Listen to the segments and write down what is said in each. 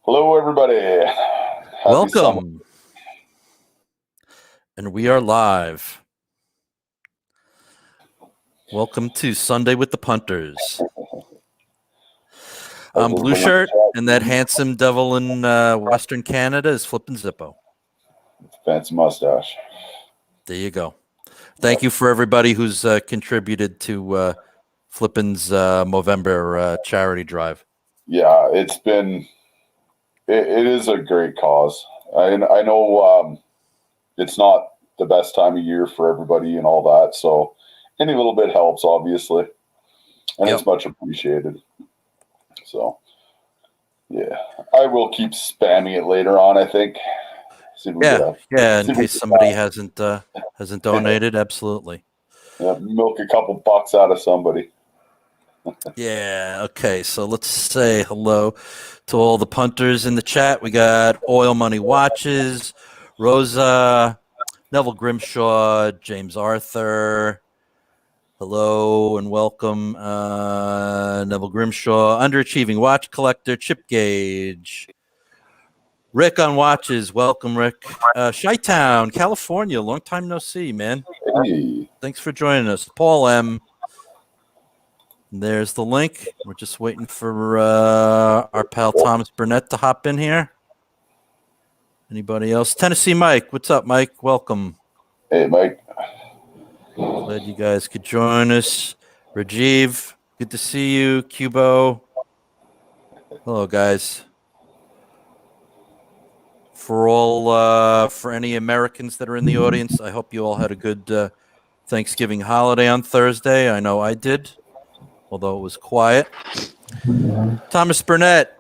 Hello, everybody. Welcome. And we are live. Welcome to Sunday with the Punters. I'm Blue Shirt, and that handsome devil in Western Canada is Flippin' Zippo. Fancy mustache. There you go. Thank you for everybody who's contributed to Flippin's Movember charity drive. Yeah, it is a great cause. I know it's not the best time of year for everybody and all that, so any little bit helps, obviously, and It's much appreciated. So, yeah, I will keep spamming it later on, I think. In case somebody hasn't donated, absolutely. Yeah, milk a couple bucks out of somebody. Yeah, okay, so let's say hello to all the punters in the chat. We got Oil Money Watches, Rosa, Neville Grimshaw, James Arthur. Hello and welcome, Neville Grimshaw, Underachieving Watch Collector, Chip Gage. Rick on watches, welcome, Rick. Chi-Town, California, long time no see, man. Hey. Thanks for joining us. Paul M. There's the link. We're just waiting for our pal Thomas Burnett to hop in here. Anybody else? Tennessee Mike, what's up, Mike? Welcome. Hey, Mike. Glad you guys could join us. Rajiv, good to see you. Cubo. Hello, guys. For any Americans that are in the audience, I hope you all had a good Thanksgiving holiday on Thursday. I know I did, although it was quiet. Thomas Burnett.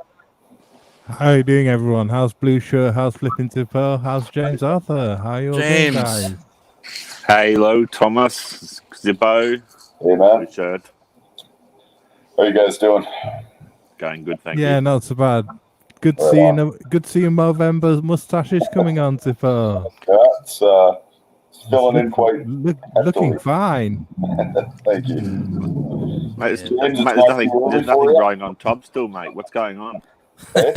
How are you doing, everyone? How's Blue Shirt? How's Flippin' Zippo? How's James Arthur? How are you all doing, guys? Hello, Thomas, Zippo. Hey, man. Blue Shirt. How you guys doing? Going good, thank you. Yeah, not so bad. Good seeing Movember's mustaches coming on, Zippo. Yeah, it's filling in quite looking fine. Thank you. Mate, there's nothing growing on top still, mate. What's going on? Hey?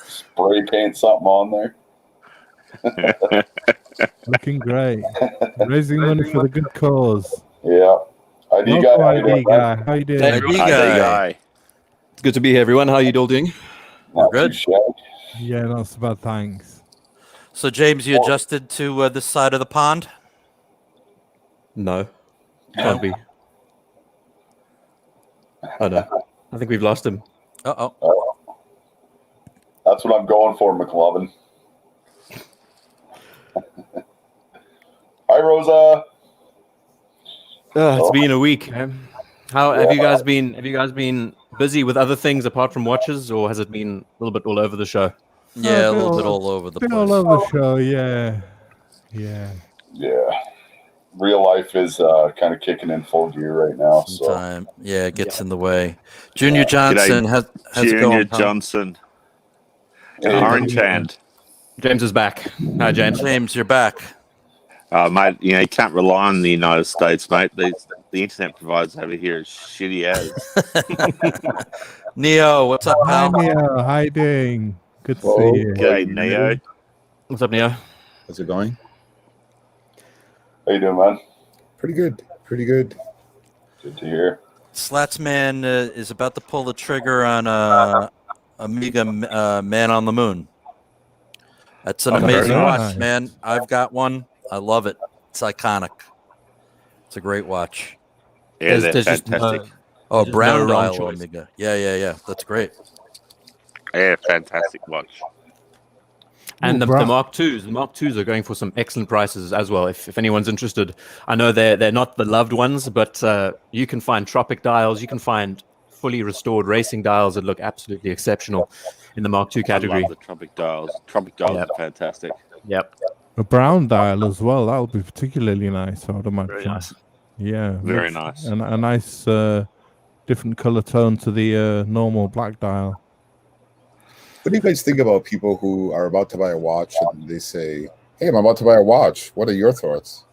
Spray paint something on there. Looking great. Raising money for the good cause. Yeah. ID guy. How you doing? ID guy. It's good to be here, everyone. How are you all doing? Not good. Yeah, not so bad, thanks. So, James, you adjusted to this side of the pond? No. Can't be. Oh, no. I think we've lost him. Uh-oh. That's what I'm going for, McLovin. Hi, Rosa. It's been a week. How have you guys been? Have you guys been busy with other things apart from watches, or has it been a little bit all over the show? Yeah, a little bit all over the place. All over the show, yeah. Yeah. Real life is kind of kicking in full gear right now. Sometime. Yeah, it gets in the way. Junior Johnson, how's it going? Junior Johnson. Orange hand. James is back. Hi, James. James, you're back. Mate, you can't rely on the United States, mate. The internet providers over here is shitty as. Neo, what's up, pal? Hi, Neo. How you doing? Good to see you. G'day, Neo. What's up, Neo? How's it going? How you doing, man? Pretty good. Pretty good. Good to hear. Slatsman is about to pull the trigger on Amiga Man on the Moon. That's an amazing watch, man. I've got one. I love it. It's iconic. It's a great watch. Yeah, that's fantastic. Brown dial Amiga. Yeah. That's great. Yeah, fantastic watch. And the Mark IIs. The Mark IIs are going for some excellent prices as well, if anyone's interested. I know they're not the loved ones, but you can find Tropic dials. You can find fully restored racing dials that look absolutely exceptional in the Mark II category. I love the Tropic dials. Tropic dials are fantastic. Yep. A brown dial as well. That would be particularly nice, I would imagine. Very nice. Yeah. Very nice. And a nice different color tone to the normal black dial. What do you guys think about people who are about to buy a watch and they say, "Hey, I'm about to buy a watch. What are your thoughts?"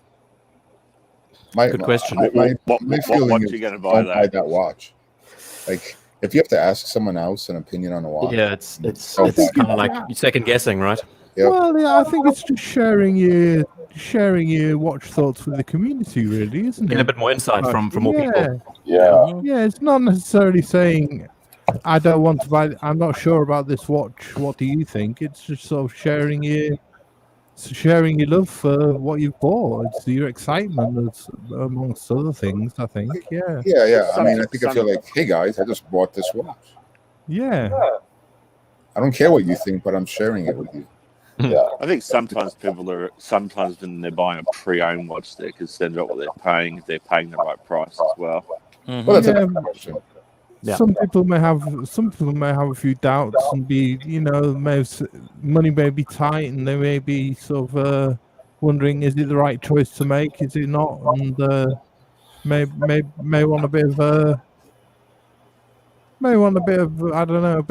Good question. My what feeling watch is are you going to buy don't buy that watch. Like, if you have to ask someone else an opinion on a watch, Yeah, it's so kind of like second guessing, right? Yep. Well, yeah, I think it's just sharing your watch thoughts with the community, really, isn't Getting a it? bit more insight from more yeah, people. Yeah. yeah. It's not necessarily saying I don't want to buy. I'm not sure about this watch. What do you think? It's just sort of sharing your love for what you've bought. It's your excitement, amongst other things. I think. Yeah. Yeah. I mean, I Some- think if you're like, hey guys, I just bought this watch. Yeah. I don't care what you think, but I'm sharing it with you. Yeah. I think sometimes when they're buying a pre-owned watch, they're concerned about what they're paying. If they're paying the right price as well. Mhm. Well, that's Yeah. another question. Yeah. Some people may have a few doubts and be, money may be tight and they may be sort of wondering, is it the right choice to make? Is it not? And may want a bit of I don't know, a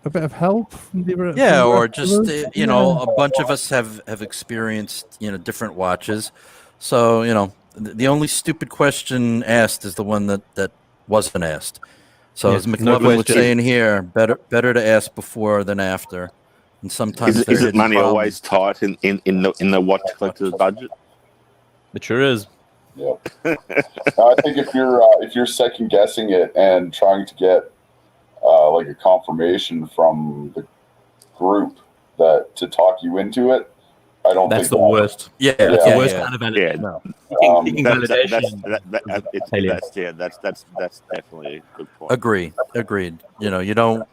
bit of help from the Yeah, from the or rest of just us. a bunch of us have experienced different watches, so the only stupid question asked is the one that wasn't asked. So Yeah, as no McLovin would question. say in here, better to ask before than after, and sometimes Is there it hidden money problems. always tight in the watch collector's budget? It sure is. Yeah. I think if you're second guessing it and trying to get like a confirmation from the group to talk you into it, I don't That's think the worst. Yeah, That's Yeah. the worst yeah. kind of Yeah. validation. Um, Seeking validation. That's definitely a good point. Agreed. You don't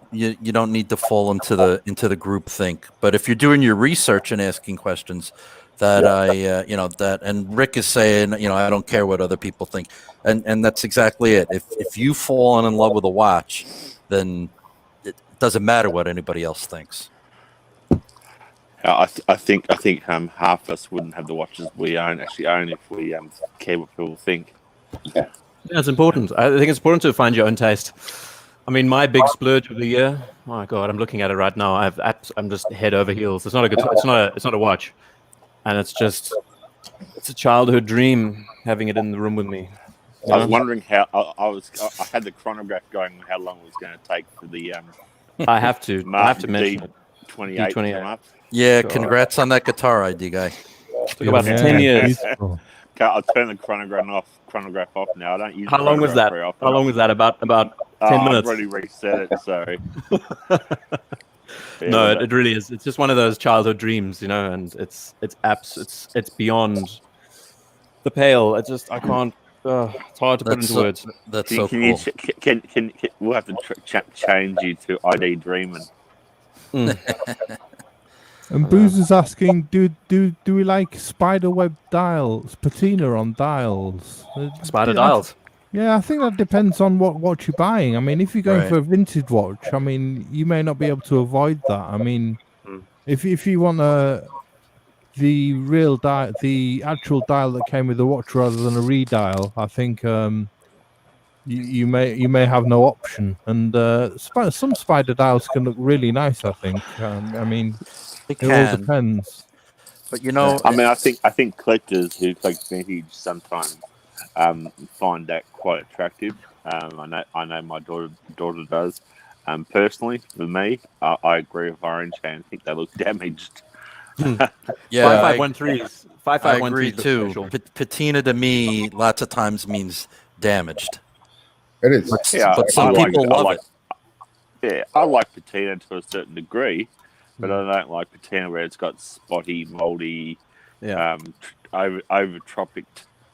need to fall into the group think. But if you're doing your research and asking questions, that that, and Rick is saying, I don't care what other people think, and that's exactly it. If you've fallen in love with a watch, then it doesn't matter what anybody else thinks. I think half of us wouldn't have the watches we own if we care what people think. Yeah, it's important. I think it's important to find your own taste. I mean, my big splurge of the year. Oh my God, I'm looking at it right now. I'm just head over heels. It's not a good. It's not a watch, and it's a childhood dream having it in the room with me. I was wondering how I had the chronograph going on how long it was going to take for the I have to mention it. D28 to come up. Yeah, God. congrats on that guitar ID guy. Took about Yeah, 10 years. beautiful. Okay, I'll turn the chronograph off now. I don't use. How long was that? Very often. How long was that? About 10 minutes. I've already reset it. So. No, it really is. It's just one of those childhood dreams, and it's beyond the pale. I can't. It's hard to put into words. That's Can, so can cool. you can we'll have to change you to ID Dreaming. And Booze is asking, do we like spider web dials, patina on dials? Spider dials. Yeah, I think that depends on what watch you're buying. I mean, if you're going Right. for a vintage watch, I mean, you may not be able to avoid that. I mean, if you want the real dial, the actual dial that came with the watch rather than a redial, I think you may have no option. And some spider dials can look really nice. I think. I mean, It it all can, depends. but I mean, I think collectors who collect vintage sometimes find that quite attractive. I know my daughter does. Personally, for me, I agree with Orange and I think they look damaged. yeah, 5513s. I 5513s agree look too. special. Patina to me, lots of times means damaged. It is. Yeah, But some people love it. Yeah, I like patina to a certain degree, but I don't like patina where it's got spotty, moldy, Yeah. over tropic,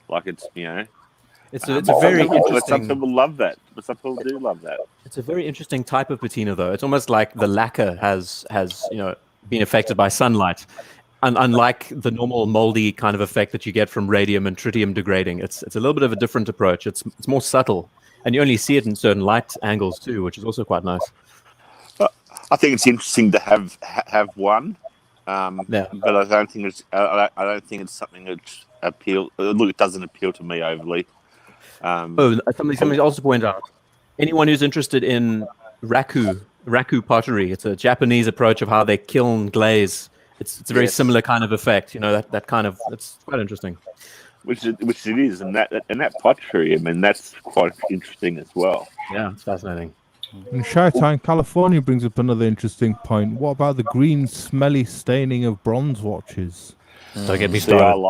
like it's It's a very But some interesting. people love that, but some people do love that. It's a very interesting type of patina, though. It's almost like the lacquer has been affected by sunlight, and unlike the normal moldy kind of effect that you get from radium and tritium degrading, it's a little bit of a different approach. It's more subtle, and you only see it in certain light angles too, which is also quite nice. I think it's interesting to have one, Yeah. but I don't think it's something that appeal. Look, it doesn't appeal to me overly. Something else to point out. Anyone who's interested in raku pottery, it's a Japanese approach of how they kiln glaze. It's a very Yes. similar kind of effect. That kind of, it's quite interesting. which it is, and that pottery. I mean, that's quite interesting as well. Yeah, it's fascinating. And Chi-Town, California brings up another interesting point. What about the green, smelly staining of bronze watches? Don't get me See, I started.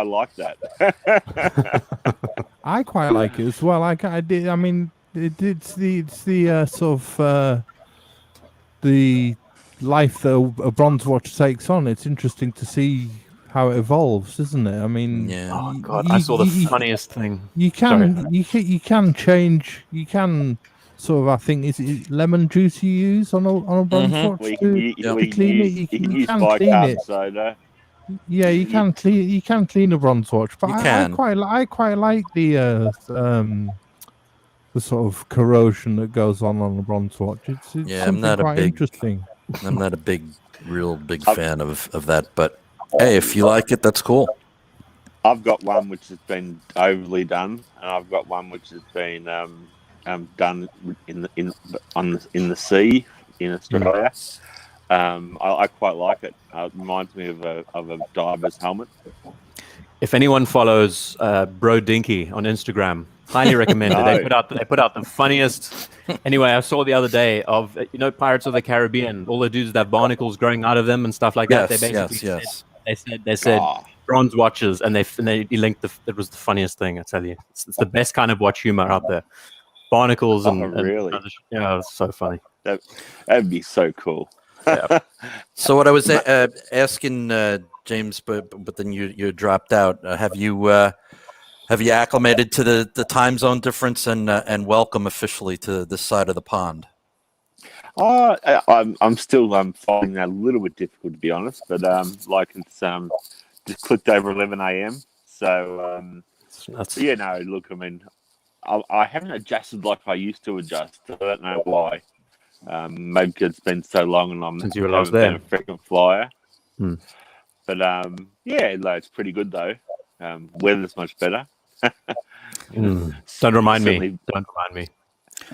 like that. I quite like it as well. I did. I mean, it's the sort of the life that a bronze watch takes on. It's interesting to see how it evolves, isn't it? I mean, Yeah. Oh God, I saw the funniest thing. You can change. You can sort of. I think is it lemon juice you use on a bronze watch We to can clean it. you can You use can clean bicarb it. soda. Yeah, you can clean. You can clean a bronze watch, but You I can. quite like the sort of corrosion that goes on a bronze watch. It's Yeah, something quite interesting. I'm not a real big fan of that, but hey, if you like it, that's cool. I've got one which has been overly done, and I've got one which has been done in the sea in Australia. I quite like it. It reminds me of a diver's helmet. If anyone follows Bro Dinky on Instagram, highly recommend it. No. They put out the funniest. Anyway, I saw the other day of Pirates of the Caribbean. All the dudes that have barnacles growing out of them and stuff like that. They basically they said bronze watches, and they linked it was the funniest thing. I tell you, it's the best kind of watch humor out there. Barnacles and really? Yeah, it's so funny. That'd be so cool. Yeah. So what I was asking James, but then you dropped out. Have you acclimated to the time zone difference and welcome officially to this side of the pond? I'm still finding that a little bit difficult, to be honest. But it's just clicked over 11 a.m. So yeah, no. Look, I mean, I haven't adjusted like I used to adjust. I don't know why. Maybe it's been so long, and I'm since you were last there. A frequent flyer. But yeah, it's pretty good though. Weather's much better. Don't remind me.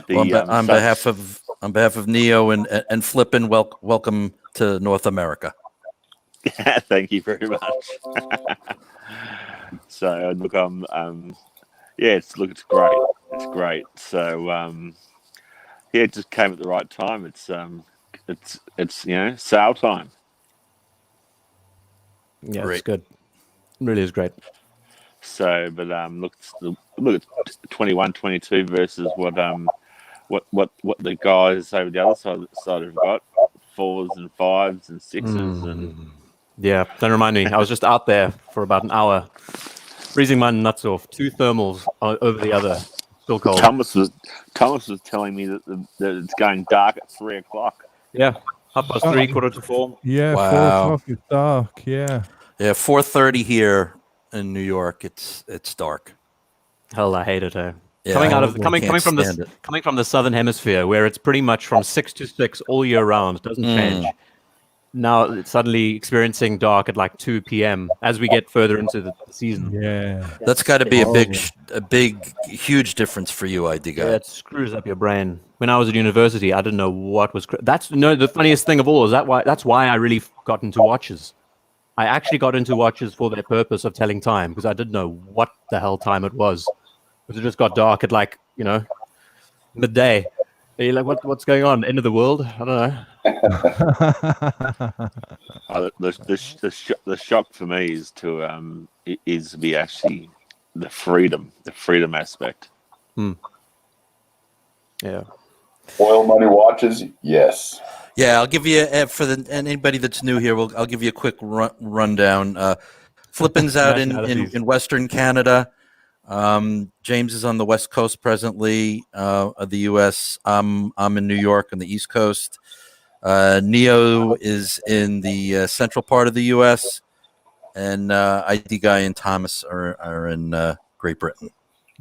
On behalf of Neo and Flippin, welcome to North America. Thank you very much. So look, yeah, it's great. It's great. So yeah, it just came at the right time. It's sale time. Yeah, great. It's good. It really is great. So, but look, it's 21, 22 versus what the guys over the other side have got, 4s and 5s and 6s and. Yeah, don't remind me. I was just out there for about an hour, freezing my nuts off. 2 thermals over the other, still cold. Thomas was telling me that it's going dark at 3 o'clock. Yeah, 3:30, 3:45. Yeah, wow. 4 o'clock is dark. Yeah. Yeah, 4:30 here in New York. It's dark. Hell, I hate it. Yeah, coming from the southern hemisphere, where it's pretty much from 6 to 6 all year round, doesn't change. Now it's suddenly experiencing dark at like 2 p.m. as we get further into the season. Yeah, that's got to be a big, huge difference for you, ID guy. Yeah, it screws up your brain. When I was at university, I didn't know what was. The funniest thing of all is that's why I really got into watches. I actually got into watches for their purpose of telling time, because I didn't know what the hell time it was. Because it just got dark at midday. Are you like, what's going on? End of the world? I don't know. The shock for me is to be actually the freedom aspect. Yeah. Oil money watches, yes. Yeah, I'll give you anybody that's new here. I'll give you a quick rundown. Flippin's out in Western Canada. James is on the West Coast presently of the U.S. I'm in New York on the East Coast. Neo is in the central part of the U.S. and ID Guy and Thomas are in Great Britain.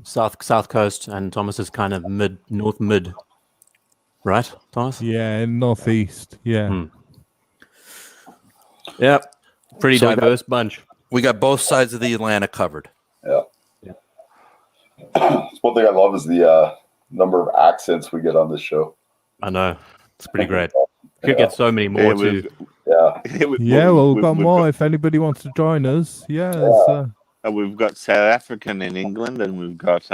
South Coast, and Thomas is kind of north mid. Right, Thomas? Yeah, northeast. Yeah. Yeah, pretty diverse bunch. We got both sides of the Atlantic covered. Yeah. One thing I love is the number of accents we get on this show. I know. It's pretty great. You could get so many more too. Yeah. Yeah, well, we've got more if anybody wants to join us. Yeah. We've got South African in England, and we've got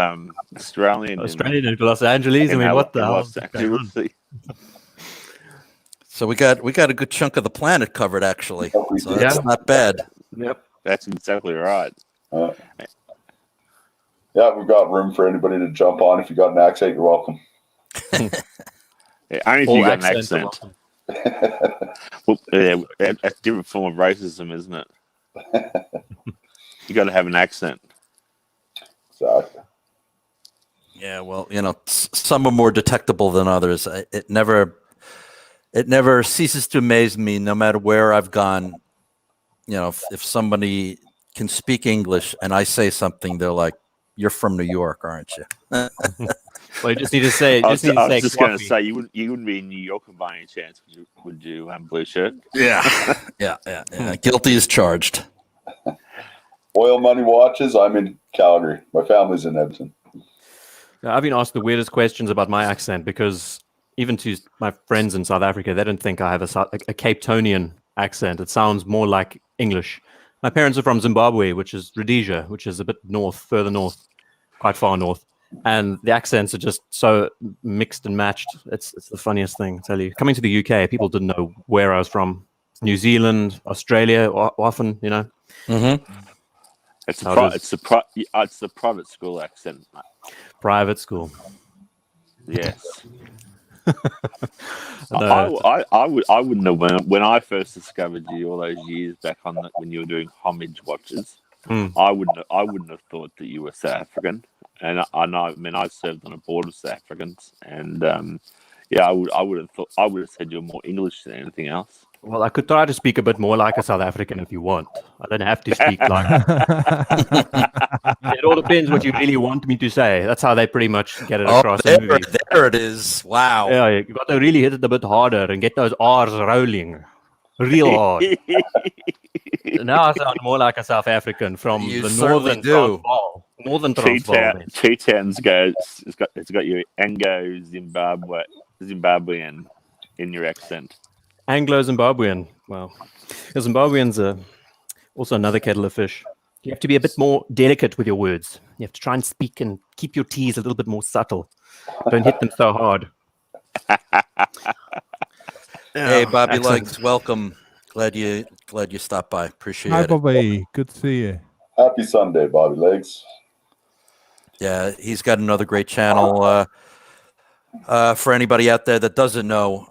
Australian in Los Angeles. I mean, what the hell? Los Angeles. So we got a good chunk of the planet covered, actually. So that's Yeah. not bad. Yep. That's exactly right. Yeah, we've got room for anybody to jump on. If you got an accent, you're welcome. Yeah, only if All you got an accents are accent. Well, yeah, that's a different form of racism, isn't it? You got to have an accent. Exactly. Yeah, well, some are more detectable than others. It never ceases to amaze me, no matter where I've gone. If somebody can speak English and I say something, they're like, "You're from New York, aren't you?" Well, you just need to say. I was just going to coffee. say you wouldn't be in New York by any chance, would you? Blue shirt. Yeah, yeah. Guilty as charged. Oil money watches. I'm in Calgary. My family's in Edmonton. I've been asked the weirdest questions about my accent because even to my friends in South Africa, they don't think I have a Cape Townian accent. It sounds more like English. My parents are from Zimbabwe, which is Rhodesia, which is a bit further north, quite far north. And the accents are just so mixed and matched. It's the funniest thing, I tell you. Coming to the UK, people didn't know where I was from. New Zealand, Australia, often, Mm-hmm. It's the private school accent, mate. Private school. Yes. No, I wouldn't have when I first discovered you all those years back when you were doing homage watches. I wouldn't have thought that you were South African, and I served on a board of South Africans, and I would have said you're more English than anything else. well, I could try to speak a bit more like a South African if you want. I don't have to speak like. It all depends what you really want me to say. That's how they pretty much get it across in movies. There it is. Wow. Yeah, you got to really hit it a bit harder and get those R's rolling, real hard. Now I sound more like a South African from You the certainly northern do. Transvaal. Northern Transvaal. man. T-Town's it's got your Zimbabwean in your accent. Anglo-Zimbabwean. Wow. The Zimbabweans are also another kettle of fish. You have to be a bit more delicate with your words. You have to try and speak and keep your T's a little bit more subtle. Don't hit them so hard. Hey, Bobby Excellent. Legs, welcome. Glad you stopped by. Appreciate Hi, it. Bobby. Good to see you. Happy Sunday, Bobby Legs. Yeah, he's got another great channel. For anybody out there that doesn't know,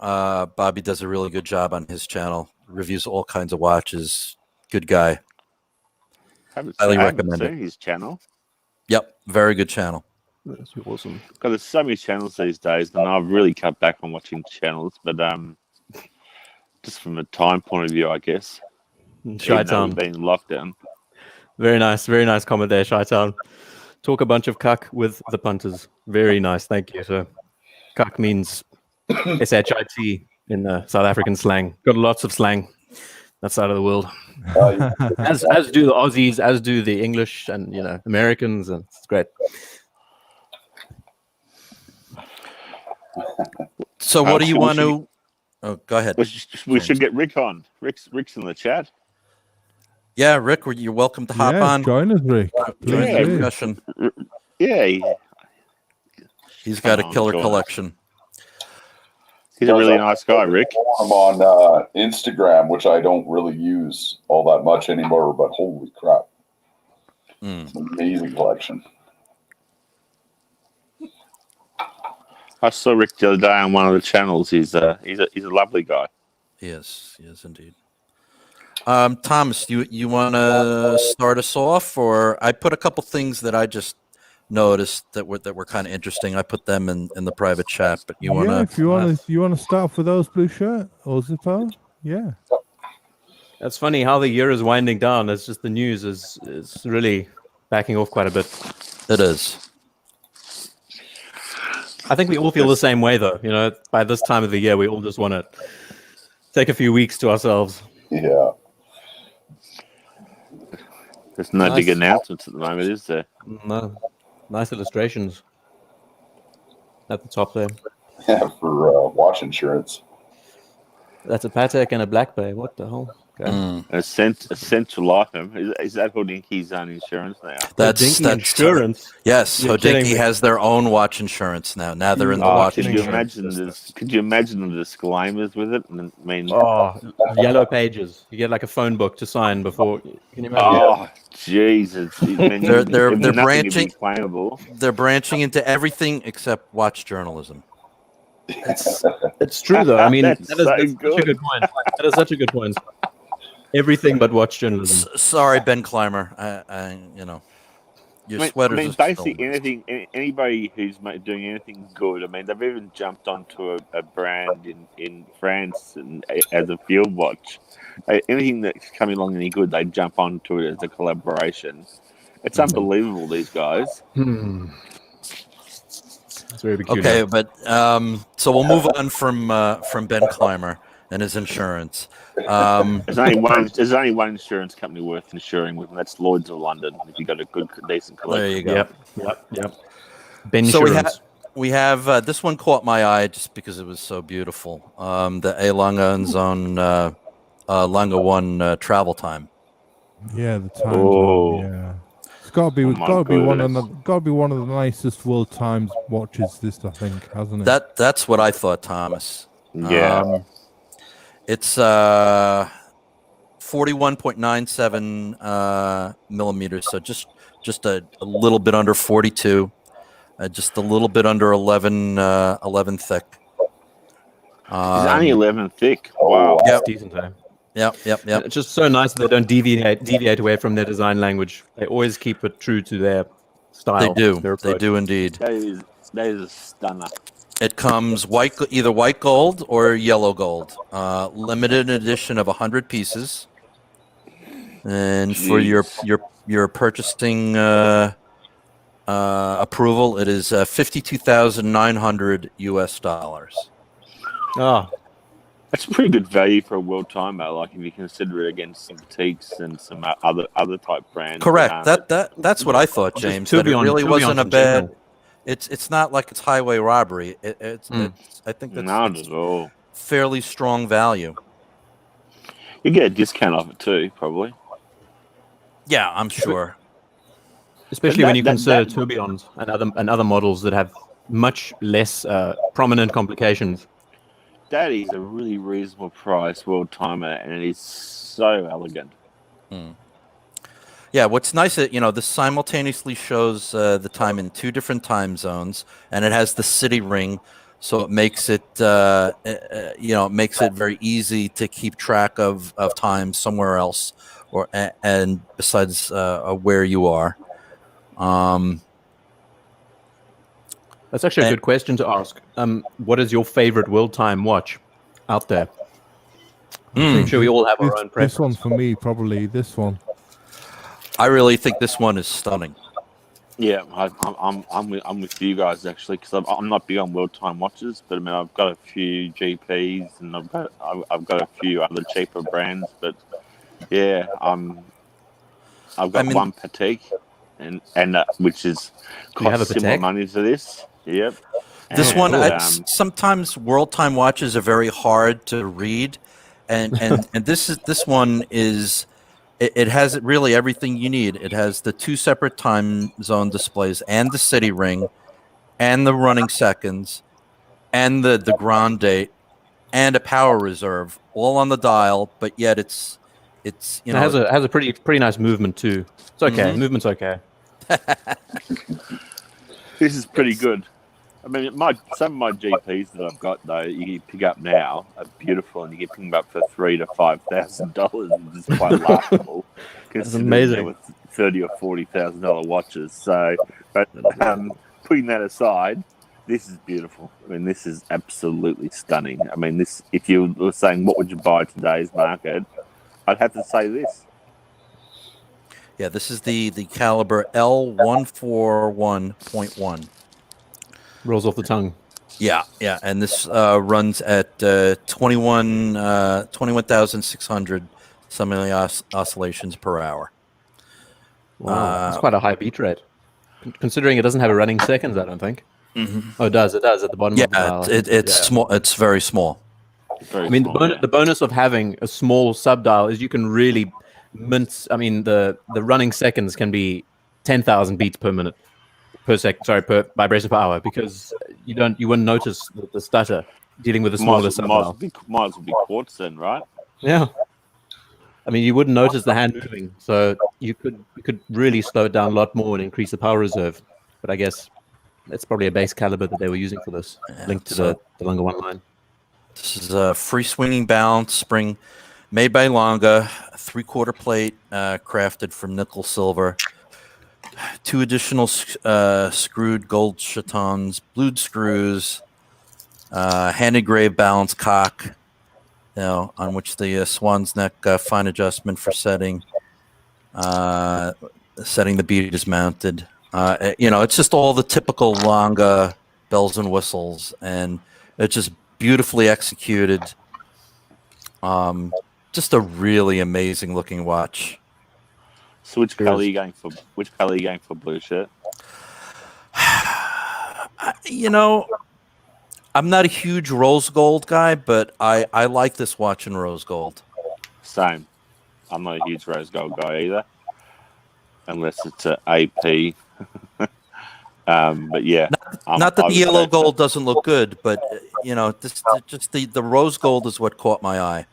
Bobby does a really good job on his channel. Reviews all kinds of watches. Good guy. Highly recommend it. His channel. Yep, very good channel. That's awesome. God, there's so many channels these days, and I've really cut back on watching channels. But just from a time point of view, I guess. Shy-Town. Being in lockdown. Very nice comment there, Shy-Town. Talk a bunch of cuck with the punters. Very nice, thank you, sir. Cuck means S-H-I-T in South African slang. Got lots of slang that side of the world. As do the Aussies, as do the English and Americans, and it's great. So what do you want to... Oh, go ahead. We should get Rick on. Rick's in the chat. Yeah, Rick, you're welcome to hop on. Join us, Rick. Join Yeah, the discussion. Yeah. He's got a killer collection. He's a really nice guy, Rick. I'm on Instagram, which I don't really use all that much anymore, but holy crap. It's an amazing collection. I saw Rick the other day on one of the channels. He's a lovely guy. He is indeed. Thomas, you want to start us off, or I put a couple things that I just noticed that were kind of interesting. I put them in the private chat, but you want to? Yeah, if you want to start for those blue shirt or Zippo, yeah. That's funny how the year is winding down. It's just the news is really backing off quite a bit. It is. I think we all feel the same way, though. By this time of the year, we all just want to take a few weeks to ourselves. Yeah. There's no big announcements at the moment, is there? No. Nice illustrations at the top there. Yeah, for watch insurance. That's a Patek and a Black Bay. What the hell? Essential item. Is that Hodinkey's own insurance now? That's insurance. Yes, You're kidding Hodinkey me. has their own watch insurance now. Now they're in the watch Could you insurance imagine business. Could you imagine the disclaimers with it? I mean, Yellow pages. You get like a phone book to sign before. Can you imagine? oh Jesus! They're branching. Claimable. They're branching into everything except watch journalism. It's true though. I mean, That's that's so such a good point. That is such a good point. Everything but watch journalism. Sorry, Ben Clymer. Your sweaters. I mean, are basically stolen. anybody who's doing anything good. I mean, they've even jumped onto a brand in France and as a field watch. Anything that's coming along any good, they jump onto it as a collaboration. It's unbelievable, these guys. It's very peculiar. Okay, but so we'll move on from Ben Clymer and his insurance. There's only one insurance company worth insuring with, and that's Lloyd's of London. If you got a good, decent collection. There you go. Yep. Ben So insurance. we have this one caught my eye just because it was so beautiful. The A Lange & Zone Lange 1 travel time. Yeah, the time. Oh. Yeah. It's gotta be one of the nicest World Times watches. This, I think, hasn't it? That's what I thought, Thomas. Yeah. It's 41.97 millimeters, so just a little bit under 42, just a little bit under 11 thick. It's only 11 thick. Wow. Yep. It's decent time. Yep. It's just so nice that they don't deviate away from their design language. They always keep it true to their style. They do. their They approach. do indeed. That is a stunner. It comes either white gold or yellow gold. Limited edition of 100 pieces. And for your purchasing approval, it is $52,900 US. Oh, That's pretty good value for a world timer. Like if you consider it against some boutiques and some other type brands. Correct. That's what I thought, James. That it really wasn't a bad. It's not like it's highway robbery. It's I think that's Not at all. fairly strong value. You get a discount off it too, probably. Yeah, I'm sure. especially when you consider tourbillons and other models that have much less prominent complications. That is a really reasonable price world timer, and it is so elegant. Yeah, what's nice that this simultaneously shows the time in two different time zones, and it has the city ring, so it makes it it makes it very easy to keep track of time somewhere else, and besides where you are. That's actually a good question to ask. What is your favorite world time watch out there? I'm sure we all have our own preference. This one for me, probably this one. I really think this one is stunning. Yeah, I'm with you guys actually, because I'm not big on world time watches, but I mean I've got a few GPs and I've got a few other cheaper brands, but yeah, I've got one Patek, and which is cost similar money to this. Yep. This one, sometimes world time watches are very hard to read, and this one is. It has really everything you need. It has the two separate time zone displays and the city ring and the running seconds and the grand date and a power reserve all on the dial, but yet it has a pretty nice movement too. It's okay. Movement's okay. This is pretty good. I mean, some of my GPs that I've got though, you pick up now are beautiful, and you get picked up for $3,000 to $5,000. It's quite laughable. That's amazing. With $30,000 or $40,000 watches. So, but putting that aside, this is beautiful. I mean, this is absolutely stunning. I mean, this. If you were saying what would you buy today's market, I'd have to say this. Yeah, this is the caliber L141.1. Rolls off the tongue. Yeah, and this runs at 21,600 oscillations per hour. Wow, that's quite a high beat rate. Considering it doesn't have a running seconds, I don't think. Oh, it does. It does at the bottom of the dial. It's small. It's very small. Very I mean, small, yeah. the bonus of having a small subdial is you can really mince. I mean, the running seconds can be 10,000 beats per minute per second. Sorry, per vibration per hour, because you wouldn't notice the stutter dealing with a smaller subdial. Might as well be quartz then, right? Yeah. I mean, you wouldn't notice the hand moving, so you could really slow it down a lot more and increase the power reserve. But I guess that's probably a base caliber that they were using for this, linked to the Lunga one line. This is a free swinging balance spring made by Longa, 3/4 plate, crafted from nickel silver. 2 additional screwed gold chatons, blued screws, hand engraved balance cock, on which the swan's neck fine adjustment for setting the bead is mounted. It's just all the typical Longa bells and whistles, and it's just beautifully executed. Just a really amazing looking watch. So which color are you going for? Which color are you going for? Blue shirt. I'm not a huge rose gold guy, but I like this watch in rose gold. Same. I'm not a huge rose gold guy either, unless it's a AP. But yeah, not that the yellow gold doesn't look good, but the rose gold is what caught my eye.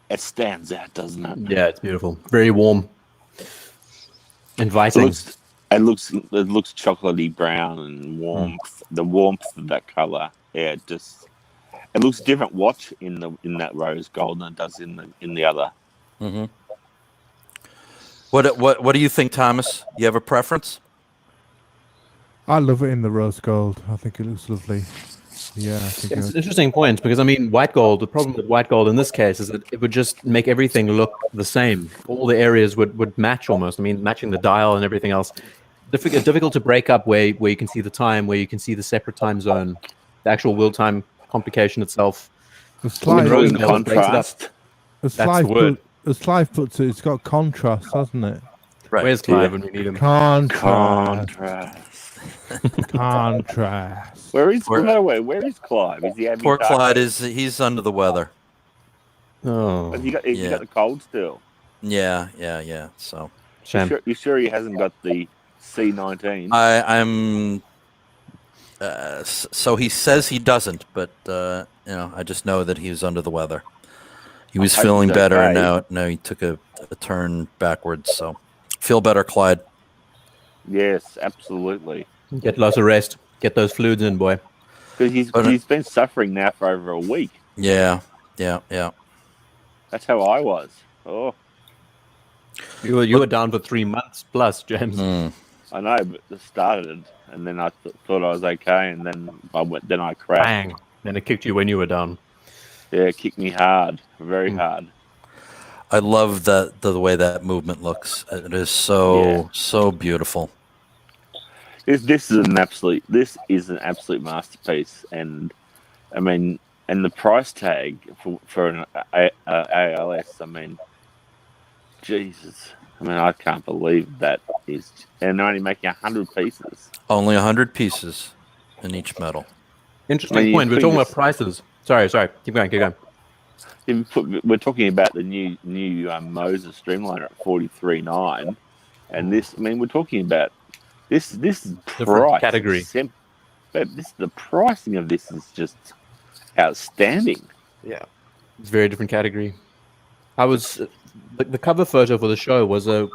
It stands out, doesn't it? Yeah, it's beautiful. Very warm, inviting. It looks chocolatey brown and warm. The warmth of that color, yeah, it looks different. Watch in that rose gold than it does in the other. Mm-hmm. What do you think, Thomas? You have a preference? I love it in the rose gold. I think it looks lovely. Yeah, I think it's an interesting point, because I mean, white gold. The problem with white gold in this case is that it would just make everything look the same. All the areas would match almost. I mean, matching the dial and everything else. Difficult to break up where you can see the time, where you can see the separate time zone, the actual wheel time complication itself. The slide contrast. As Clive puts it, it's got contrast, hasn't it? Right. Where's Clive when we need him? Contrast. Where is Clive? Is he having poor Clyde he's under the weather. Oh, has he got the cold still? Yeah. So shame. You sure he hasn't got the C19? I'm. So he says he doesn't, but I just know that he was under the weather. He was feeling better, okay. and now he took a turn backwards. So feel better, Clyde. Yes, absolutely. Get lots of rest. Get those fluids in, boy. Because he's been suffering now for over a week. Yeah. That's how I was. Oh, you were down for 3 months plus, James. I know, but it started, and then I thought I was okay, and then I crashed. Bang! Then it kicked you when you were down. Yeah, it kicked me hard, very hard. I love the way that movement looks. It is so beautiful. This is an absolute masterpiece, and I mean, and the price tag for an ALS. I mean, Jesus. I mean, I can't believe that is, and they're only making 100 pieces. Only 100 pieces in each metal. Interesting point. We're talking about prices. Sorry. Keep going. We're talking about the new Moses Streamliner at 43.9, and this. I mean, we're talking about this price category. The pricing of this is just outstanding. Yeah, it's a very different category. I was the cover photo for the show was a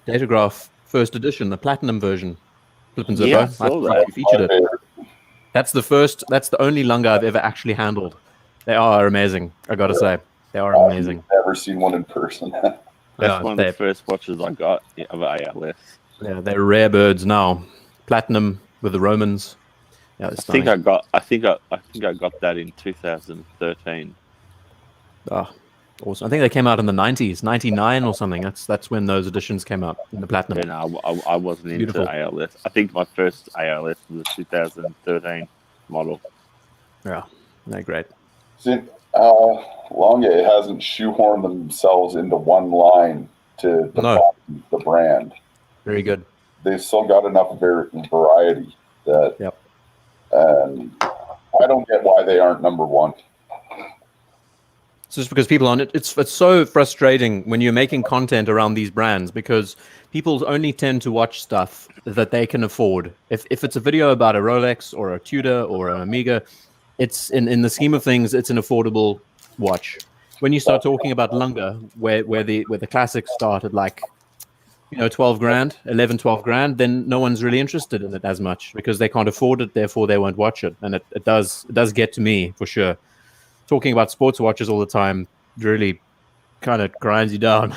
Datograph first edition, the platinum version. Flip and Zippo. Yeah, I saw that. You featured it. That's the only Lunga I've ever actually handled. They are amazing. I gotta say, they are amazing. I've never seen one in person. That's one of the first watches I got of ALS. Yeah, they're rare birds now. Platinum with the Romans. Yeah, I think I got that in 2013. Oh, awesome! I think they came out in the 90s, 99 or something. That's when those editions came out in the platinum. Yeah, no, I wasn't into ALS. I think my first ALS was a 2013 model. Yeah, they're great. See, Longa hasn't shoehorned themselves into one line to the brand. Very good. They've still got enough variety that. Yep. And I don't get why they aren't number one. just because people on it. It's so frustrating when you're making content around these brands because people only tend to watch stuff that they can afford. If it's a video about a Rolex or a Tudor or an Omega, it's in the scheme of things, it's an affordable watch. When you start talking about Lunga, where the classics start at like 12 grand, 11, 12 grand, then no one's really interested in it as much because they can't afford it, therefore they won't watch it. And it does get to me for sure. Talking about sports watches all the time really kind of grinds you down.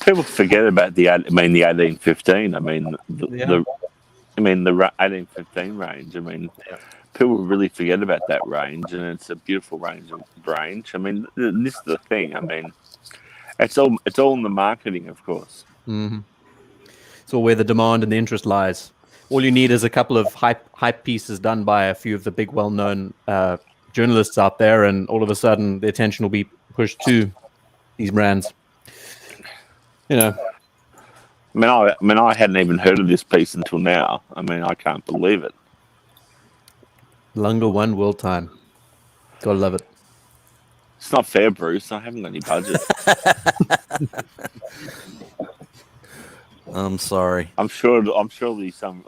People forget about the 1815. The 1815 range. People really forget about that range, and it's a beautiful range. This is the thing. It's all in the marketing, of course. Mm-hmm. It's all where the demand and the interest lies. All you need is a couple of hype pieces done by a few of the big, well-known journalists out there, and all of a sudden the attention will be pushed to these brands. I hadn't even heard of this piece until now. I can't believe it. Lunga One World Time. Gotta love it. It's not fair, Bruce. I haven't got any budget. I'm sorry. I'm sure there'll be some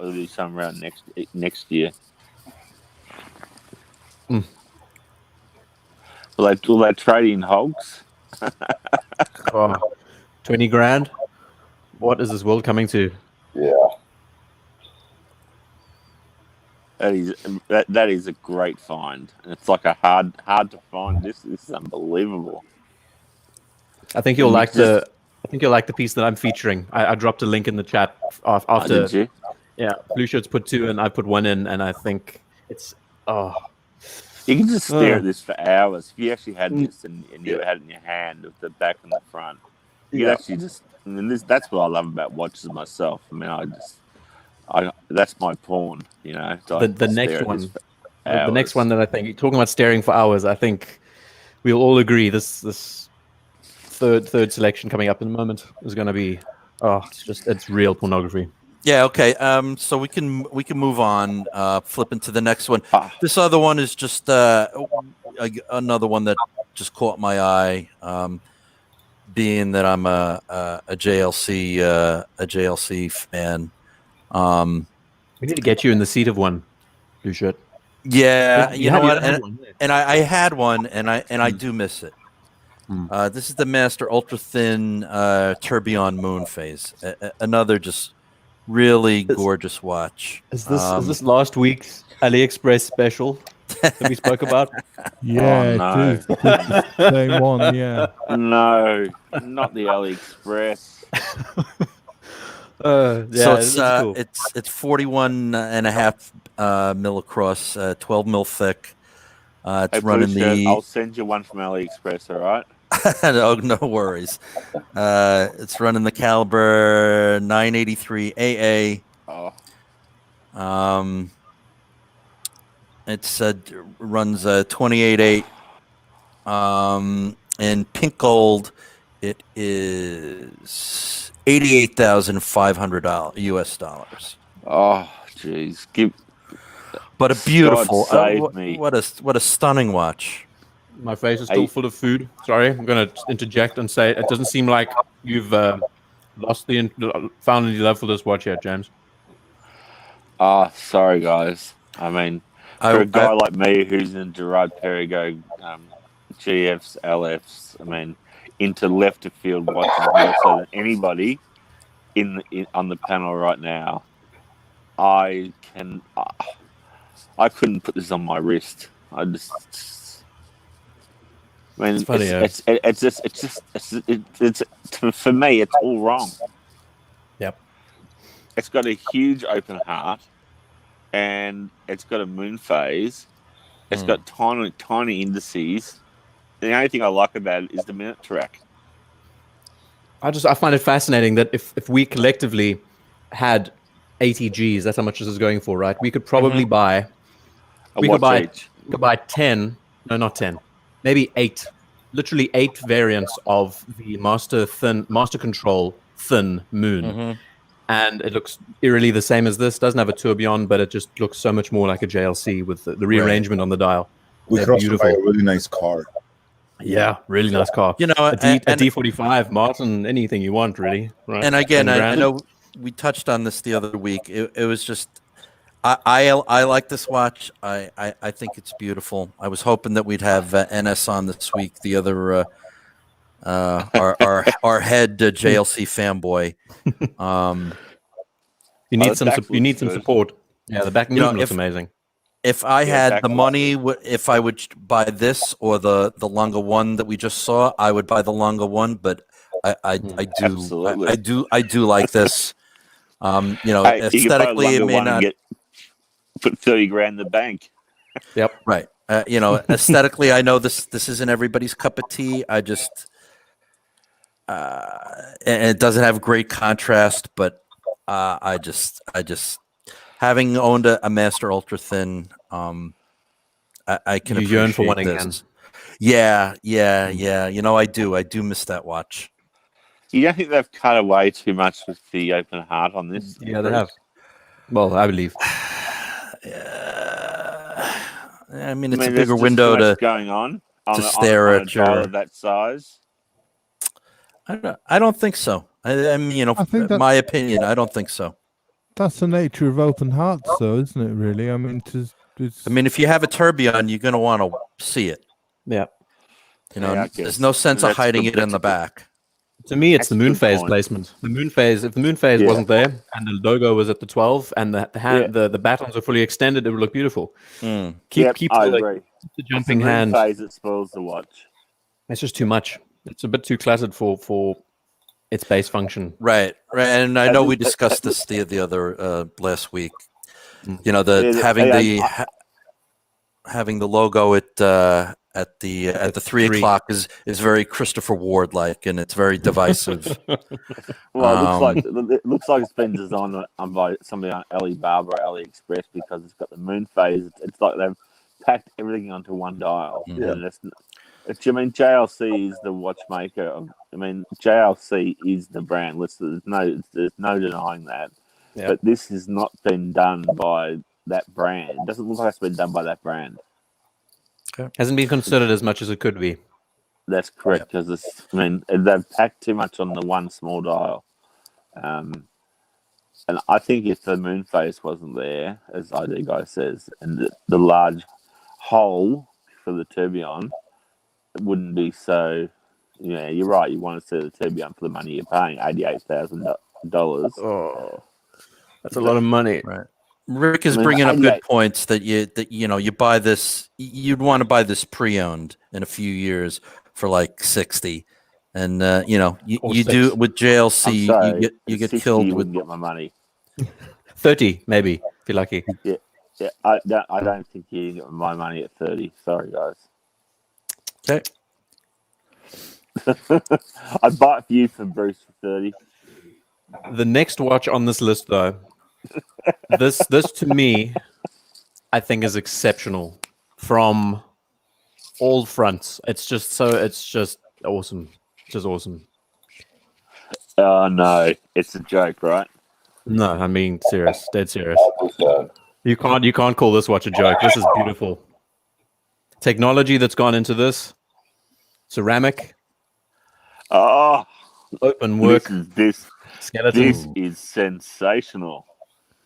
around next year. Mm. Will they trade in hogs? 20 grand? What is this world coming to? Yeah. That is a great find. It's like a hard to find. This is unbelievable. I think you'll like the piece that I'm featuring. I dropped a link in the chat after. Did you? Yeah, Blue Shirts put 2 and I put 1 in, and I think it's You can just stare at this for hours. If you actually had this and you had it in your hand with the back and the front, you could actually just. That's what I love about watches myself. That's my porn. The next one that I think, talking about staring for hours, I think we'll all agree this third selection coming up in a moment is going to be it's real pornography. Yeah. Okay. So we can move on. Flip into the next one. This other one is just another one that just caught my eye. Being that I'm a JLC fan. We need to get you in the seat of one, Blue Shirt. Yeah, you know what? I had one, and I do miss it. This is the Master Ultra Thin Tourbillon Moon Phase. Another just really gorgeous watch. Is this last week's AliExpress special that we spoke about? Yeah, no. it is. The same one, yeah. No, not the AliExpress. So it's 41 and a half mil across, 12 mil thick. It's running I'll send you one from AliExpress, all right? No worries. It's running the caliber 983 AA. Oh. It's runs 28.8. In pink gold, it is $88,500 US dollars. Oh, jeez. But a beautiful. God save me. What a stunning watch. My face is still full of food. Sorry, I'm going to interject and say it doesn't seem like you've found any love for this watch yet, James. Sorry, guys. For a guy like me who's in Gerard Perregaux, GFs, LFs, into left of field watches more so than anybody on the panel right now, I couldn't put this on my wrist. It's funny, it's for me, it's all wrong. Yep. It's got a huge open heart, and it's got a moon phase. It's got tiny indices. The only thing I like about it is the minute track. I find it fascinating that if we collectively had 80 Gs, that's how much this is going for, right? We could probably buy. We could buy 10. No, not 10. Maybe 8. Literally 8 variants of the Master Control Thin Moon. And it looks eerily the same as this. Doesn't have a tourbillon, but it just looks so much more like a JLC with the rearrangement on the dial. We could also buy a really nice car. Yeah, really nice car. You know, A D45, Martin, anything you want, really. Right. And again, I 10 grand. know we touched on this the other week. It was just, I like this watch. I think it's beautiful. I was hoping that we'd have NS on this week. The other, our head JLC fanboy. You need some. back You need looks some good. support. Yeah, the back You know, movement looks amazing. If I Yeah, had back the looks money, if I would buy this or the longer one that we just saw, I would buy the longer one. But I Absolutely. I do like this. You know, Hey, you can buy a aesthetically, it longer may one and not. put 30 grand in the bank. Yep. Right. You know, aesthetically, I know this isn't everybody's cup of tea. I just, and it doesn't have great contrast, but I just, having owned a Master Ultra Thin, I can You yearn for one appreciate again. this. Yeah. You know, I do miss that watch. You don't think they've cut away too much with the open heart on this? Yeah, they have. Well, I believe. I mean, it's a there's bigger just window too much to going on stare on a at dial your. of that size. I don't think so. I mean, you know, I think that- my opinion. I don't think so. That's the nature of open hearts, though, isn't it? Really, I mean, it's. I mean, if you have a tourbillon, you're going to want to see it. Yeah. You know, Yeah, I there's guess. no sense of That's hiding the- it in the that's a- back. To me, it's That's the a moon good phase point. placement. The moon phase. If the moon phase Yeah. wasn't there and the logo was at the 12 and the hand, Yeah. the battens are fully extended, it would look beautiful. Mm. Keep I the, agree. the jumping It's the moon hand. phase that spoils the watch. It's just too much. It's a bit too cluttered for its base function. Right. And I know we think- discussed this the other last week. Mm. You know, the Yeah, having the logo at the 3 o'clock is very Christopher Ward like, and it's very divisive. Well, it looks like it's been designed by somebody on Alibaba or AliExpress because it's got the moon phase. It's like they've packed everything onto one dial. Yeah. And I mean, JLC is the watchmaker. JLC is the brand. There's no denying that. Yeah. But this has not been done by that brand. It doesn't look like it's been done by that brand. Hasn't been considered as much as it could be. That's correct, because they've packed too much on the one small dial. And I think if the moon phase wasn't there, as ID Guy says, and the large hole for the tourbillon, it wouldn't be so. Yeah, you're right. You want to see the tourbillon for the money you're paying, $88,000. Oh, that's a lot of money. Right. Rick is I mean, bringing up good 88. points that you buy this. You'd want to buy this pre-owned in a few years for like 60, and you Or do 6. with I'm JLC. sorry, You get 60, killed you with. wouldn't get my money. 30, maybe, if you're lucky. Yeah, I don't think you get my money at 30. Sorry, guys. Okay. I'd buy it for you for Bruce for 30. The next watch on this list, though, this to me, I think is exceptional from all fronts. It's just awesome. Just awesome. Oh no, it's a joke, right? No, I mean serious, dead serious. Yeah. You can't call this watch a joke. This is beautiful. Technology that's gone into this. Ceramic, Oh, open work, this skeletons. is sensational.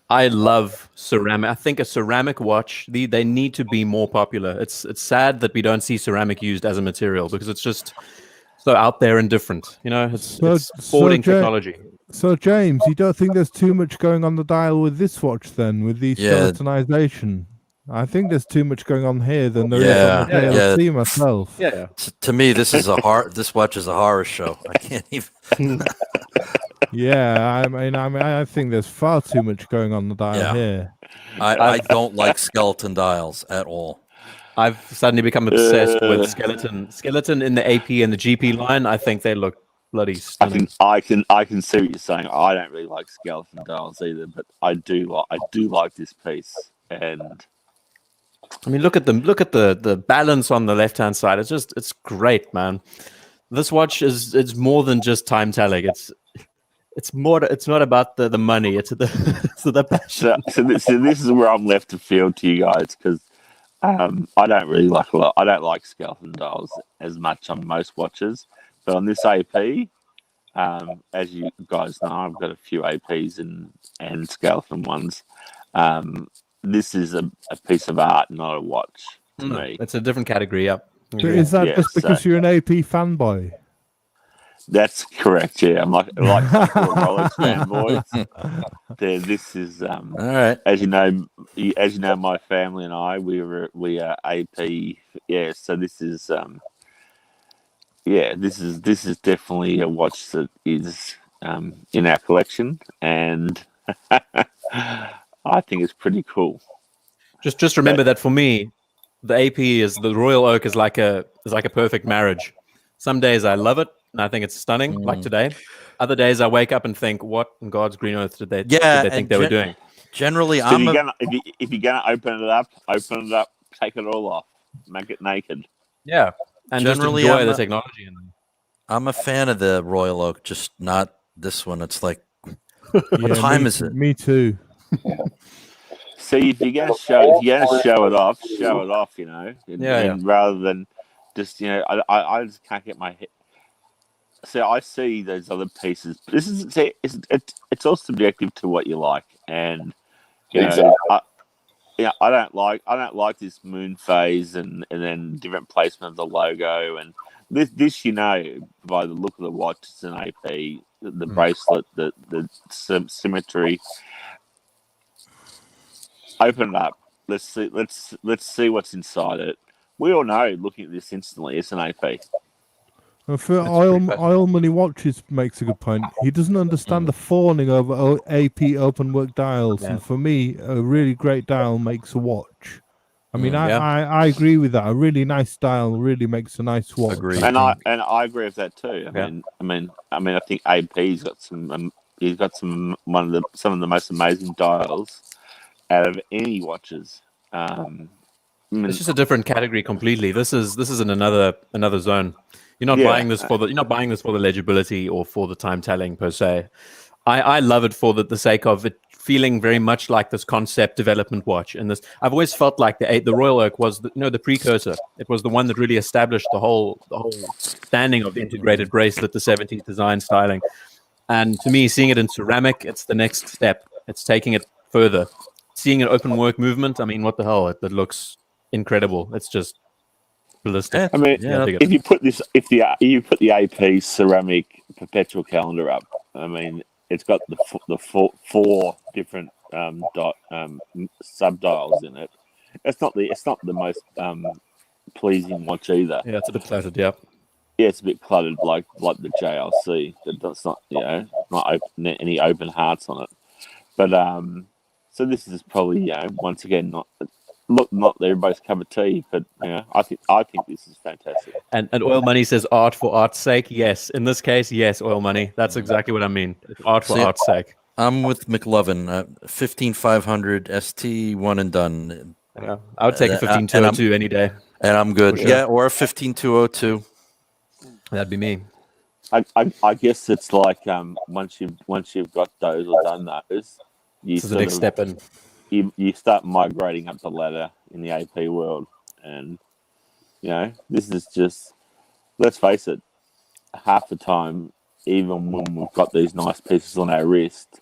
I love ceramic. I think a ceramic watch, they need to be more popular. It's sad that we don't see ceramic used as a material because it's just so out there and different. You know, it's forwarding technology. So, James, you don't think there's too much going on the dial with this watch then, with the skeletonization? I think there's too much going on here than there is on the JLC myself. Yeah. To me, this watch is a horror show. I can't even. Yeah, I think there's far too much going on the dial here. I don't like skeleton dials at all. I've suddenly become obsessed with skeleton in the AP and the GP line. I think they look bloody stunning. I can see what you're saying. I don't really like skeleton dials either, but I do like this piece. And I mean, look at the balance on the left hand side. It's great, man. This watch it's more than just time telling. It's not about the money. It's the passion. so this is where I'm left to field to you guys, because I don't really like a lot. I don't like skeleton dials as much on most watches, but on this AP, as you guys know, I've got a few APs and skeleton ones. This is a piece of art, not a watch to me. It's a different category. Yep. So is that Yeah, just because so- you're an AP fanboy? That's correct. Yeah, I'm like Rolex fanboys. This is All right. as you know, my family and I we are AP. Yeah, so this is this is definitely a watch that is in our collection, and I think it's pretty cool. Just remember that for me, the AP is the Royal Oak is like a perfect marriage. Some days I love it and I think it's stunning, like today. Other days I wake up and think, what in God's green earth did they think they were doing? Generally, So if you're gonna open it up, take it all off, make it naked. Yeah, and Generally, just enjoy the technology in them. I'm a fan of the Royal Oak, just not this one. It's like, Yeah, time is it? Me too. See, if you're gonna show it off, you know, and rather than just I just can't get my head. So I see those other pieces. This is it's all subjective to what you like, and you know, I don't like this moon phase and then different placement of the logo and this you know by the look of the watch it's an AP, the bracelet, the symmetry. Open it up. Let's see what's inside it. We all know looking at this instantly it's an AP. For oil money watches makes a good point. He doesn't understand the fawning over AP open work dials, and for me, a really great dial makes a watch. I mean, I agree with that. A really nice dial really makes a nice watch. Agreed. And I agree with that too. I mean, I think AP's got some. He's got some of the most amazing dials out of any watches. It's just a different category completely. This is in another zone. You're not buying this for the legibility or for the time telling per se. I love it for the sake of it feeling very much like this concept development watch. And this, I've always felt like the Royal Oak was the precursor. It was the one that really established the whole standing of the integrated bracelet, the 70s design styling. And to me, seeing it in ceramic, it's the next step. It's taking it further. Seeing an open work movement, I mean, what the hell? It looks incredible. It's just ballistic. I mean, if you put the AP ceramic perpetual calendar up, I mean, it's got the four different sub dials in it. It's not the most pleasing watch either. Yeah, it's a bit cluttered. Yeah. Yeah, it's a bit cluttered, like the JLC. That's not not any open hearts on it. But so this is probably once again not everybody's cup of tea, but I think this is fantastic. And Oil Money says art for art's sake. Yes, in this case, yes, Oil Money. That's exactly what I mean. It's art for art's sake. I'm with McLovin. 15500 ST, one and done. Yeah, I would take a 15202 any day. And I'm good. Sure. Yeah, or a 15202. That'd be me. I guess it's like once you've got those or done those, this is the next step in. You start migrating up the ladder in the AP world, and this is just, let's face it, half the time, even when we've got these nice pieces on our wrist,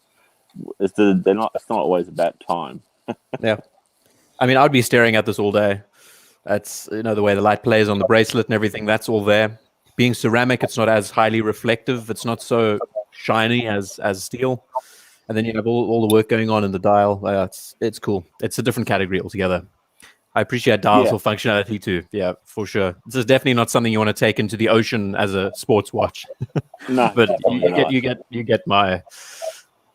it's not always about time. Yeah, I mean, I'd be staring at this all day. That's the way the light plays on the bracelet and everything. That's all there. Being ceramic, it's not as highly reflective. It's not so shiny as steel. And then you have all the work going on in the dial. It's cool. It's a different category altogether. I appreciate dials for functionality too. Yeah, for sure. This is definitely not something you want to take into the ocean as a sports watch. No, but you get my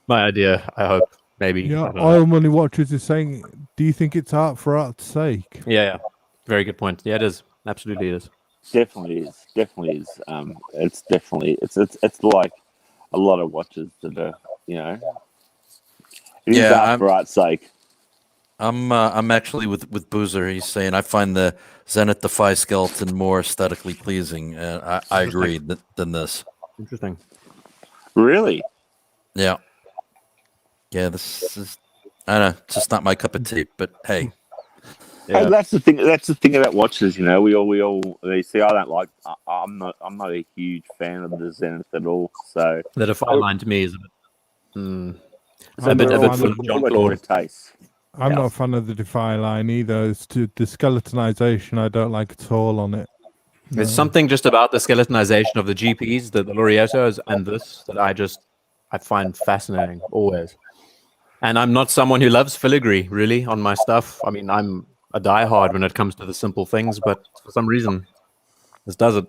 idea. I hope maybe. Yeah, Oil Money Watches is saying, do you think it's art for art's sake? Yeah. Very good point. Yeah, it is. Absolutely, it is. Definitely is. It's like a lot of watches that are. It is art for art's sake. I'm actually with Boozer. He's saying I find the Zenith Defy skeleton more aesthetically pleasing. I agree than this. Interesting. Really? Yeah. Yeah. This is. I don't know. It's just not my cup of tea. But hey. Hey, that's the thing. That's the thing about watches. You know, we all. They see. I don't like. I'm not a huge fan of the Zenith at all. So The Defy line to me is a bit. It's I'm a bit not a fan full of of the- John always Claude. for taste. I'm Yeah. not a fan of the Defy line either. It's the skeletonization I don't like at all on it. There's something just about the skeletonization of the GPs, the Laureatos, and this that I find fascinating always. And I'm not someone who loves filigree really on my stuff. I mean, I'm a diehard when it comes to the simple things, but for some reason, this does it.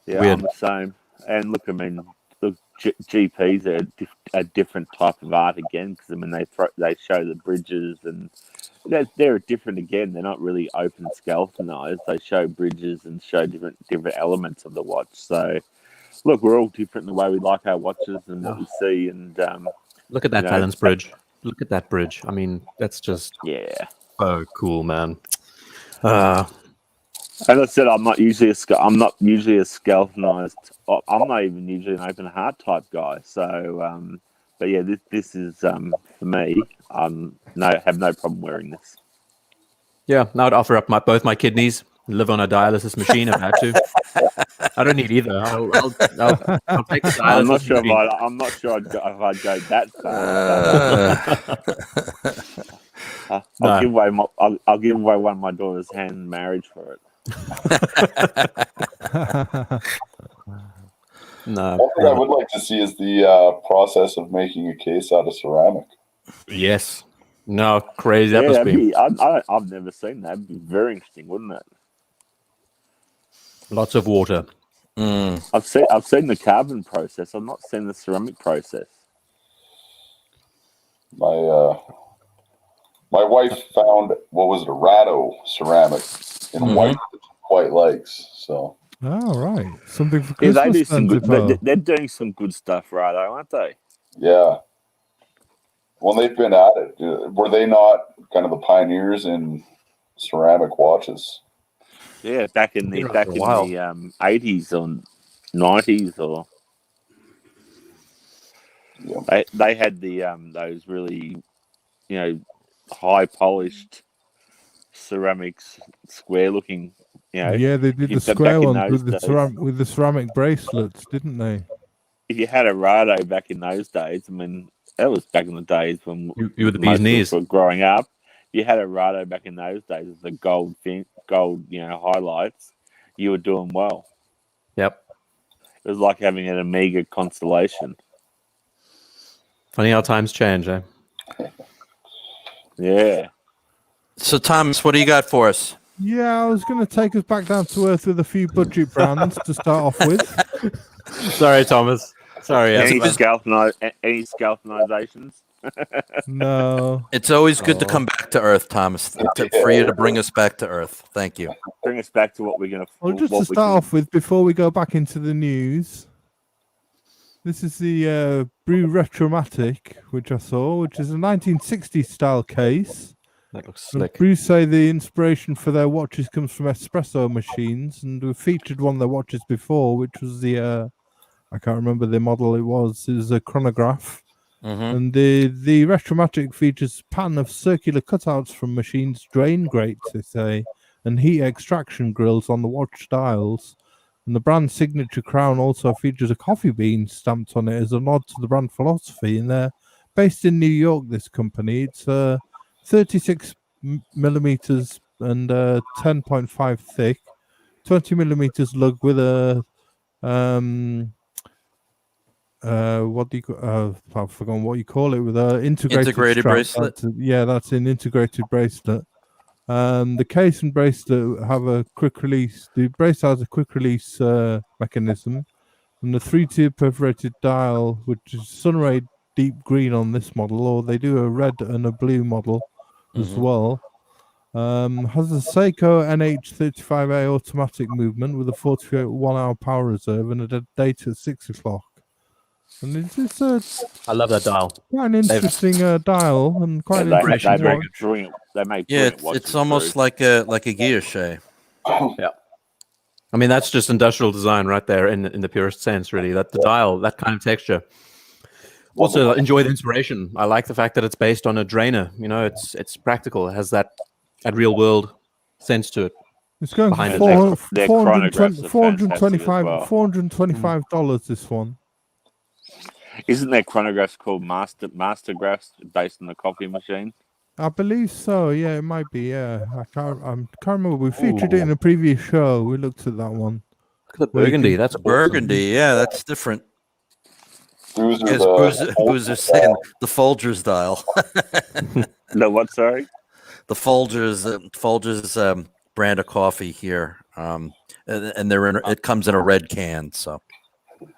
Yeah, Weird. I'm the same. And look, I mean, the GPs are a different type of art again because I mean they show the bridges and they're different again. They're not really open skeletonized. They show bridges and show different elements of the watch. So look, we're all different in the way we like our watches and what we see. And Look at that you know, balance bridge. Look at that bridge. I mean, that's just yeah. so cool, man. As I said, I'm not usually a skeletonized. I'm not even usually an open heart type guy. So, but yeah, this is for me. Have no problem wearing this. Yeah, I would offer up both my kidneys, live on a dialysis machine if I had to. I don't need either. I'll take the dialysis I'm not sure machine. if I'd go that far. No. I'll give away one of my daughter's hand in marriage for it. No. One thing I would like to see is the process of making a case out of ceramic. Yes. No, crazy. That must be I've never seen that. That'd be very interesting, wouldn't it? lots of water. I've seen the carbon process. I've not seen the ceramic process. My wife found, what was it, a Rado ceramic in white that she quite likes. So Oh, right. Something for Yeah, Christmas. they do some then, good. Defoe. They're doing some good stuff, right? Aren't they? yeah, well, they've been at it. Were they not kind of the pioneers in ceramic watches? Yeah, back in the Been around for a while. 80s or 90s, or Yeah. they had the those really, high polished ceramics, square looking. Yeah, they did the back square in ones those with the ceramic bracelets, didn't they? If you had a Rado back in those days, I mean, that was back in the days when You were the bee's most of us knees. were growing up. You had a Rado back in those days with the gold, highlights. You were doing well. Yep. It was like having an Amiga Constellation. Funny how times change, eh? Yeah. So, Thomas, what do you got for us? Yeah, I was going to take us back down to earth with a few budget brands to start off with. Sorry, Thomas. Sorry. Any That's- skeletonization? No. It's always good to come back to earth, Thomas, for you to bring us back to earth. Thank you. Bring us back to what we're going to. Well, just to start off with, before we go back into the news, this is the Brew Retromatic, which I saw, which is a 1960s style case. that looks And slick. Brew say the inspiration for their watches comes from espresso machines, and we've featured one of their watches before, which was the I can't remember the model it was. It was a chronograph. And the Retromatic features a pattern of circular cutouts from machines, drain grates, they say, and heat extraction grills on the watch dials. And the brand signature crown also features a coffee bean stamped on it as a nod to the brand philosophy. And they're based in New York, this company. It's 36 millimeters and 10.5 thick, 20 millimeters lug with a what do you I've forgotten what you call it, with a integrated strap. bracelet. That's an integrated bracelet. The case and bracelet have a quick release. The bracelet has a quick release mechanism, and the 3-tier perforated dial, which is sunray deep green on this model, or they do a red and a blue model as well. Has a Seiko NH35A automatic movement with a 48 1-hour power reserve and a date at 6 o'clock. And it's I love that dial. quite an interesting dial and quite an they interesting make watch. brilliant. They make Yeah, brilliant watches, it's almost like a guilloche. I mean, that's just industrial design right there in the purest sense, really. That the dial, that kind of texture. Also, enjoy the inspiration. I like the fact that it's based on a drainer. It's practical. It has that add real world sense to it. It's going Behind for it. Their chronographs are fantastic as well. $425, this one. Isn't their chronograph called Mastergraphs based on the coffee machine? I believe so. Yeah, it might be. Yeah, I can't remember. We featured it in a previous show. We looked at that one. Look at the burgundy. That's Burgundy. Yeah, that's different. Boozer, As Boozer saying, the Folgers dial. No, what? Sorry. The Folgers brand of coffee here, and it comes in a red can. So,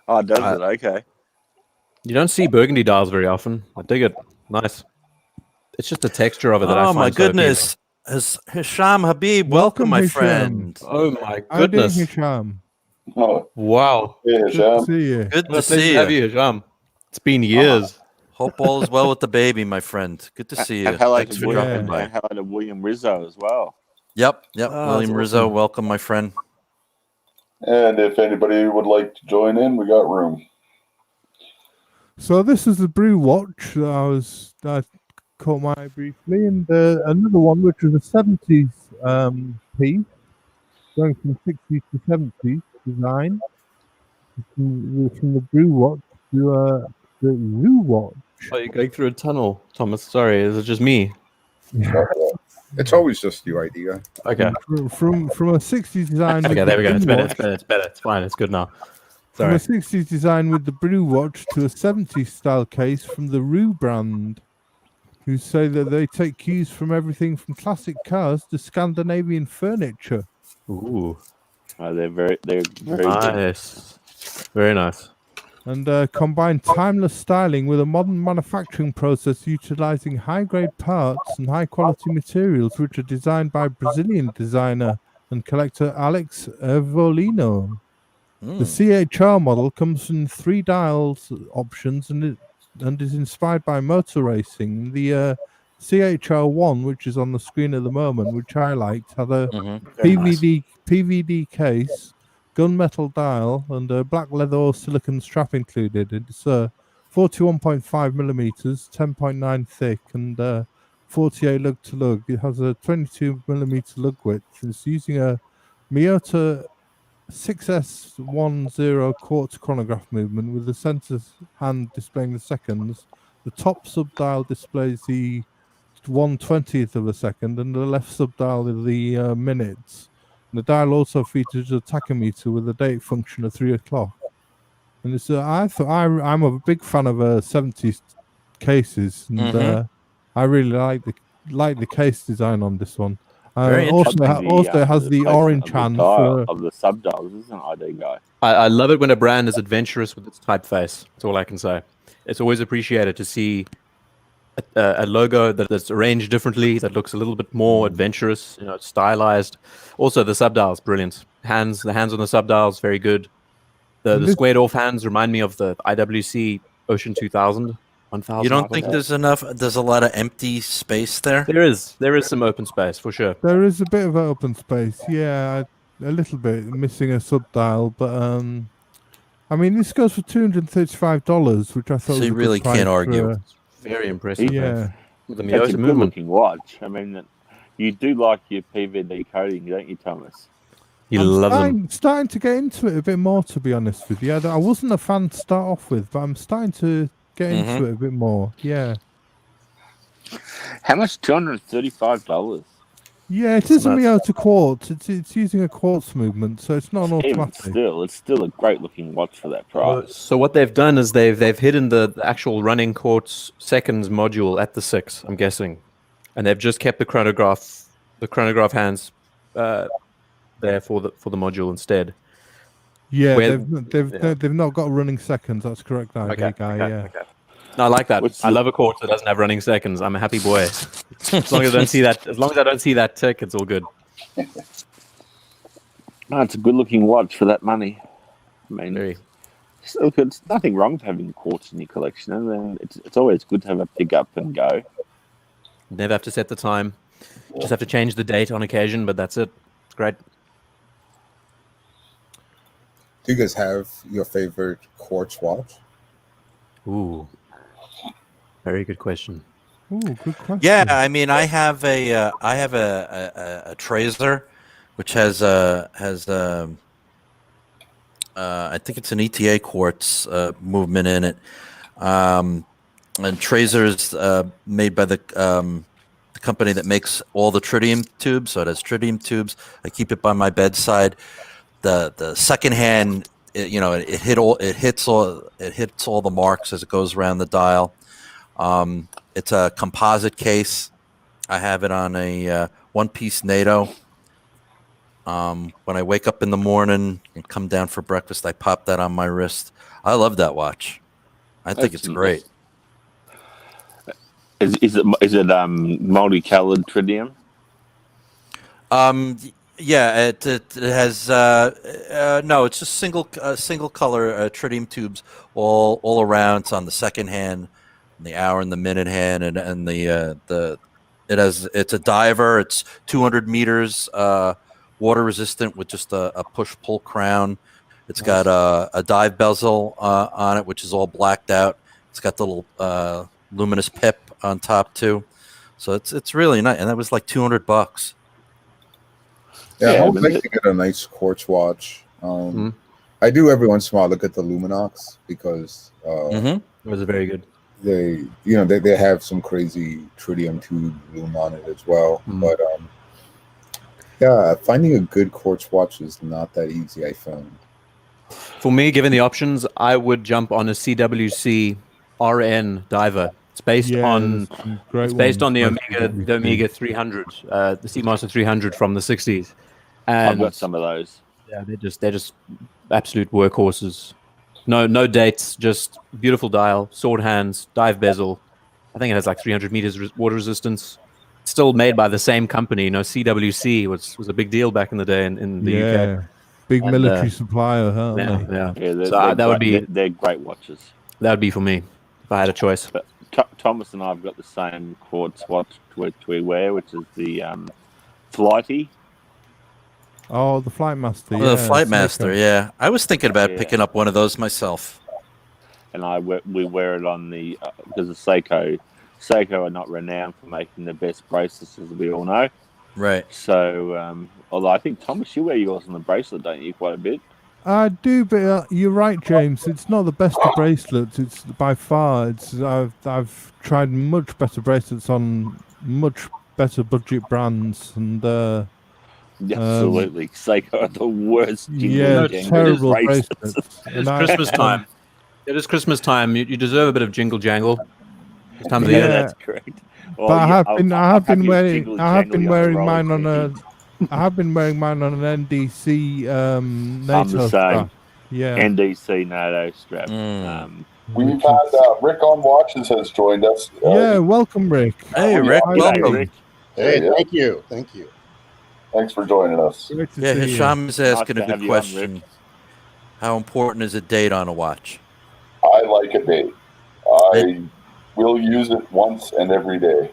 Oh, does it? Okay. You don't see burgundy dials very often. I dig it. Nice. It's just the texture of it that I find my so goodness, Hisham Habib, welcome, my Hisham. friend. Oh my How do you, goodness! Hisham? Oh, Wow. hey, Good to Hisham. see you. Good to Pleasure see to have you. you, Hisham. It's been years. Hope all is well with the baby, my friend. Good to see you. And hello Thanks to for William, dropping by. and hello to William Rizzo as well. Yep. Oh, William that's Rizzo, awesome. welcome, my friend. And if anybody would like to join in, we got room. So this is the Brew Watch that caught my eye briefly, and another one which was a 70s piece, going from 60s to 70s design, from the Brew Watch to the Roo Watch. Oh, you're going through a tunnel, Thomas. Sorry, is it just me? It's always just you, idea. Okay. From a 60s design. Okay, with there the we go. It's Brew better. Watch, It's better. It's better. It's fine. It's good now. From a Sorry. 60s design with the Brew Watch to a 70s style case from the Roo brand, who say that they take cues from everything from classic cars to Scandinavian furniture. Ooh. They're very good. Nice. Very nice. And combine timeless styling with a modern manufacturing process utilizing high-grade parts and high-quality materials, which are designed by Brazilian designer and collector Alex Evolino. The CHR model comes in 3 dials options and is inspired by motor racing. The CHR1, which is on the screen at the moment, which I liked, had a PVD case, gunmetal dial, and a black leather or silicon strap included. It's 41.5 millimeters, 10.9 thick, and 48 lug to lug. It has a 22 millimeter lug width. It's using a Miyota 6S10 quartz chronograph movement with the center hand displaying the seconds. The top subdial displays the 1/20th of a second, and the left subdial is the minutes. And the dial also features a tachometer with a date function of 3 o'clock. And it's I'm a big fan of 70s cases, and I really like the case design on this one. Very Also it has the orange hand for of the subdials, isn't it, ID guy? I love it when a brand is adventurous with its typeface. That's all I can say. It's always appreciated to see a logo that's arranged differently, that looks a little bit more adventurous, stylized. Also, the subdials, brilliant. The hands on the subdials, very good. The squared off hands remind me of the IWC Ocean 2000. 1000. You don't think there's a lot of empty space there? There is some open space for sure. There is a bit of open space, yeah, a little bit missing a subdial, but I mean this goes for $235, which I thought. So you really can't argue. Very impressive. Yeah, the It's Miyota a movement. good-looking watch. I mean, you do like your PVD coating, don't you, Thomas? He loves them. Starting to get into it a bit more, to be honest with you. I wasn't a fan to start off with, but I'm starting to get into it a bit more. Yeah. How much? $235. Yeah, it is a Miyota quartz. It's using a quartz movement, so it's not an Even automatic. still, it's still a great-looking watch for that price. So what they've done is they've hidden the actual running quartz seconds module at the 6, I'm guessing, and they've just kept the chronograph hands there for the module instead. Yeah, they've not got running seconds. That's correct, guy. Yeah. No, I like that. I love a quartz that doesn't have running seconds. I'm a happy boy. As long as I don't see that tick, it's all good. No, it's a good-looking watch for that money. I mean, look, it's nothing wrong with having quartz in your collection, and then it's always good to have a pick up and go. Never have to set the time. Just have to change the date on occasion, but that's it. It's great. Do you guys have your favorite quartz watch? Ooh, very good question. Oh, good question. Yeah, I mean, I have a Tracer, which has I think it's an ETA quartz movement in it, and Tracer's made by the company that makes all the tritium tubes. So it has tritium tubes. I keep it by my bedside. The secondhand, it hits all the marks as it goes around the dial. It's a composite case. I have it on a one-piece NATO. When I wake up in the morning and come down for breakfast, I pop that on my wrist. I love that watch. I think it's great. Is it multicolored tritium? Yeah, it has no. It's just single color tritium tubes all around. It's on the second hand, the hour and the minute hand, and it's a diver. It's 200 meters, water resistant with just a push pull crown. It's got a dive bezel on it, which is all blacked out. It's got the little luminous pip on top too. So it's really nice, and that was like $200. Yeah, I would like to get a nice quartz watch. I do every once in a while look at the Luminox because those are very good. They have some crazy tritium tube loom on it as well. But yeah, finding a good quartz watch is not that easy, I found. For me, given the options, I would jump on a CWC RN diver. It's based on the Omega 300, the Seamaster 300 from the 60s. And I've got some of those. Yeah, they're just absolute workhorses. No dates, just beautiful dial, sword hands, dive bezel. I think it has like 300 meters water resistance. Still made by the same company. CWC was a big deal back in the day in the UK. Big military supplier, huh? Yeah. They're great watches. That would be for me if I had a choice. But Thomas and I have got the same quartz watch which we wear, which is the Flighty. Oh, the Flightmaster. The Flightmaster, yeah. I was thinking about picking up one of those myself. And we wear it on the because of Seiko. Seiko are not renowned for making the best bracelets, as we all know. Right. So, although I think Thomas, you wear yours on the bracelet, don't you? Quite a bit. I do, but you're right, James. It's not the best of bracelets. It's by far. I've tried much better bracelets on much better budget brands, and absolutely, Seiko are the worst. Terrible bracelets. It's Christmas time. It is Christmas time. You deserve a bit of jingle jangle. This time of the year. That's correct. Well, but I have been wearing mine on an NDC NATO strap. Yeah, NDC NATO strap. We've had Rick on Watches has joined us. Welcome, Rick. Hey, Rick. Welcome. Rick. Hey, thank you. Thanks for joining us. Hisham is asking a good question. How important is a date on a watch? I like a date. I will use it once and every day.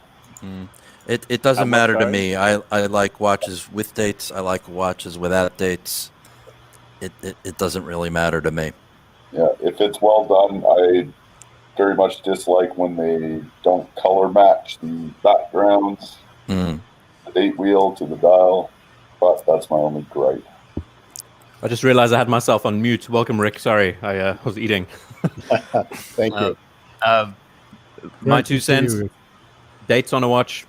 It doesn't matter to me. I like watches with dates. I like watches without dates. It doesn't really matter to me. Yeah, if it's well done, I very much dislike when they don't color match the backgrounds, the date wheel to the dial, but that's my only gripe. I just realized I had myself on mute. Welcome, Rick. Sorry, I was eating. Thank you. My 2 cents. Dates on a watch.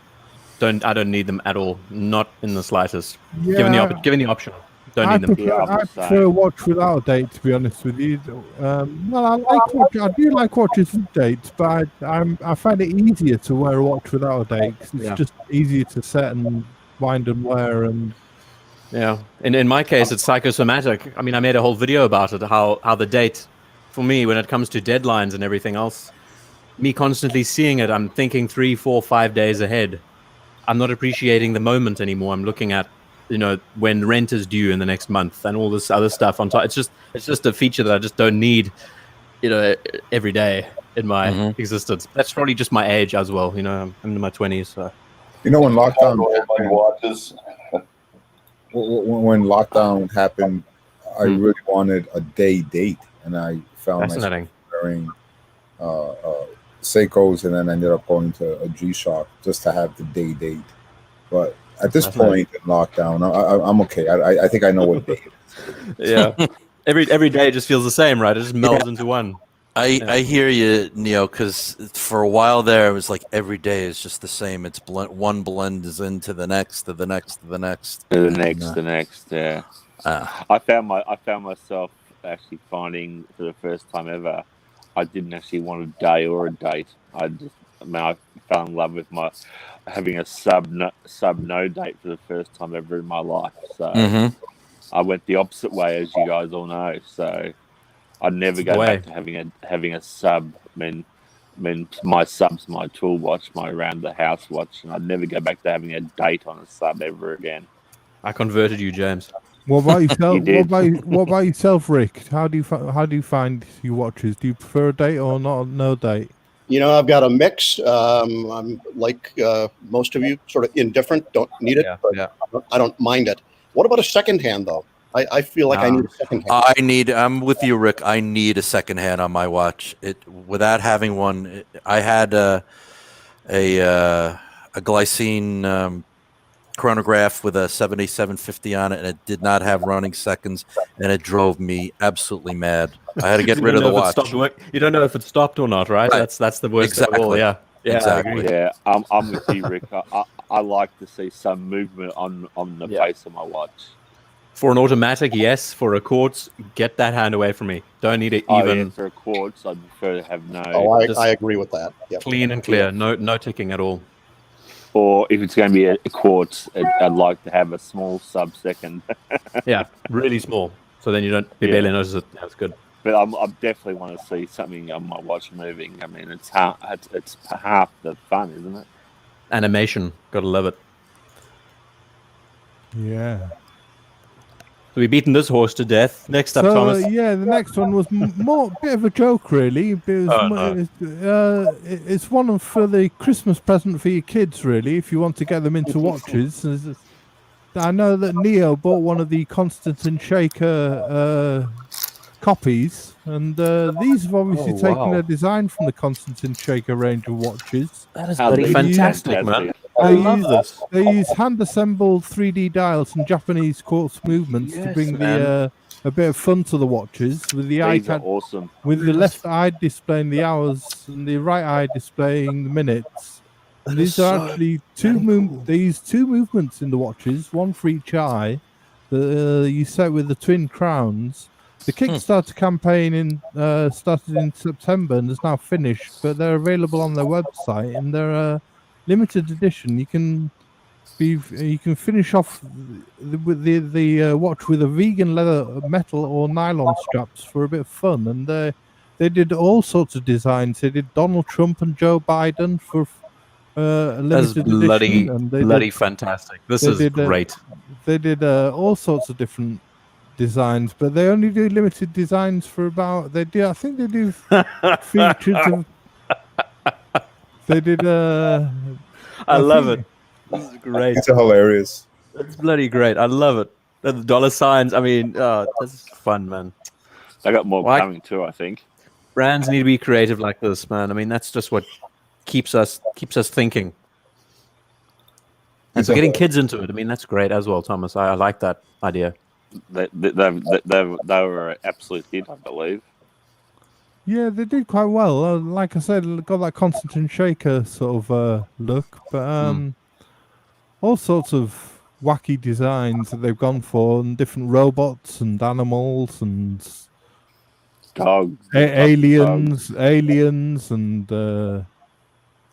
I don't need them at all. Not in the slightest. Yeah. Given the option, don't need them. I prefer a watch without a date, to be honest with you. Well, I do like watches with dates, but I find it easier to wear a watch without a date. It's just easier to set and wind and wear. And yeah, in my case, it's psychosomatic. I mean, I made a whole video about it. How the date, for me, when it comes to deadlines and everything else, me constantly seeing it, I'm thinking 3, 4, 5 days ahead. I'm not appreciating the moment anymore. I'm looking at, when rent is due in the next month and all this other stuff on top. It's just a feature that I just don't need, every day in my existence. That's probably just my age as well. I'm in my 20s. So. When lockdown watches. When lockdown happened, I really wanted a date, and I found myself wearing Seiko's, and then ended up going to a G-Shock just to have the date. But at this point in lockdown, I'm okay. I think I know what day it is. Yeah. Every day just feels the same, right? It just melds into one. I hear you, Neo, because for a while there, it was like every day is just the same. It's one blend is into the next, to the next, to the next, the next. Yeah. I found myself actually finding for the first time ever, I didn't actually want a day or a date. I fell in love with having a sub no date for the first time ever in my life. So I went the opposite way, as you guys all know. So I'd never go back to having a sub. I mean, my sub's my tool watch, my around the house watch, and I'd never go back to having a date on a sub ever again. I converted you, James. What about yourself? You did. What about yourself, Rick? How do you find your watches? Do you prefer a date or no date? You know, I've got a mix. I'm like most of you, sort of indifferent. Don't need it, but I don't mind it. What about a second hand, though? I feel like I need a second hand. I'm with you, Rick. I need a second hand on my watch. Without having one, I had a glycine chronograph with a 7750 on it, and it did not have running seconds, and it drove me absolutely mad. I had to get rid of the watch. You don't know if it stopped or not, right? That's the worst of all. Yeah, exactly. Yeah, I'm with you, Rick. I like to see some movement on the face of my watch. For an automatic, yes. For a quartz, get that hand away from me. Don't need it even. For a quartz, I'd prefer to have no. Oh, I agree with that. Yep. Clean and clear. No ticking at all. Or if it's going to be a quartz, I'd like to have a small sub-second. Yeah, really small. So then you barely notice it. That's good. But I definitely want to see something on my watch moving. I mean, it's half the fun, isn't it? Animation. Gotta love it. Yeah. So we've beaten this horse to death. Next up, Thomas. The next one was more a bit of a joke, really. It's one for the Christmas present for your kids, really, if you want to get them into watches. I know that Neo bought one of the Constantine Shaker copies, and these have obviously taken a design from the Constantine Shaker range of watches. That is bloody fantastic, man. I love this. They use hand-assembled 3D dials and Japanese quartz movements to bring a bit of fun to the watches. With the awesome. With the left eye displaying the hours and the right eye displaying the minutes. And these are actually two movements in the watches, one for each eye. You set with the twin crowns. The Kickstarter campaign started in September and is now finished, but they're available on their website, and they're limited edition. You can finish off with the watch with a vegan leather, metal, or nylon straps for a bit of fun. And they did all sorts of designs. They did Donald Trump and Joe Biden for a limited edition. And bloody fantastic. This is great. They did all sorts of different designs, but they only do limited designs for about. I think they do features of. They did. I love it. This is great. It's hilarious. It's bloody great. I love it. The dollar signs. I mean, this is fun, man. I got more coming too, I think. Brands need to be creative like this, man. I mean, that's just what keeps us thinking. And so getting kids into it. I mean, that's great as well, Thomas. I like that idea. They were an absolute hit, I believe. Yeah, they did quite well. Like I said, got that Constantine Shaker sort of look, but all sorts of wacky designs that they've gone for, and different robots and animals and dogs, aliens, and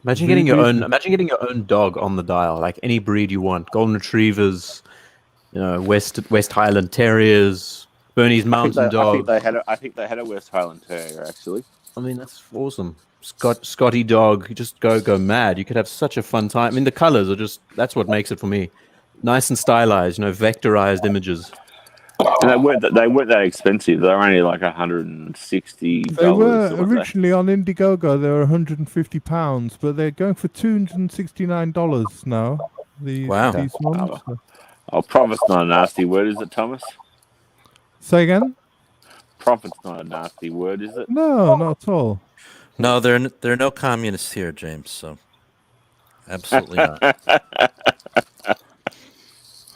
imagine getting your own dog on the dial, like any breed you want. Golden Retrievers, West Highland Terriers. Bernese Mountain Dog. I think they had a West Highland Terrier, actually. I mean, that's awesome. Scotty Dog. You just go mad. You could have such a fun time. I mean, the colors are that's what makes it for me. Nice and stylized, vectorized images. And they weren't that expensive. They were only like $160. They were originally on Indiegogo. They were £150, but they're going for $269 now. These ones. Oh, profit's not a nasty word, is it, Thomas? Say again? Profit's not a nasty word, is it? No, not at all. No, there are no communists here, James. So absolutely not.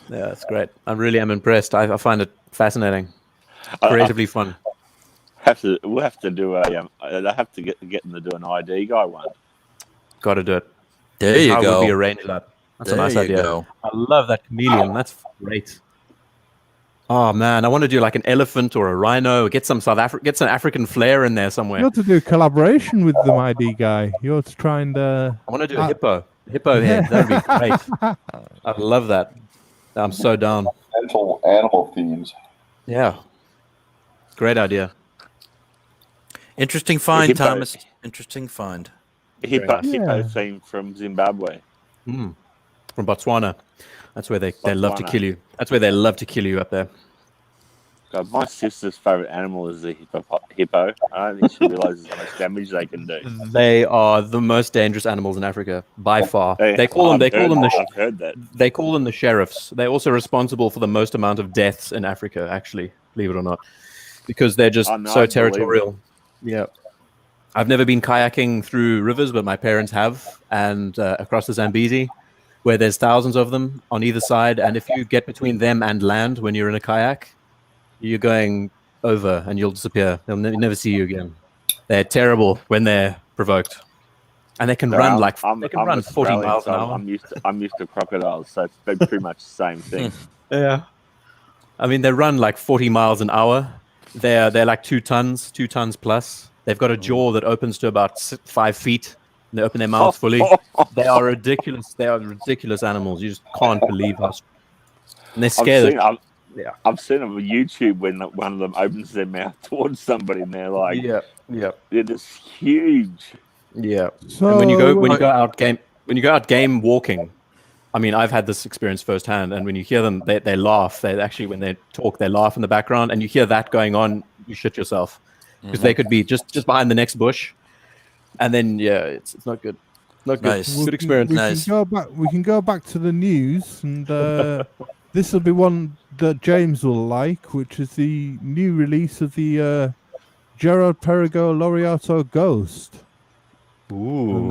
Yeah, that's great. I really am impressed. I find it fascinating, creatively fun. We'll have to do I have to get them to do an ID guy one. Got to do it. There you How go. would we arrange that? That's a nice idea. Go. I love that chameleon. That's great. Oh man, I want to do like an elephant or a rhino. Get some African flair in there somewhere. You ought to do a collaboration with the ID guy. You ought to try and. I want to do a hippo head. That'd be great. I love that. I'm so down. Animal themes. Yeah, great idea. Interesting find, hippo. Thomas. Interesting find. Hippo Yeah. theme from Zimbabwe. From Botswana. That's where they love to kill you. That's where they love to kill you up there. God, my sister's favorite animal is the hippo. I don't think she realizes how much damage they can do. They are the most dangerous animals in Africa by far. I've heard that. They call them the sheriffs. They're also responsible for the most amount of deaths in Africa, actually, believe it or not, because they're just so territorial. Yeah. I've never been kayaking through rivers, but my parents have, and across the Zambezi, where there's thousands of them on either side. And if you get between them and land when you're in a kayak, you're going over and you'll disappear. They'll never see you again. They're terrible when they're provoked, and they can run like 40 miles an hour. I'm used to crocodiles, so it's pretty much the same thing. Yeah, I mean they run like 40 miles an hour. They're like 2 tons plus. They've got a jaw that opens to about 5 feet. And they open their mouths fully. They are ridiculous. They are ridiculous animals. You just can't believe how. And they're scared. I've seen them on YouTube when one of them opens their mouth towards somebody, and they're like, they're just huge. Yeah. So and when you go out game walking, I mean, I've had this experience firsthand. And when you hear them, they laugh. They actually, when they talk, they laugh in the background, and you hear that going on, you shit yourself because they could be just behind the next bush, and then it's not good. Not good. Nice. Good experience. We can go back to the news, and this will be one that James will like, which is the new release of the Gerard Perigo Laureato Ghost. Ooh.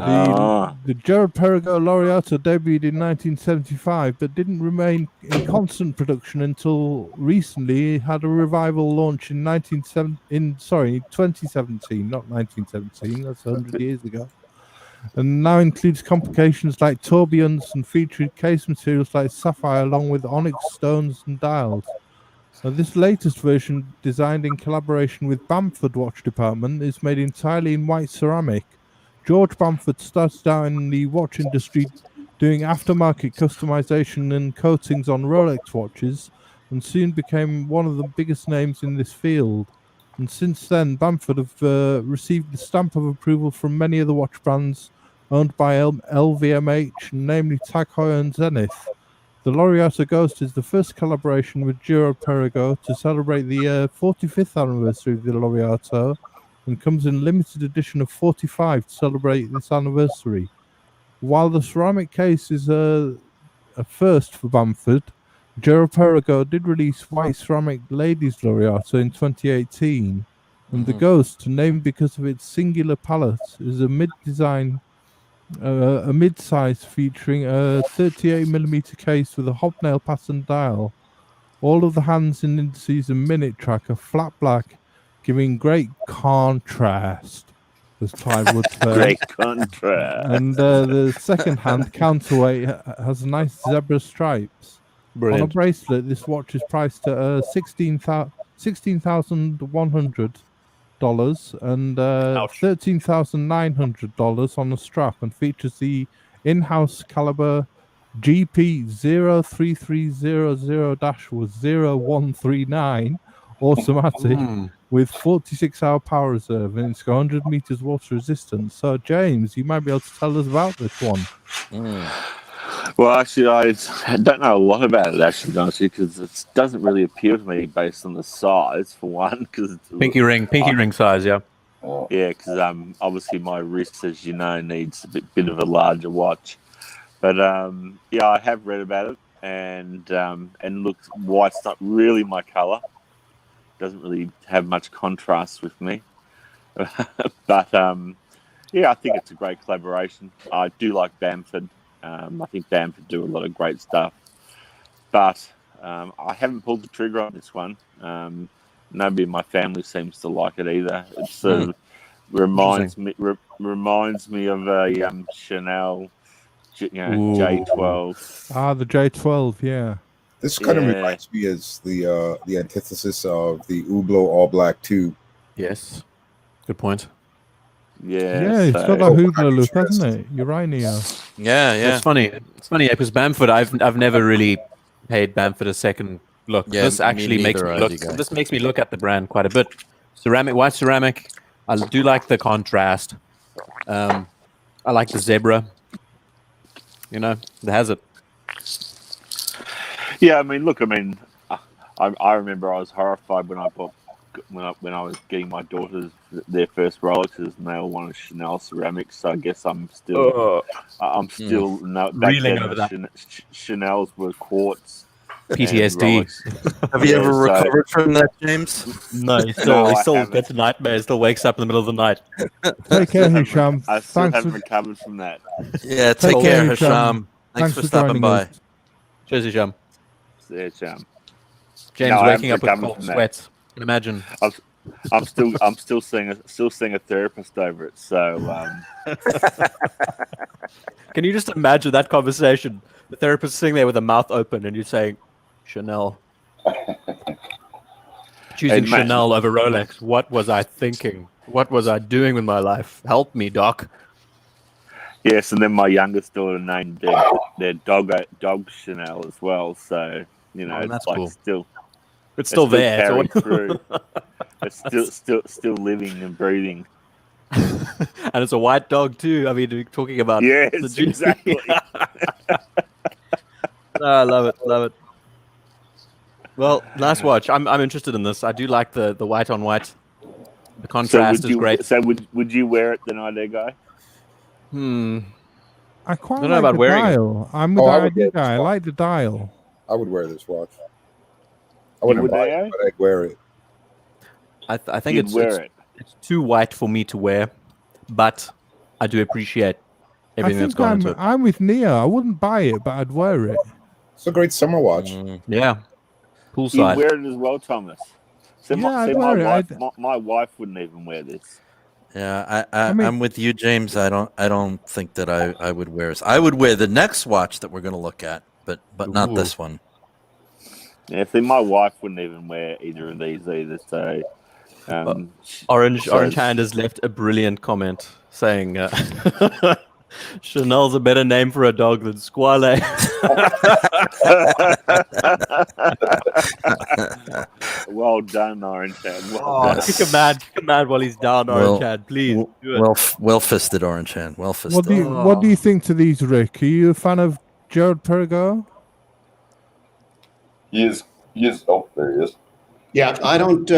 The Gerard Perigo Laureato debuted in 1975, but didn't remain in constant production until recently. It had a revival launch in 2017, not 1917. That's 100 years ago. And now includes complications like tourbillons and featured case materials like sapphire along with onyx stones and dials. Now, this latest version, designed in collaboration with Bamford Watch Department, is made entirely in white ceramic. George Bamford started out in the watch industry doing aftermarket customization and coatings on Rolex watches, and soon became one of the biggest names in this field. And since then, Bamford have received the stamp of approval from many of the watch brands owned by LVMH, namely Tag Heuer and Zenith. The Laureato Ghost is the first collaboration with Gerard Perigo to celebrate the 45th anniversary of the Laureato, and comes in limited edition of 45 to celebrate this anniversary. While the ceramic case is a first for Bamford, Gerard Perigo did release white ceramic ladies Laureato in 2018, and the Ghost, named because of its singular palette, is a mid-size featuring a 38mm case with a hobnail pattern dial. All of the hands and indices and minute track are flat black, giving great contrast, as Clive would say. Great contrast. And the second hand counterweight has nice zebra stripes. Brilliant. On a bracelet, this watch is priced at $16,100 and $13,900 on a strap, and features the in-house caliber GP03300-0139 automatic with 46-hour power reserve, and it's got 100 meters water resistance. So, James, you might be able to tell us about this one. Well, actually, I don't know a lot about it, actually, honestly, because it doesn't really appeal to me based on the size, for one. Cause pinky ring size, yeah. Yeah, because obviously my wrist, as you know, needs a bit of a larger watch. But yeah, I have read about it, and look, white's not really my color. Doesn't really have much contrast with me. But Yeah, I think it's a great collaboration. I do like Bamford. I think Bamford do a lot of great stuff, but I haven't pulled the trigger on this one. Nobody in my family seems to like it either. It sort of reminds me of a Chanel, J12. Ah, the J12, yeah. This kind of reminds me as the antithesis of the Hublot All Black tube. Yes, good point. Yeah, it's got that Hublot look, hasn't it? You're right, Neo. Yeah. Well, it's funny. It's funny because Bamford, I've never really paid Bamford a second look. Yeah, This actually me makes me neither, look. Ozzy guy. This makes me look at the brand quite a bit. White ceramic. I do like the contrast. I like the zebra. You know, it has it. Yeah, I mean, look, I remember I was horrified when I bought when I was getting my daughters their first Rolexes, and they all wanted Chanel ceramics. So I guess I'm still reeling over that. Chanel's were quartz. PTSD. Have you ever recovered from that, James? No, he still gets nightmares. Still wakes up in the middle of the night. Take care, Hisham. I still haven't recovered from that. Yeah, take care, Hisham. Thanks for stopping by. Cheers, Hisham. Yeah, Hisham. James waking up with cold sweats. Imagine. I'm still seeing a therapist over it. So, can you just imagine that conversation? The therapist sitting there with a mouth open, and you're saying, "Chanel." Choosing Chanel over Rolex. What was I thinking? What was I doing with my life? Help me, Doc. Yes, and then my youngest daughter named their dog Chanel as well. So it's like cool. It's still there. Carried through. It's still living and breathing. And it's a white dog too. I mean, you're talking about exactly. I love it. Well, nice watch. I'm interested in this. I do like the white on white. The contrast is great. So would you wear it, the Idea guy? I quite don't like know about the wearing dial. I'm with the Idea guy. I like the dial. I would wear this watch. I wouldn't buy it, but I'd wear it. I think it's too white for me to wear, but I do appreciate everything that's gone into it. I'm with Neo. I wouldn't buy it, but I'd wear it. It's a great summer watch. Yeah. Poolside. You'd wear it as well, Thomas. So my wife wouldn't even wear this. Yeah, I'm with you, James. I don't think that I would wear this. I would wear the next watch that we're going to look at, but not this one. Yeah, see, my wife wouldn't even wear either of these either. So, Orange Hand has left a brilliant comment saying, "Chanel's a better name for a dog than Squale." Well done, Orange Hand. Well done. Kick him mad while he's down, Orange Hand. Please. Well fisted, Orange Hand. Well fisted. What do you think to these, Rick? Are you a fan of Jared Perigo? He is. Oh, there he is. Yeah, I don't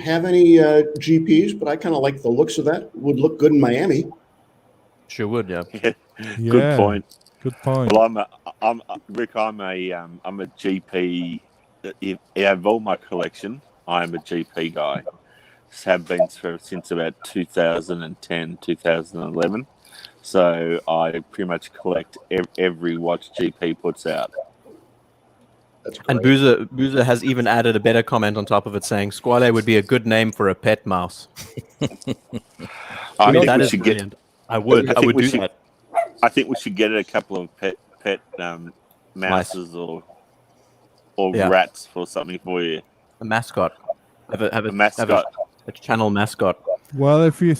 have any GPs, but I kind of like the looks of that. Would look good in Miami. Sure would, yeah. Good point. Good point. Well, I'm Rick. I'm a GP. Out of all my collection, I'm a GP guy. Have been since about 2010, 2011. So I pretty much collect every watch GP puts out. And Boozer has even added a better comment on top of it saying, Squale would be a good name for a pet mouse. I think that we is should brilliant. I would do that. I think we should get a couple of pet mouses or rats for something for you. A mascot. Have a mascot. A channel mascot. Well, if you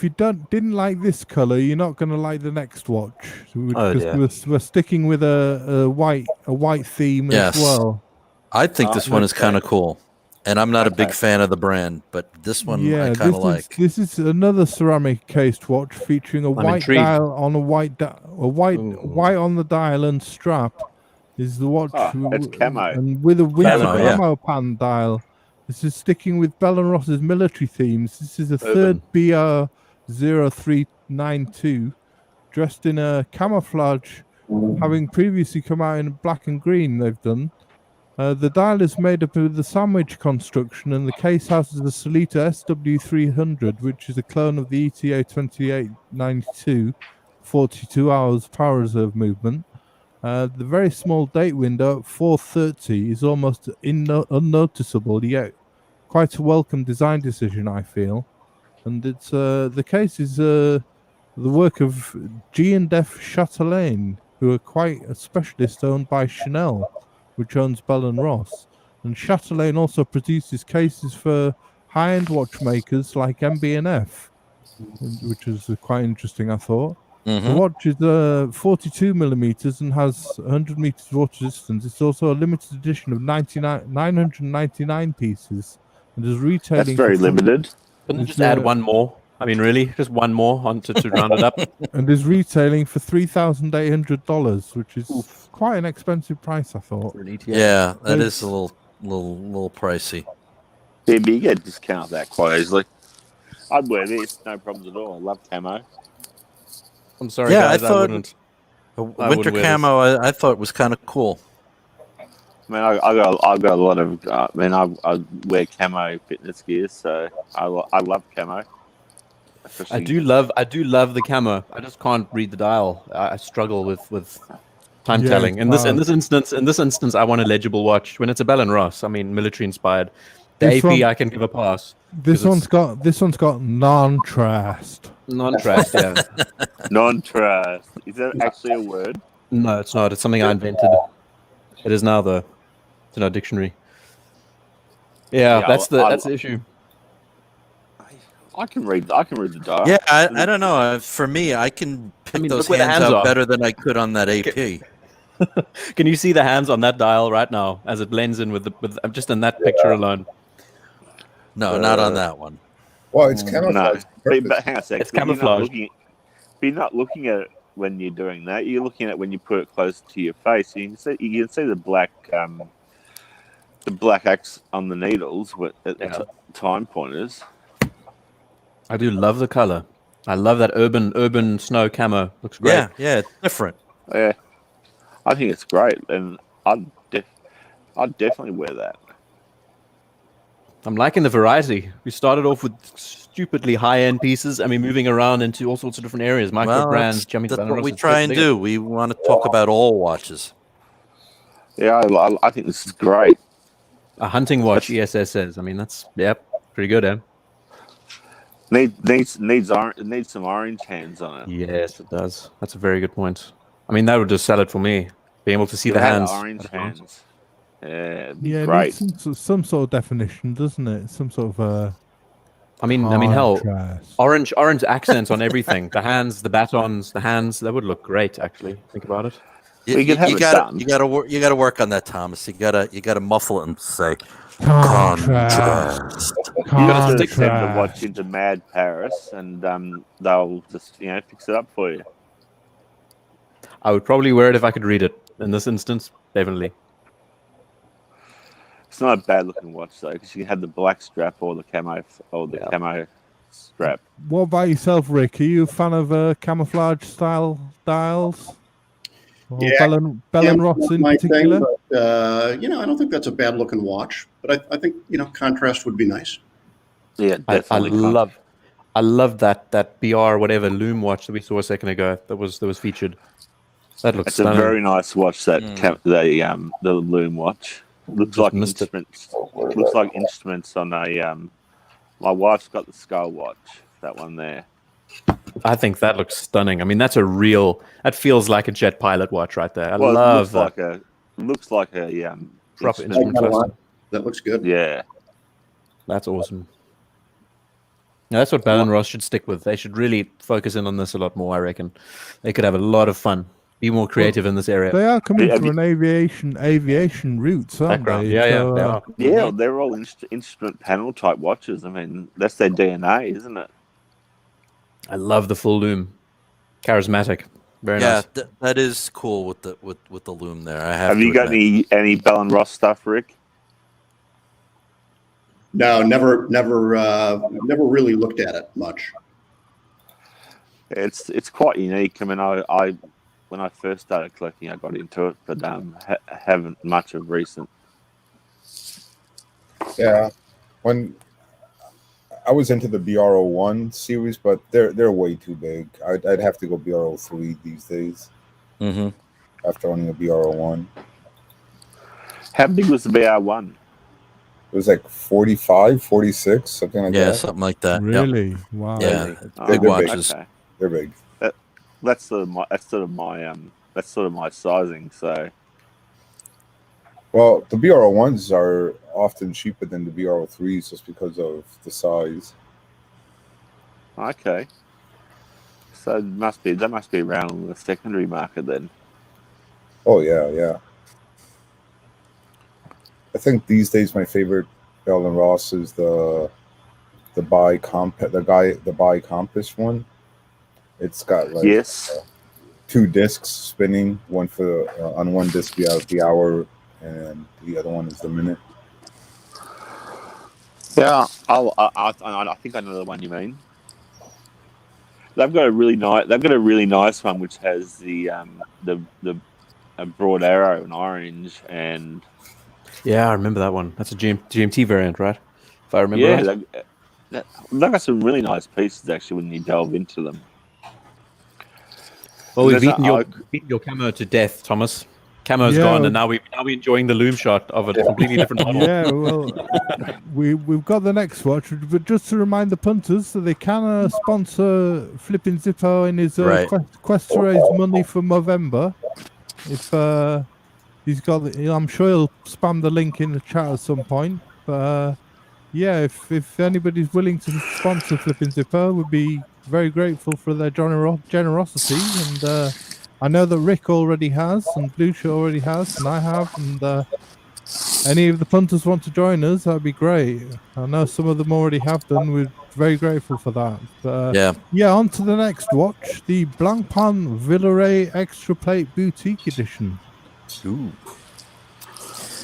didn't like this color, you're not going to like the next watch. We're sticking with a white theme as well. I think this one is kind of cool, and I'm not a big fan of the brand, but this one I kind of like. This is another ceramic cased watch featuring a white dial on white on the dial and strap. Is the watch? It's camo, and with a camo pan dial. This is sticking with Bell & Ross's military themes. This is a third BR 0392, dressed in a camouflage, having previously come out in black and green. They've done. The dial is made up of the sandwich construction, and the case houses the Solita SW300, which is a clone of the ETA 2892, 42 hours power reserve movement. The very small date window at 4:30 is almost unnoticeable, yet quite a welcome design decision, I feel. And it's the case is the work of G and F Chatelaine, who are quite a specialist owned by Chanel, which owns Bell and Ross. And Chatelaine also produces cases for high-end watchmakers like MB&F, which is quite interesting, I thought. The watch is 42 millimeters and has 100 meters water resistance. It's also a limited edition of 999 pieces, and is retailing. That's very limited. Couldn't just add one more? I mean, really, just one more on to round it up. And is retailing for $3,800, which is quite an expensive price, I thought. Yeah, that is a little pricey. Yeah, but you get discount that quite easily. I'd wear this, no problems at all. I love camo. I'm sorry, Yeah, guys, I thought wouldn't. winter camo. I thought was kind of cool. I mean, I got a lot of. I wear camo fitness gear, so I love camo. I do love the camo. I just can't read the dial. I struggle with time telling. In this instance, I want a legible watch. When it's a Bell and Ross, I mean, military inspired. The AP I can give a pass. This one's got non-trust. Non-trust, yeah. Non-trust. Is that actually a word? No, it's not. It's something I invented. It is now though. It's in our dictionary. Yeah, that's the issue. I can read the dial. Yeah, I don't know. For me, I can pick those hands out better than I could on that AP. Can you see the hands on that dial right now as it blends in with just in that picture alone? No, not on that one. Well, it's camouflage. No, but hang on a second. It's camouflage. You're not looking at it when you're doing that. You're looking at it when you put it close to your face. You can see the black X on the needles at the time pointers. I do love the color. I love that urban snow camo. Looks great. Yeah, it's different. Yeah, I think it's great, and I'd definitely wear that. I'm liking the variety. We started off with stupidly high-end pieces, and we're moving around into all sorts of different areas. Micro brands, jumping to that's what we try and do. We want to talk about all watches. Yeah, I think this is great. A hunting watch, ESS says. I mean, that's pretty good, eh? Needs some orange hands on it. Yes, it does. That's a very good point. I mean, that would just sell it for me. Being able to see the hands. Orange hands. Yeah, great. Some sort of definition, doesn't it? Some sort of I mean, hell, orange accents on everything. The hands, the batons, the hands. That would look great, actually. Think about it. You gotta work on that, Thomas. You gotta muffle it and say contrast. You gotta stick them to watch into Mad Paris, and they'll just fix it up for you. I would probably wear it if I could read it. In this instance, definitely. It's not a bad looking watch though, because you can have the black strap or the camo strap. What about yourself, Rick? Are you a fan of camouflage style dials? Or Bell and Ross in particular? Thing, but, I don't think that's a bad looking watch. But I think contrast would be nice. Yeah, definitely. I love that BR whatever loom watch that we saw a second ago. That was featured. That looks. It's a very nice watch. The loom watch looks like instruments. Looks like instruments on a. My wife's got the skull watch. That one there. I think that looks stunning. I mean, that feels like a jet pilot watch right there. I love that. Looks like a proper instrument cluster. That looks good. Yeah, that's awesome. Now, that's what Bell and Ross should stick with. They should really focus in on this a lot more. I reckon they could have a lot of fun. Be more creative in this area. They are coming to an aviation route, aren't they? Yeah, they are. Yeah, they're all instrument panel type watches. I mean, that's their DNA, isn't it? I love the full loom. Charismatic. Very nice. Yeah, that is cool with the loom there. Have you got any Bell and Ross stuff, Rick? No, never really looked at it much. It's quite unique. I mean, I when I first started collecting, I got into it, but haven't much of recent. Yeah, when I was into the BR01 series, but they're way too big. I'd have to go BR03 these days Mm-hmm. after owning a BR01. How big was the BR1? It was like 45, 46, something like Yeah, that. something like that. Yep. Really? Wow. Yeah, Really? big they're big. watches. Okay. They're big. That's sort of my sizing. So Well, the BR01s are often cheaper than the BR03s just because of the size. okay. So that must be around the secondary market then. Oh yeah. I think these days my favorite Bell and Ross is the Bi Compass one. It's got like Yes. 2 discs spinning. One for on one disc you have the hour, and the other one is the minute. Yeah. I think I know the one you mean. They've got a really nice one which has the a broad arrow in orange and Yeah, I remember that one. That's a GMT variant, right? If I remember right. they've got some really nice pieces actually when you delve into them. Well, we've There's beaten your camo to death, Thomas. Camo's Yeah. gone, and now we're enjoying the loom shot of a completely different model. Yeah, well, we've got the next watch, but just to remind the punters that they can sponsor Flipping Zippo in his Right. quest to raise money for Movember. If he's got, I'm sure he'll spam the link in the chat at some point. But yeah, if anybody's willing to sponsor Flipping Zippo, we'd be very grateful for their generosity. And I know that Rick already has, and Blue Show already has, and I have, and any of the punters want to join us, that'd be great. I know some of them already have done. We're very grateful for that. But, yeah, on to the next watch, the Blancpain Villeray Extra Plate Boutique Edition. Ooh.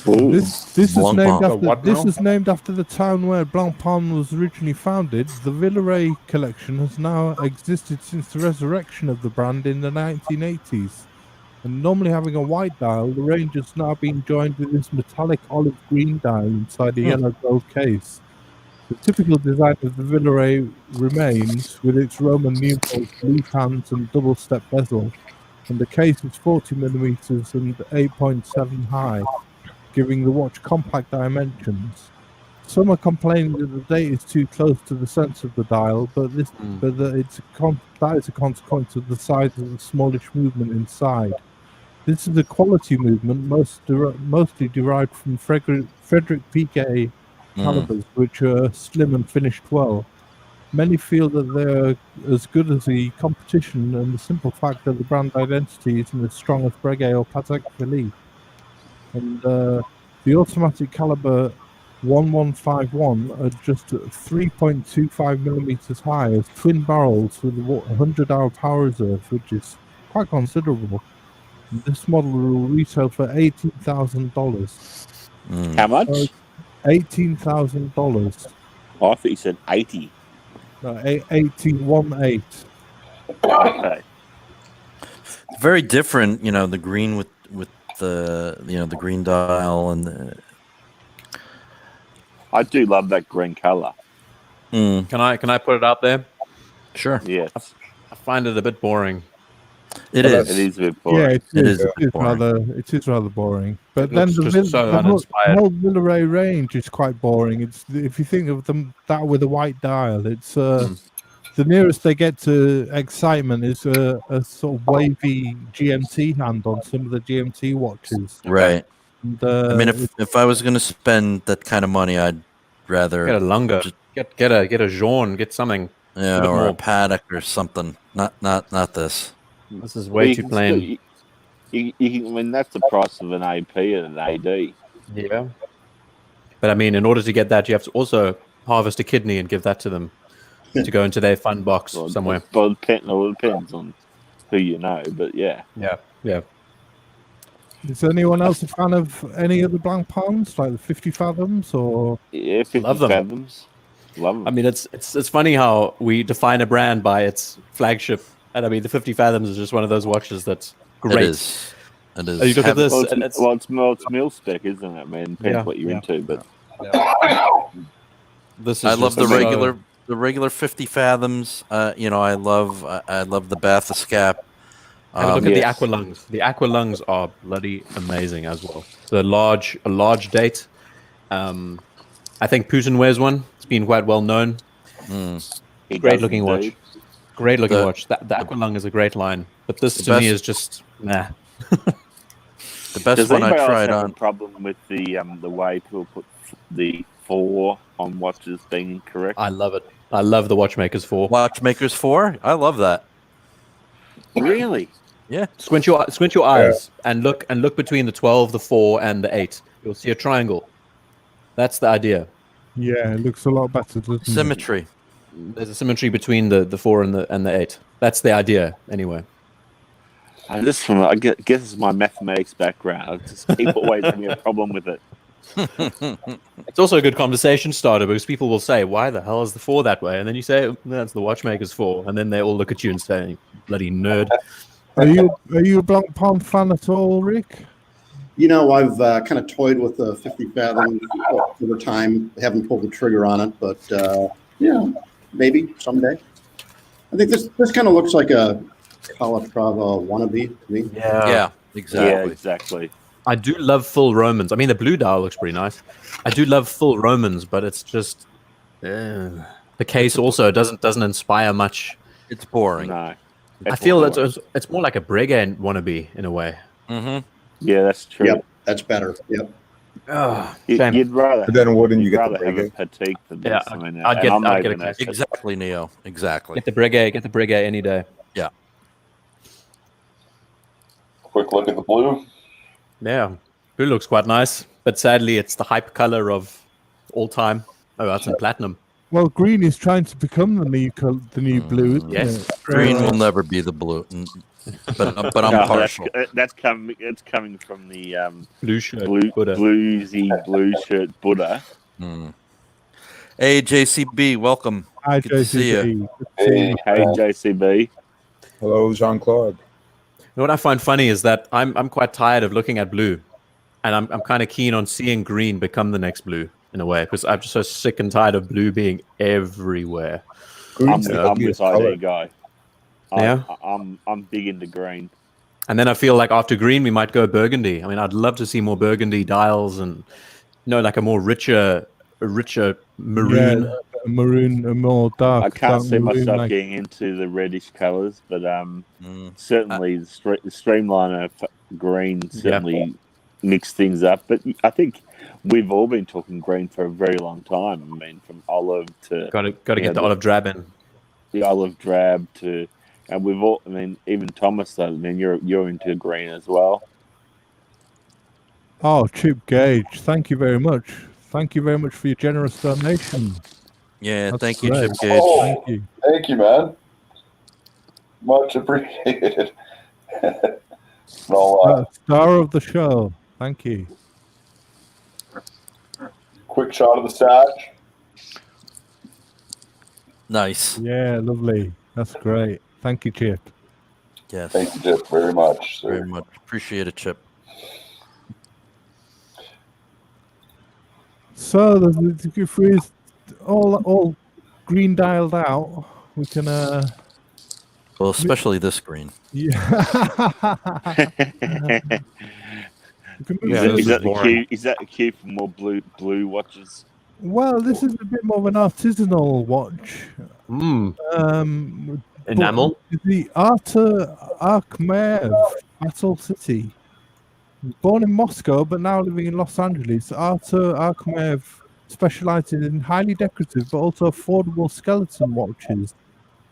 This is named Blancpain. after the town where Blancpain was originally founded. The Villeray collection has now existed since the resurrection of the brand in the 1980s. And normally having a white dial, the range has now been joined with this metallic olive green dial inside a yellow gold case. The typical design of the Villeray remains, with its Roman numerals, leaf hands, and double-step bezel. And the case is 40mm and 8.7 high, giving the watch compact dimensions. Some are complaining that the date is too close to the center of the dial, but that is a consequence of the size of the smallish movement inside. This is a quality movement mostly derived from Frederick Piquet calibers, which are slim and finished well. Many feel that they're as good as the competition, and the simple fact that the brand identity isn't as strong as Breguet or Patek Philippe. And the automatic caliber 1151 are just 3.25mm high as twin barrels with a 100-hour power reserve, which is quite considerable. And this model will retail for $18,000. How much? $18,000. Oh, I thought you said 80. No, 1818. Okay. Very different, the green with the the green dial and I do love that green color. Can I put it out there? Sure. Yes. I find it a bit boring. It is. It is a bit boring. Yeah, it is boring. it is rather boring. But It then looks the just so whole uninspired. Villeray range is quite boring. It's if you think of that with a white dial, it's the nearest they get to excitement is a sort of wavy GMT hand on some of the GMT watches. Right. And, I mean, if I was going to spend that kind of money, I'd rather Get a Lunga, get a Jean, get something. Yeah, a bit or more. a Paddock or something. Not this. This is way too plain. I mean, that's the price of an AP and an AD. Yeah. But I mean, in order to get that, you have to also harvest a kidney and give that to them to go into their fun box somewhere. Well, it depends on who you know, but yeah. Yeah. Is anyone else a fan of any of the Blancpains, like the 50 Fathoms or? Yeah, 50 Love them. Fathoms. Love them. I mean, it's funny how we define a brand by its flagship, and I mean, the 50 Fathoms is just one of those watches that's great. It is. You look at this. Well, it's mil spec, isn't it, man? Depends what you're into, but This is I love just the so- regular 50 fathoms. I love the bathyscap. Have a look at the Yes. aqua lungs. The aqua lungs are bloody amazing as well. A large date. I think Putin wears one. It's been quite well known. He Great does looking watch. indeed. Great looking The- watch. The aqua lung is a great line, but this The to me best- is just nah. The best Does one I anybody else tried have a on. problem with the way people put the 4 on watches being incorrect? I love it. I love the Watchmakers 4. Watchmakers 4. I love that. Really? Yeah. Squint your eyes and look between the 12, the 4, and the 8. You'll see a triangle. That's the idea. Yeah, it looks a lot better, doesn't it? Symmetry. There's a symmetry between the 4 and the 8. That's the idea, anyway. And this from I guess is my mathematics background. Just people always having a problem with it. It's also a good conversation starter because people will say, "Why the hell is the 4 that way?" And then you say, "That's the Watchmaker's 4," and then they all look at you and say, "Bloody nerd." Are you a Blanc Palm fan at all, Rick? I've kind of toyed with the 50 Fathom over time. I haven't pulled the trigger on it, but maybe someday. I think this kind of looks like a Calatrava wannabe to me. Yeah, exactly. Yeah, exactly. I do love full Romans. I mean, the blue dial looks pretty nice. I do love full Romans, but it's just the case also doesn't inspire much. It's boring. No. I feel it's more like a Breguet wannabe in a way. Mm-hmm. Yeah, that's true. Yep, that's better. Yep. Oh, shame. You'd rather. But then wouldn't you you'd get rather the have a Breguet? petite than Yeah, this. I mean, I'd and get- I'm I'd not get a even classic. Exactly, Neo. Exactly. Get the Breguet any day. Quick look at the blue. Yeah, blue looks quite nice, but sadly, it's the hype color of all time. Oh, that's in platinum. Well, green is trying to become the new blue, isn't Yes. it? Green will never be the blue. But I'm No, partial. That's coming. It's coming from the Blue shirt. Buddha. bluesy blue shirt Buddha. Mm. Hey, JCB, welcome. Hi, Good to see you. JCB. Good to see Hey, you. Hey, JCB. Hello, Jean-Claude. You know what I find funny is that I'm quite tired of looking at blue, and I'm kind of keen on seeing green become the next blue in a way because I'm just so sick and tired of blue being everywhere. I'm Green's the this ugliest color. idea guy. Yeah? I'm big into green. And then I feel like after green we might go burgundy. I mean, I'd love to see more burgundy dials and like a more richer maroon. Yeah, a maroon, a more dark. I can't dark see maroon, myself like- getting into the reddish colours, but Mm. certainly the streamliner green certainly mix things up. But I think we've all been talking green for a very long time. I mean, from olive to Got to get the olive drab in. the olive drab to, and we've all. I mean, even Thomas. I mean, you're into green as well. Oh, Chip Gage, thank you very much. Thank you very much for your generous donation. Yeah, That's thank you, great. Chip Gage. Oh. Thank you. Thank you, man. Much appreciated. No, Star of the show. Thank you. quick shot of the stash. Nice. Yeah, lovely. That's great. Thank you, Chip. Yes. Thank you, Jeff, very much. Sir. Very much. Appreciate it, Chip. So, if we're all green dialed out, we can. Well, especially this green. Yeah. We can move Yeah, to- this is boring. Is that the cue for more blue watches? Well, this is a bit more of an artisanal watch. Enamel. But the Artur Akhmeev Battle City. Born in Moscow, but now living in Los Angeles, Artur Akhmeev specializes in highly decorative but also affordable skeleton watches.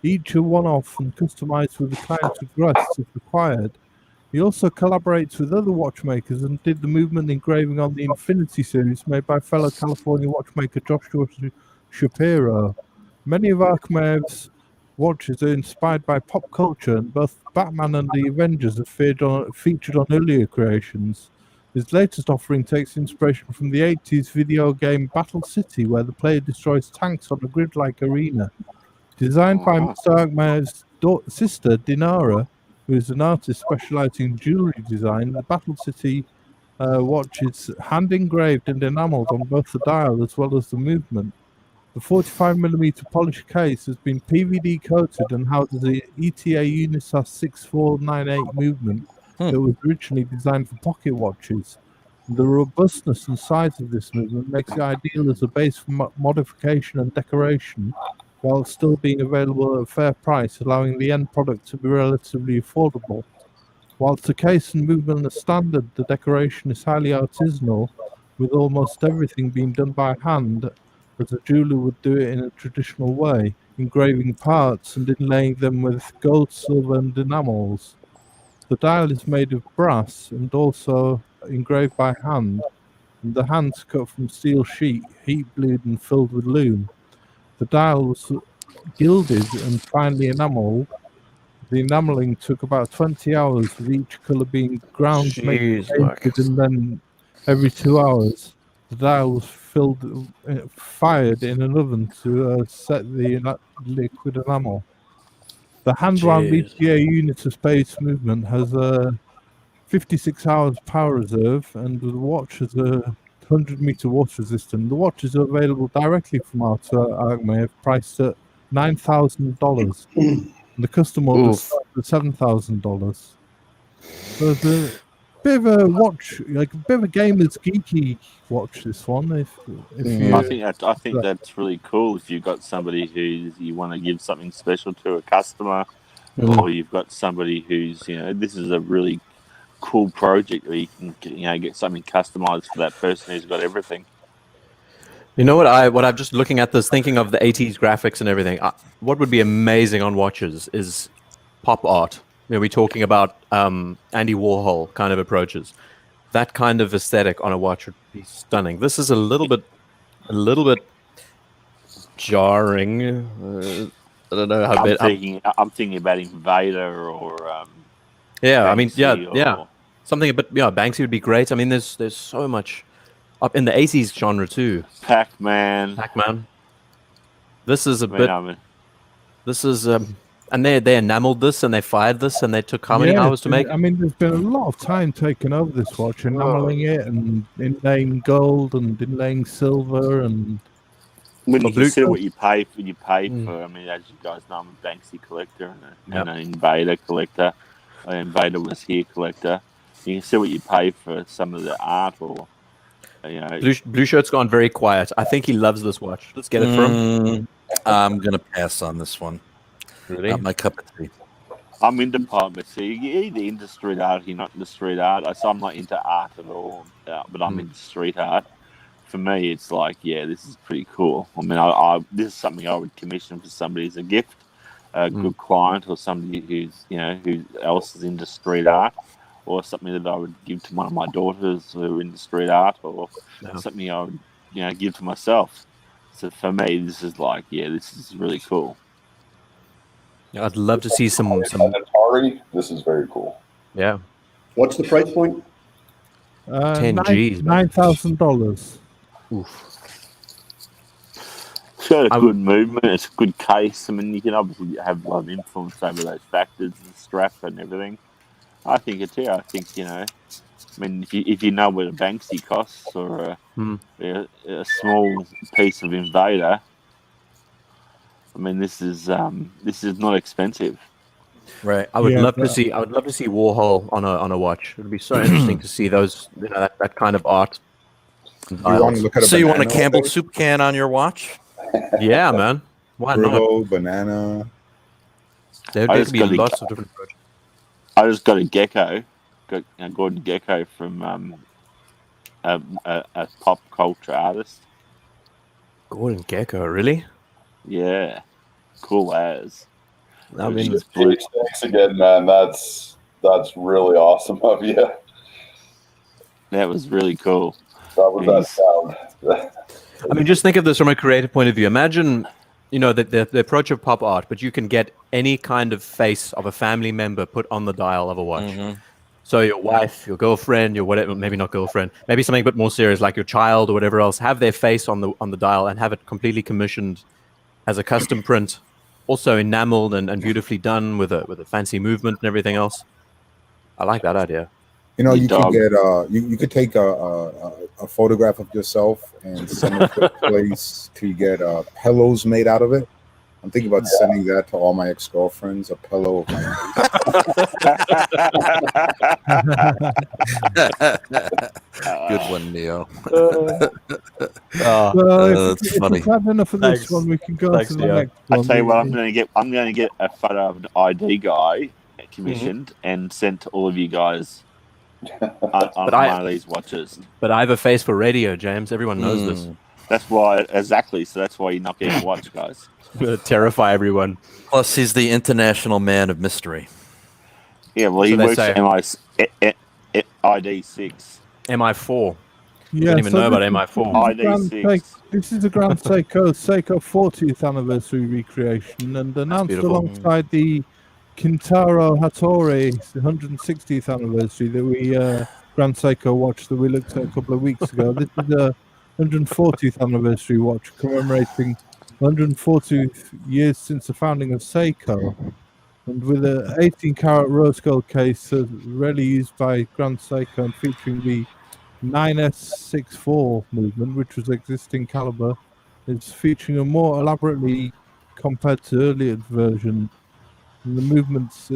Each a one-off and customized with the client's requests if required. He also collaborates with other watchmakers and did the movement engraving on the Infinity series made by fellow California watchmaker Joshua Shapiro. Many of Akhmeev's watches are inspired by pop culture, and both Batman and the Avengers have featured on earlier creations. His latest offering takes inspiration from the 80s video game Battle City, where the player destroys tanks on a grid-like arena. Designed by Mr. Akhmeev's sister, Dinara, who is an artist specializing in jewelry design, the Battle City watch is hand engraved and enameled on both the dial as well as the movement. The 45mm polished case has been PVD coated and houses the ETA Unisys 6498 movement that was originally designed for pocket watches. The robustness and size of this movement makes it ideal as a base for modification and decoration, while still being available at a fair price, allowing the end product to be relatively affordable. Whilst the case and movement are standard, the decoration is highly artisanal, with almost everything being done by hand, as a jeweler would do it in a traditional way, engraving parts and inlaying them with gold, silver, and enamels. The dial is made of brass and also engraved by hand, and the hands cut from steel sheet, heat blued and filled with loom. The dial was gilded and finely enameled. The enameling took about 20 hours, with each colour being ground, Jeez, painted, and then every 2 hours, the dial was fired in an oven to set the liquid enamel. The hand-wound Jeez. ETA Unitus base movement has a 56 hours power reserve, and the watch has a 100-meter water resistant. The watches are available directly from Argmayev, priced at $9,000. The custom orders start at $7,000. So it's a bit of a watch, like a bit of a gamer's geeky watch. This one, if you, I think that's really cool. If you've got somebody who's you want to give something special to a customer, or you've got somebody who's this is a really cool project where you can get something customized for that person who's got everything. You know what I'm just looking at this, thinking of the 80s graphics and everything. What would be amazing on watches is pop art. We're talking about Andy Warhol kind of approaches. That kind of aesthetic on a watch would be stunning. This is a little bit jarring. I don't know how bit. I'm thinking about Invader or yeah, Banksy yeah, something a bit. Yeah, Banksy would be great. I mean, there's so much up in the 80s genre too. Pac-Man. This is a bit. This is and they enameled this and they fired this and they took how many hours to make? I mean, there's been a lot of time taken over this watch, enameling it and inlaying gold and inlaying silver and. When you consider what you pay for, I mean, as you guys know, I'm a Banksy collector and an Invader collector. Invader was here collector. You can see what you pay for some of the art, or Blue Shirt's gone very quiet. I think he loves this watch. Let's get it for him. I'm gonna pass on this one. Really? Not my cup of tea. I'm into pharmacy. You're either into street art, or you're not into street art. So I'm not into art at all, but I'm into street art. For me, it's like, this is pretty cool. I mean, this is something I would commission for somebody as a gift, a good client, or somebody who else is into street art, or something that I would give to one of my daughters who are into street art, or something I would give to myself. So for me, this is like, this is really cool. I'd love to see some. Atari. This is very cool. Yeah. What's the price point? 10 G's. $9,000. Oof. It's got a good movement. It's a good case. I mean, you can obviously have a lot of influence over those factors, and strap and everything. I think it's I think I mean, if you know what a Banksy costs, or a small piece of Invader, I mean, this is not expensive. Right. I would love to see Warhol on a watch. It would be so interesting to see those that kind of art. You want to look at So you want a Campbell soup can on your watch? Yeah, man. Why not? Banana. There could be lots of different projects. I just got a gecko, Gordon Gecko from a pop culture artist. Gordon Gecko, really? Yeah, cool as. I mean, Thanks again, man. That's really awesome of you. That was really cool. That was that sound. I mean, just think of this from a creative point of view. Imagine, the approach of pop art, but you can get any kind of face of a family member put on the dial of a watch. Mm-hmm. So your wife, your girlfriend, your whatever, maybe not girlfriend, maybe something a bit more serious like your child or whatever else, have their face on the dial and have it completely commissioned as a custom print, also enameled and beautifully done with a fancy movement and everything else. I like that idea. You know, Your you dog. could get you could take a photograph of yourself and send it to a place to get pillows made out of it. I'm thinking about sending that to all my ex-girlfriends, a pillow of my Good one, Neo. Well, That's if funny. we've had enough of this Thanks. one, we can go Thanks, to the Leo. next I one. tell you what, I'm going to get a photo of an ID guy commissioned Mm-hmm. and sent to all of you guys on But I- one of these watches. But I have a face for radio, James. Everyone knows this. That's why, exactly. So that's why you're not getting a watch, guys. I'm gonna terrify everyone. Plus, he's the international man of mystery. Yeah, well, So he they works say. at ID6. MI4. Yeah, You don't even know about MI4. ID6. This is a Grand Seiko 40th anniversary recreation, and announced beautiful. alongside the Kintaro Hattori 160th anniversary that we Grand Seiko watch that we looked at a couple of weeks ago. This is a 140th anniversary watch commemorating 140 years since the founding of Seiko, and with an 18-karat rose gold case rarely used by Grand Seiko and featuring the 9S64 movement, which was existing caliber. It's featuring a more elaborately compared to earlier version. And the movements,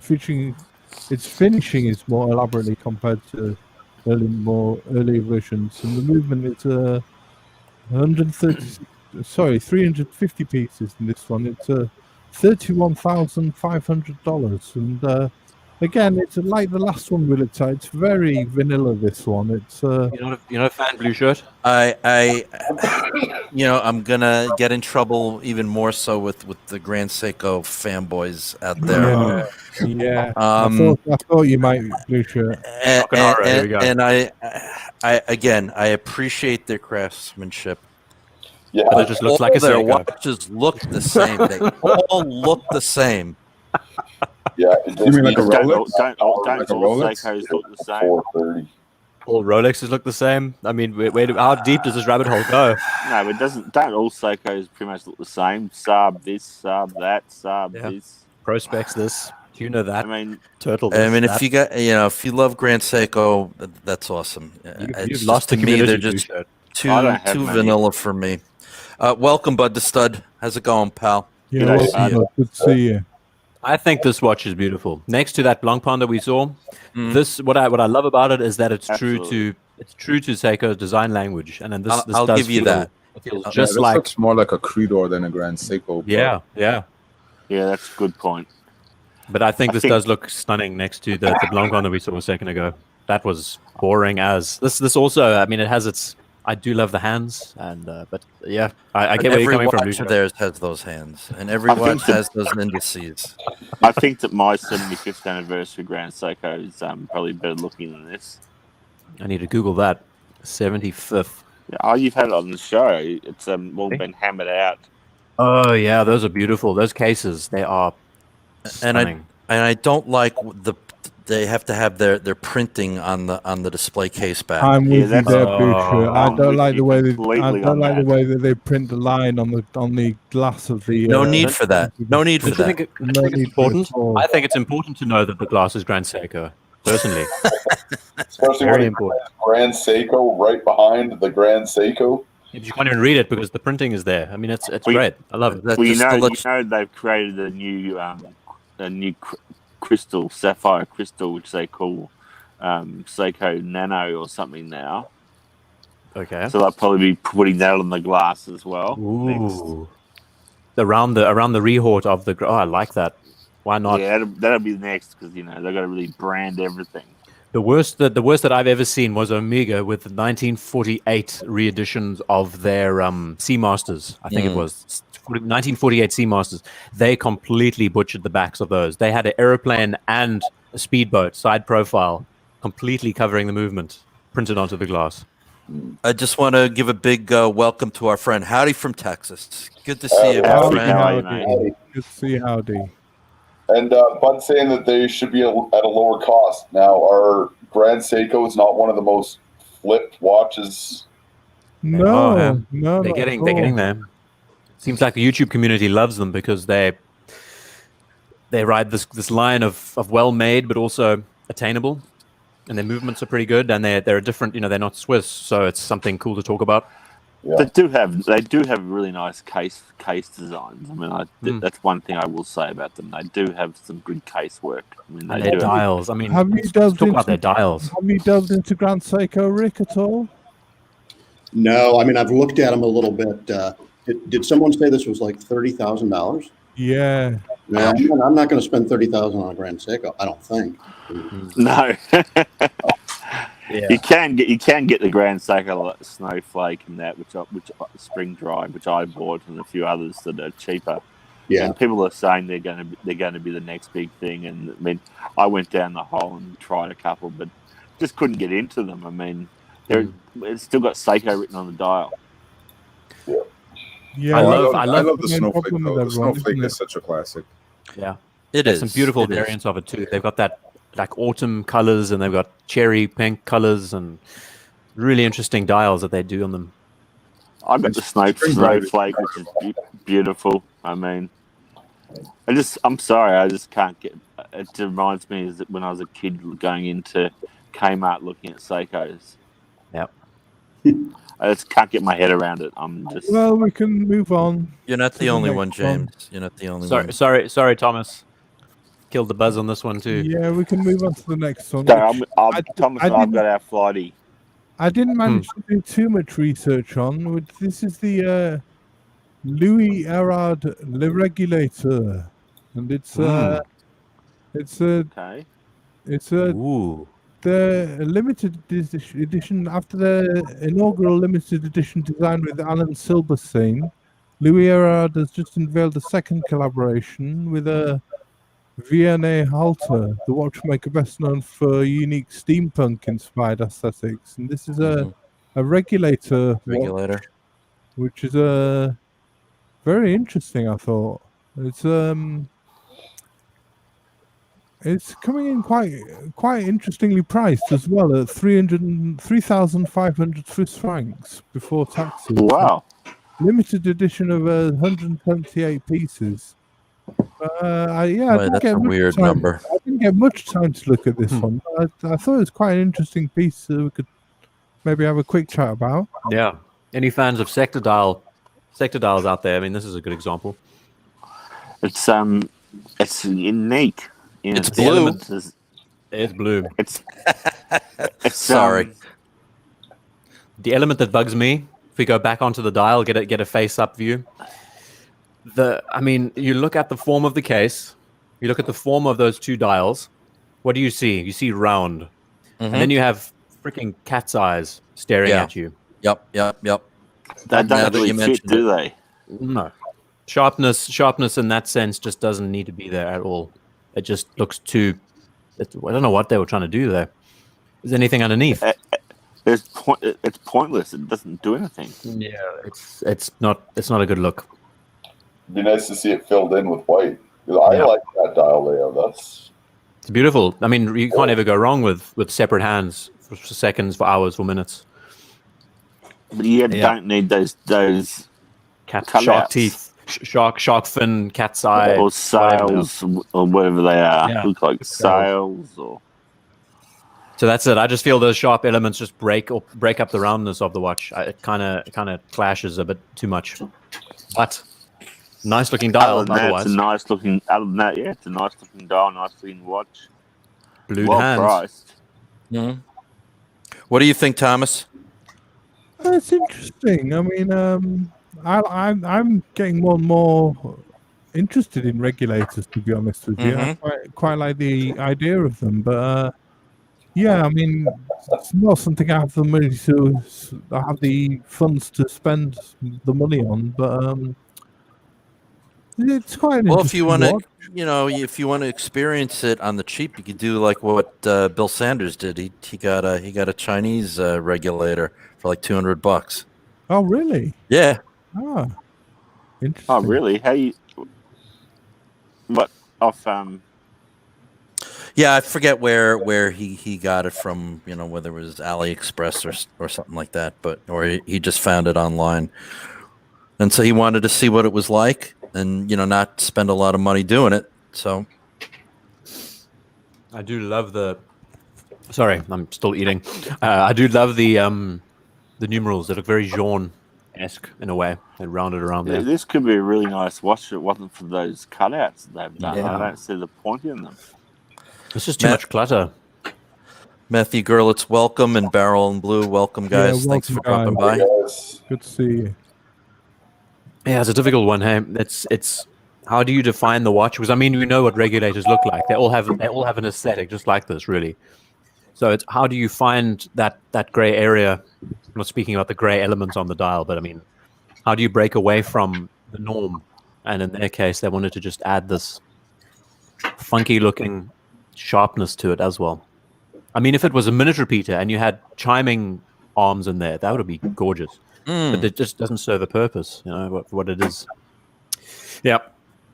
featuring its finishing is more elaborately compared to earlier versions, and the movement is 350 pieces in this one. It's $31,500, and again, it's like the last one we looked at. It's very vanilla. This one, it's You're not a fan, blue shirt. I'm gonna get in trouble even more so with the Grand Seiko fanboys out there. yeah. Um, I thought you might, blue shirt. Here we go. And I appreciate their craftsmanship. Yeah, But it just looks like a their Seiko. watches look the same. They all look the same. yeah. You mean like a Rolex? Don't all Like a Rolex? Seikos look the same. 430. All Rolexes look the same. I mean, how deep does this rabbit hole go? No, it doesn't. Don't all Seikos pretty much look the same? Saab this, Saab that, Saab Yeah. this. Prospects this, tuner that, I mean, turtle this. I mean, that. if you love Grand Seiko, that's awesome. You've It's lost just, the to me, community, they're blue just I shirt. don't have too many. vanilla for me. Welcome, Bud the Stud. How's it going, pal? Yeah, Good welcome, idea. bud. Good to see you. I think this watch is beautiful. Next to that Blancpain that we saw, Mm. this what I love about it is that it's Absolutely. true to Seiko's design language, and then this I'll does give you feel- that. It feels Yeah, just this like looks more like a Creedor than a Grand Seiko. but- yeah. yeah, that's a good point. But I think I this think- does look stunning next to the Blancpain that we saw a second ago. That was boring as this also. I mean, it has its. I do love the hands, and but yeah, I get where you're coming from. watch Lucia. of theirs has those hands, and every I think watch the- has those indices. I think that my 75th anniversary Grand Seiko is probably better looking than this. I need to Google that. 75th. Yeah, oh, you've had it on the show. It's all been hammered out. Oh yeah, those are beautiful. Those cases, they are And stunning. I don't like they have to have their printing on the display case back. I'm with you that's- there, blue shirt. I I'm don't with like you the way completely on that. they print the line on the glass of the. No need for that. No need for Don't you that. think No think it's need for it important? at all. I think it's important to know that the glass is Grand Seiko. Personally, Especially very when important. Grand Seiko right behind the Grand Seiko. But you can't even read it because the printing is there. I mean, it's We- great. I love it. That Well, you just to know, let they've created a new crystal, sapphire crystal, which they call Seiko Nano or something now. Okay. So they'll probably be putting that on the glass as well. next. Ooh. Around the rehort of the. Oh, I like that. Why not? Yeah, that'll be next because they've got to really brand everything. The worst that I've ever seen was Omega with the 1948 reeditions of their Seamasters. I think it was 1948 Seamasters. They completely butchered the backs of those. They had an aeroplane and a speedboat side profile, completely covering the movement, printed onto the glass. I just want to give a big welcome to our friend Howdy from Texas. Good to see you, my Howdy, friend. how are you, Howdy. mate? Good to see you, howdy. And Bud's saying that they should be at a lower cost. Now, are Grand Seikos not one of the most flipped watches? No, man. no, They're not getting at all. there. Seems like the YouTube community loves them because they they ride this line of well made but also attainable, and their movements are pretty good, and they're different. They're not Swiss, so it's something cool to talk about. Yeah. They do have really nice case designs. I mean, that's one thing I will say about them. They do have some good case work. I mean, And their dials. I mean, Have you let's delved talk about into- their dials. Have you delved into Grand Seiko, Rick, at all? No, I mean, I've looked at them a little bit. Did someone say this was like $30,000? Yeah. No, I'm not going to spend $30,000 on a Grand Seiko. I don't think. No. Yeah. You can get the Grand Seiko like Snowflake and that, which Spring Drive, which I bought, and a few others that are cheaper. Yeah. And people are saying they're going to be the next big thing. And I mean, I went down the hole and tried a couple, but just couldn't get into them. I mean, it's still got Seiko written on the dial. Yeah. I I love love the main Snowflake, problem with though. The everyone, Snowflake isn't is such a classic. Yeah. It There's is some beautiful It is. variants of it too. They've got that like autumn colors, and they've got cherry pink colors, and really interesting dials that they do on them. I've got the Spring Drive. Snowflake, which is beautiful. I mean, I'm sorry, I just can't get. It reminds me of when I was a kid going into Kmart looking at Seikos. Yep. I just can't get my head around it. I'm just. Well, we can move on. You're not To the the only next one, one. James. You're not the only one. Sorry, Thomas. Killed the buzz on this one too. Yeah, we can move on to the next one. So which Thomas I and I've didn't- got our flighty. I didn't manage to do too much research on. This is the Louis Erard Le Regulator, and it's a Okay. Ooh. the limited edition after the inaugural limited edition design with Alan Silberstein. Louis Erard has just unveiled a second collaboration with a Vianney Halter, the watchmaker best known for unique steampunk-inspired aesthetics, and this is a regulator, watch, Regulator. which is very interesting. I thought it's coming in quite interestingly priced as well at 3,500 Swiss francs before taxes. Wow. Limited edition of 128 pieces. I Boy, didn't that's get a much weird time- number. I didn't get much time to look at this one. I thought it was quite an interesting piece. So we could maybe have a quick chat about. Yeah. Any fans of sector dials out there? I mean, this is a good example. It's unique. In It's its blue. elements. It's blue. It's Sorry. The element that bugs me, if we go back onto the dial, get a face-up view. I mean, you look at the form of the case, you look at the form of those two dials. What do you see? You see round, and then you have freaking cat's eyes staring Yeah. at you. Yep. They Now don't that really you fit, mentioned do they? No, sharpness in that sense just doesn't need to be there at all. It just looks too. I don't know what they were trying to do there. Is there anything underneath? It's pointless. It doesn't do anything. Yeah, it's not a good look. It'd be nice to see it filled in with white. I Yeah. like that dial layout. It's beautiful. I mean, you can't ever go wrong with separate hands for seconds, for hours, for minutes. But you Yeah. don't need those Cat, Cutouts. shark teeth, shark fin, cat's eye, or whatever. sails or whatever they are. Yeah. Look like sails or. So that's it. I just feel those sharp elements just break up the roundness of the watch. It kind of clashes a bit too much. But nice looking dial. Other than that, Otherwise, it's a nice looking. Other than that, yeah, it's a nice looking dial, nice looking watch. blued Well hands. priced. Mhm. What do you think, Thomas? It's interesting. I mean, I'm getting more and more interested in regulators. To be honest with you, I quite like the idea of them, but yeah, I mean, it's not something I have the money to. I have the funds to spend the money on, but it's quite an Well, if you interesting want to, watch. if you want to experience it on the cheap, you could do like what Bill Sanders did. He got a Chinese regulator for like $200. Oh, really? Yeah. Ah, interesting. Oh, really? How you? What off? Yeah, I forget where he got it from. Whether it was AliExpress or something like that, or he just found it online, and so he wanted to see what it was like, and not spend a lot of money doing it. So I do love the. Sorry, I'm still eating. I do love the numerals. They look very Jean-esque in a way. They're rounded around there. This could be a really nice watch if it wasn't for those cutouts that they've done. Yeah. I don't see the point in them. It's just too much clutter. Matthew Gurlitz, welcome, and Barrel and Blue, welcome, guys. Thanks for dropping by. Good to see you. Yeah, it's a difficult one. Hey, it's how do you define the watch? Because I mean, we know what regulators look like. They all have an aesthetic, just like this, really. So it's how do you find that gray area? I'm not speaking about the gray elements on the dial, but I mean, how do you break away from the norm? And in their case, they wanted to just add this funky looking sharpness to it as well. I mean, if it was a minute repeater and you had chiming arms in there, that would be gorgeous. But it just doesn't serve a purpose, you know, what it is. Yeah.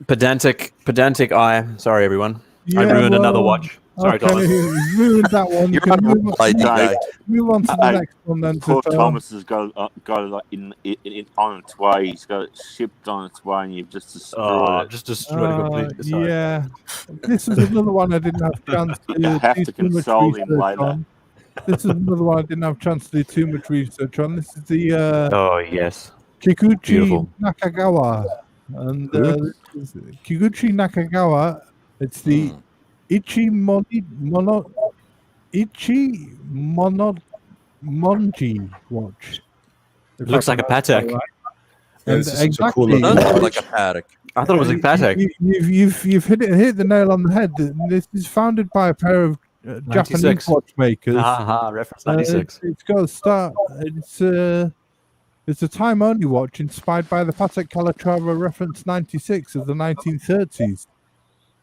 Pedantic eye. Sorry, everyone. I ruined another watch. Sorry, Thomas. You ruined that one. You're on a ID guy. Move on to the next one then. Poor Thomas has got it like in on its way. He's got it shipped on its way, and you've just destroyed it. Just destroyed it completely. Sorry. Yeah. This is another one I didn't have a chance to You have do to too much console him research later. on. This is another one I didn't have a chance to do too much research on. This is the Oh, yes. Kikuchi Beautiful. Nakagawa. And this is Kikuchi Nakagawa, it's the Ichi Monji watch. It looks like a Patek. And This is such a exactly, cool looking It does look watch. like a Patek. I thought it was a Patek. You've hit the nail on the head. This is founded by a pair of Japanese 96. watchmakers. Reference 96. It's got a start. It's a time-only watch inspired by the Patek Calatrava reference 96 of the 1930s,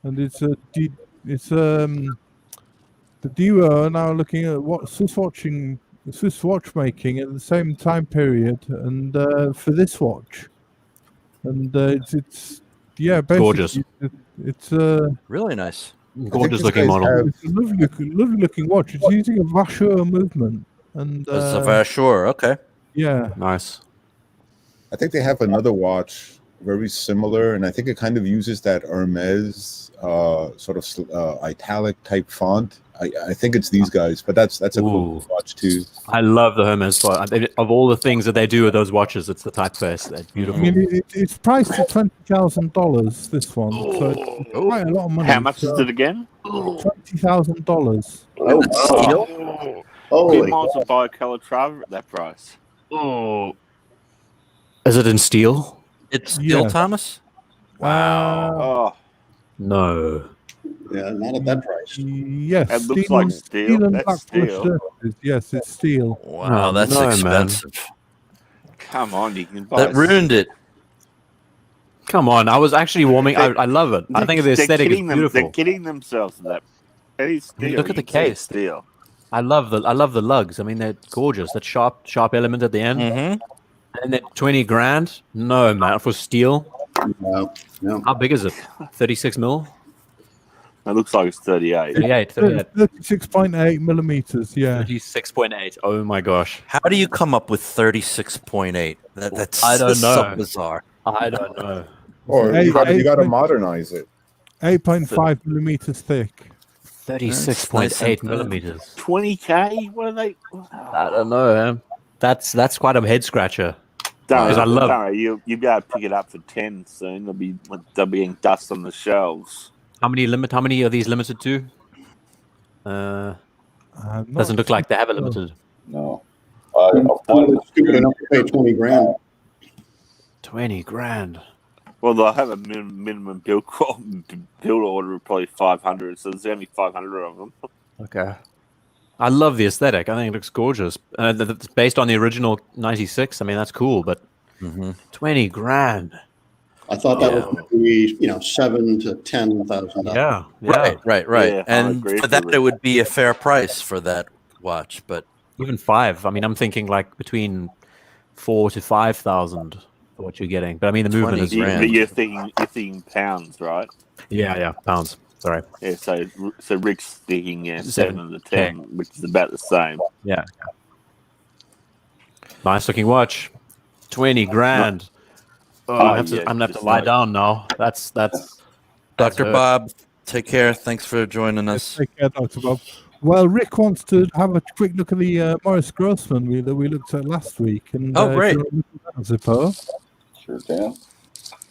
and the duo are now looking at what Swiss watchmaking at the same time period, and for this watch, and it's basically Gorgeous. It's Really nice. Gorgeous these looking guys model. have- it's a lovely looking watch. It's using a Vacheur movement, and It's a Vacheur, okay. yeah. Nice. I think they have another watch very similar, and I think it kind of uses that Hermes sort of italic type font. I think it's these guys, but that's a cool Ooh. watch too. I love the Hermes font. Of all the things that they do with those watches, it's the typeface. They're I beautiful. mean, it's priced at $20,000. This one, so it's quite a lot of money. How much is it again? $20,000. Oh, Holy you might as well buy a Calatrava at that price. Is it in steel? It's steel, Yeah. Thomas? Oh, No. yeah, not at that price. Yes, It looks like steel. and That's black steel. surfaces. Yes, it's steel. Wow, that's no, man. expensive. come on, you can buy That ruined it. Come on. I was actually warming. I love it. I think the aesthetic is beautiful. They're kidding themselves with that. That is steel. Look at the You can say case. Steel. I love the lugs. I mean, they're gorgeous. That sharp element at the end. Mm-hmm. And then 20 grand? No, man. For steel? No, no. How big is it? 36 mil? It looks like it's 38. 38. 36.8 millimeters. Yeah. 36.8. Oh my gosh. How do you come up with 36.8? That's I don't so know. bizarre. I don't know. Or Hey, you got hey, to hey. modernize it. 8.5 millimeters thick. 36.8 millimeters. 20K? What are they? I don't know, man. That's quite a head scratcher. Don't 'Cause I love- worry, you'll be able to pick it up for 10 soon. They'll be in dust on the shelves. How many are these limited to? Doesn't look like they have a limited. No. It's stupid enough to pay 20 grand. 20 grand. Well, they'll have a minimum build order of probably 500, so there's only 500 of them. Okay. I love the aesthetic. I think it looks gorgeous. It's based on the original 96. I mean, that's cool, but 20 grand. I thought that would be, $7,000 to $10,000. Yeah. Right. Yeah, I And agree for that, with it would be a fair price for that watch. But Even 5. I mean, I'm thinking like between 4,000 to 5,000 for what you're getting. But I mean, the movement 20 is grand. But you're thinking pounds, right? Yeah, pounds. Sorry. Yeah, so Rick's thinking 7 7 to 10, which is about the same. Yeah. Nice looking watch. 20 grand. Oh, I'm gonna have to lie down now. That's Dr. hurt. Bob, Take care. Thanks for joining us. Take care, Dr. Bob. Well, Rick wants to have a quick look at the Morris Grossman that we looked at last week. And, Great. do you want to look at that, I suppose? Sure can.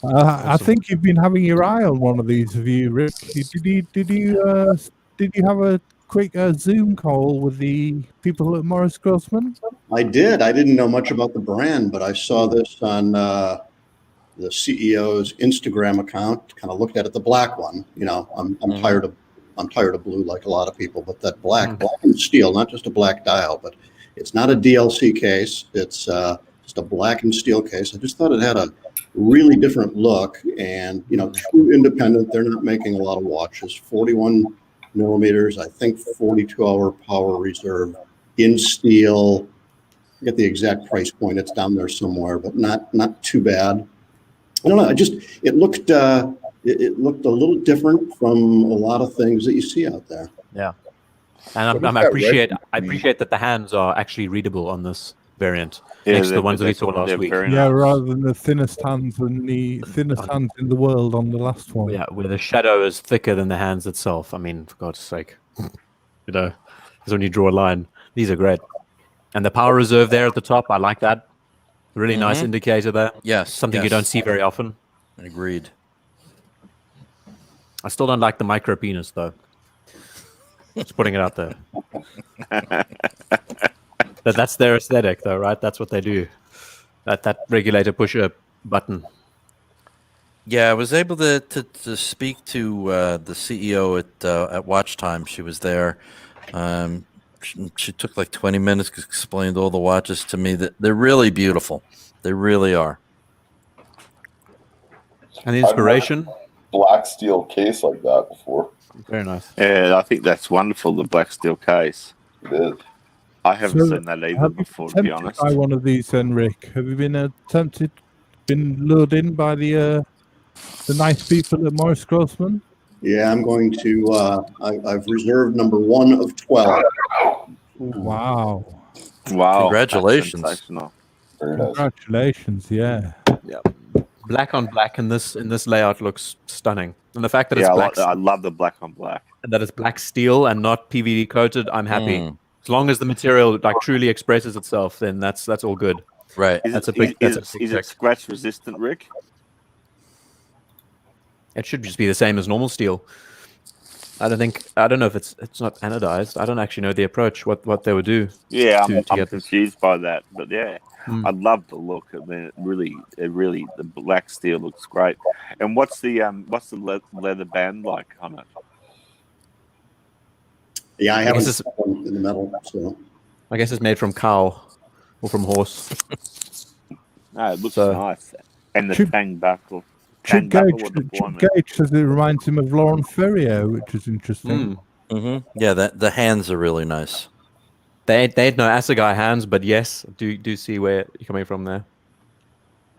I think you've been having your eye on one of these, have you, Rick? Did you have a quick Zoom call with the people at Morris Grossman? I did. I didn't know much about the brand, but I saw this on the CEO's Instagram account. Kind of looked at it, the black one. You know, I'm tired of blue like a lot of people, but that black and steel, not just a black dial, but it's not a DLC case. It's just a black and steel case. I just thought it had a really different look, and you know, true independent. They're not making a lot of watches. 41 millimeters, I think 42-hour power reserve in steel. I get the exact price point. It's down there somewhere, but not too bad. I don't know. It looked a little different from a lot of things that you see out there. Yeah, and I appreciate that the hands are actually readable on this variant. Next to the ones that we saw last week. Yeah, rather than the thinnest hands and the thinnest hands in the world on the last one. Yeah, where the shadow is thicker than the hands itself. I mean, for God's sake, you know, that's when you draw a line. These are great, and the power reserve there at the top, I like that. Really nice indicator there. Yes, something you don't see very often. Agreed. I still don't like the micro penis though. Just putting it out there. That's their aesthetic, though, right? That's what they do. That regulator pusher button. Yeah, I was able to speak to the CEO at Watch Time. She was there. She took like 20 minutes, explained all the watches to me. That they're really beautiful. They really are. And the inspiration. Black steel case like that before. Very nice. Yeah, I think that's wonderful. The black steel case. It is. I haven't seen that either before, to be honest. By one of these, then, Rick. Have you been lured in by the nice people at Morris Grossman? Yeah, I'm going to. I've reserved number 1 of 12. Wow! Wow! Congratulations! Very nice. Congratulations! Yeah. Yeah. Black on black in this layout looks stunning, and the fact that it's black. I love the black on black. And that it's black steel and not PVD coated. I'm happy. As long as the material like truly expresses itself, then that's all good. Right. Is it scratch resistant, Rick? It should just be the same as normal steel. I don't know if it's not anodized. I don't actually know the approach, what they would do. Yeah, I'm confused by that, but yeah, I love the look. I mean, it really, the black steel looks great. And what's the leather band like on it? Yeah, I haven't seen one in the metal. So I guess it's made from cow or from horse. No, it looks nice. And the tang buckle. Chip Gage says it reminds him of Laurent Ferrier, which is interesting. Yeah, the hands are really nice. They ain't no assegai hands, but yes, do see where you're coming from there.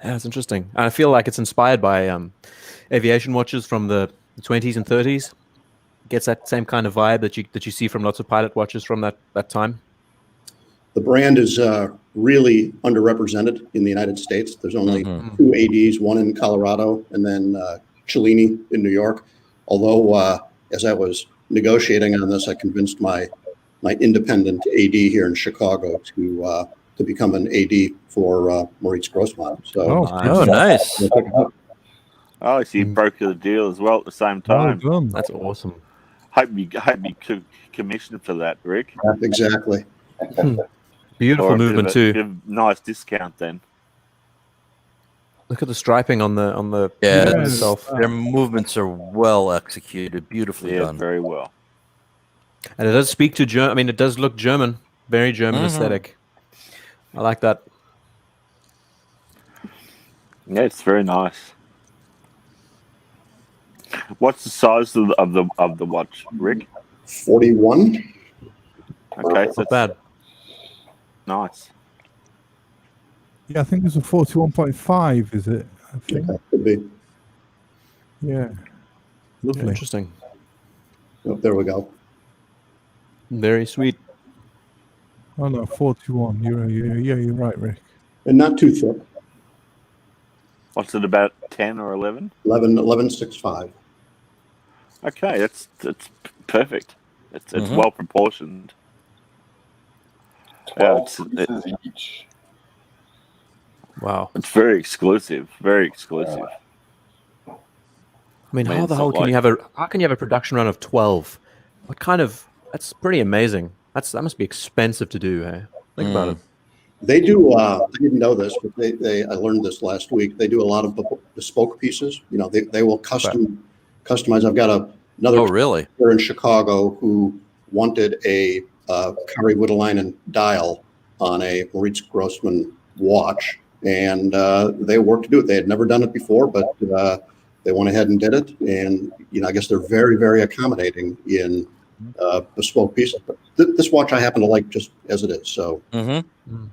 Yeah, it's interesting. And I feel like it's inspired by aviation watches from the 20s and 30s. Gets that same kind of vibe that you see from lots of pilot watches from that time. the brand is really underrepresented in the United States. There's only 2 ADs, one in Colorado and then Cellini in New York. Although as I was negotiating on this, I convinced my independent AD here in Chicago to become an AD for Maurice Grossman. So, nice. Oh, so you broke the deal as well at the same time. That's awesome. Hope you commissioned for that, Rick. Exactly. Beautiful movement too. Nice discount then. Look at the striping on the itself. Their movements are well executed, beautifully done. Very well. And it does speak to German. I mean, it does look German, very German aesthetic. I like that. Yeah, it's very nice. What's the size of the watch, Rick? 41. Okay, so not bad. Nice. Yeah, I think it's a 41.5, is it? I think. Yeah, could be. Yeah. Lovely. Yeah, interesting. Oh, there we go. Very sweet. Oh no, 41. You're right, Rick. And not too thick. What's it, about 10 or 11? 11.65. Okay, it's perfect. It's Mhm. well proportioned. 12 Yeah, pieces each. Wow. it's very exclusive. Very exclusive. I mean, I mean, how it's the hell not can like- you have a production run of 12? What kind of? That's pretty amazing. That must be expensive to do. Hey, think about it. They do. I didn't know this, but I learned this last week. They do a lot of bespoke pieces. You know, they will customize. I've got another Oh, really? here in Chicago who wanted a Kari Wittelainen dial on a Moritz Grossman watch, and they worked to do it. They had never done it before, but they went ahead and did it. And I guess they're very, very accommodating in bespoke pieces. But this watch I happen to like just as it is. So. Mm-hmm.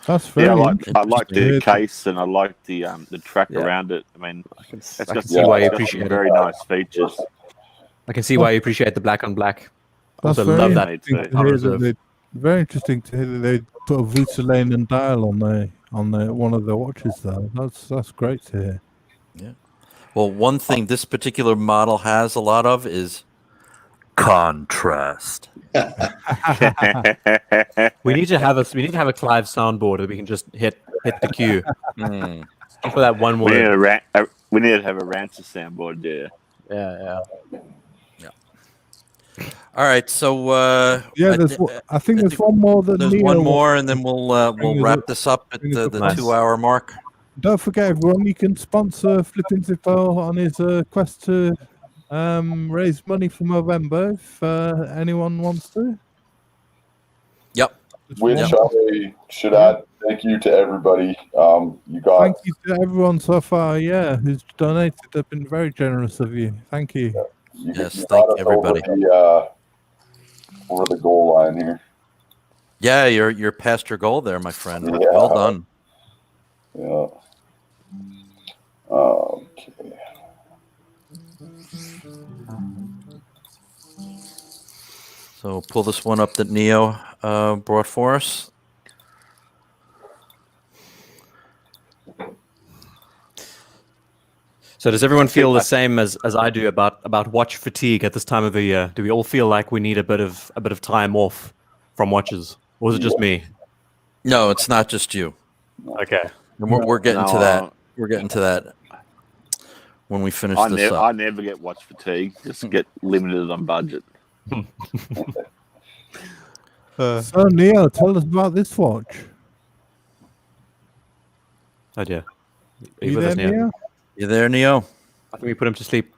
That's very I like interesting. the case, and I like the track Yeah. around it. I mean, I can it's got see why you some appreciate very it. nice features. I can see why you appreciate the black on black. That's Also very love that. interesting to on hear reserve. very interesting to hear that they put a Wittelainen dial on one of their watches there. That's great to hear. Well, one thing this particular model has a lot of is contrast. We need to have a Clive soundboard that we can just hit the cue Mm. for that one we need word. we need to have a Rancher soundboard there. Yeah. All right, so Yeah, I think there's one more that there's Neo one wants more, to and then we'll bring us wrap up- this up at bring us the up. Nice. 2-hour mark. Don't forget, everyone, you can sponsor Flipping Zippo on his quest to raise money for Movember if anyone wants to. Yep. Which Just I should add thank you to everybody. You got Thank you to everyone so far, who's donated. They've been very generous of you. Thank you. Yes, you thank got us everybody. over the goal line here. Yeah, you're past your goal there, my friend. Yeah. Well done. Yeah. Okay. So pull this one up that Neo brought for us. So does everyone feel the same as I do about watch fatigue at this time of the year? Do we all feel like we need a bit of time off from watches, or is it just me? No, it's not just you. Okay. And we're getting No, to that. We're getting to that when we finish I this up. I never get watch fatigue. Just get limited on budget. So, Neo, tell us about this watch. Oh dear. Are You with there, us, Neo? Neo? You there, Neo? I think we put him to sleep.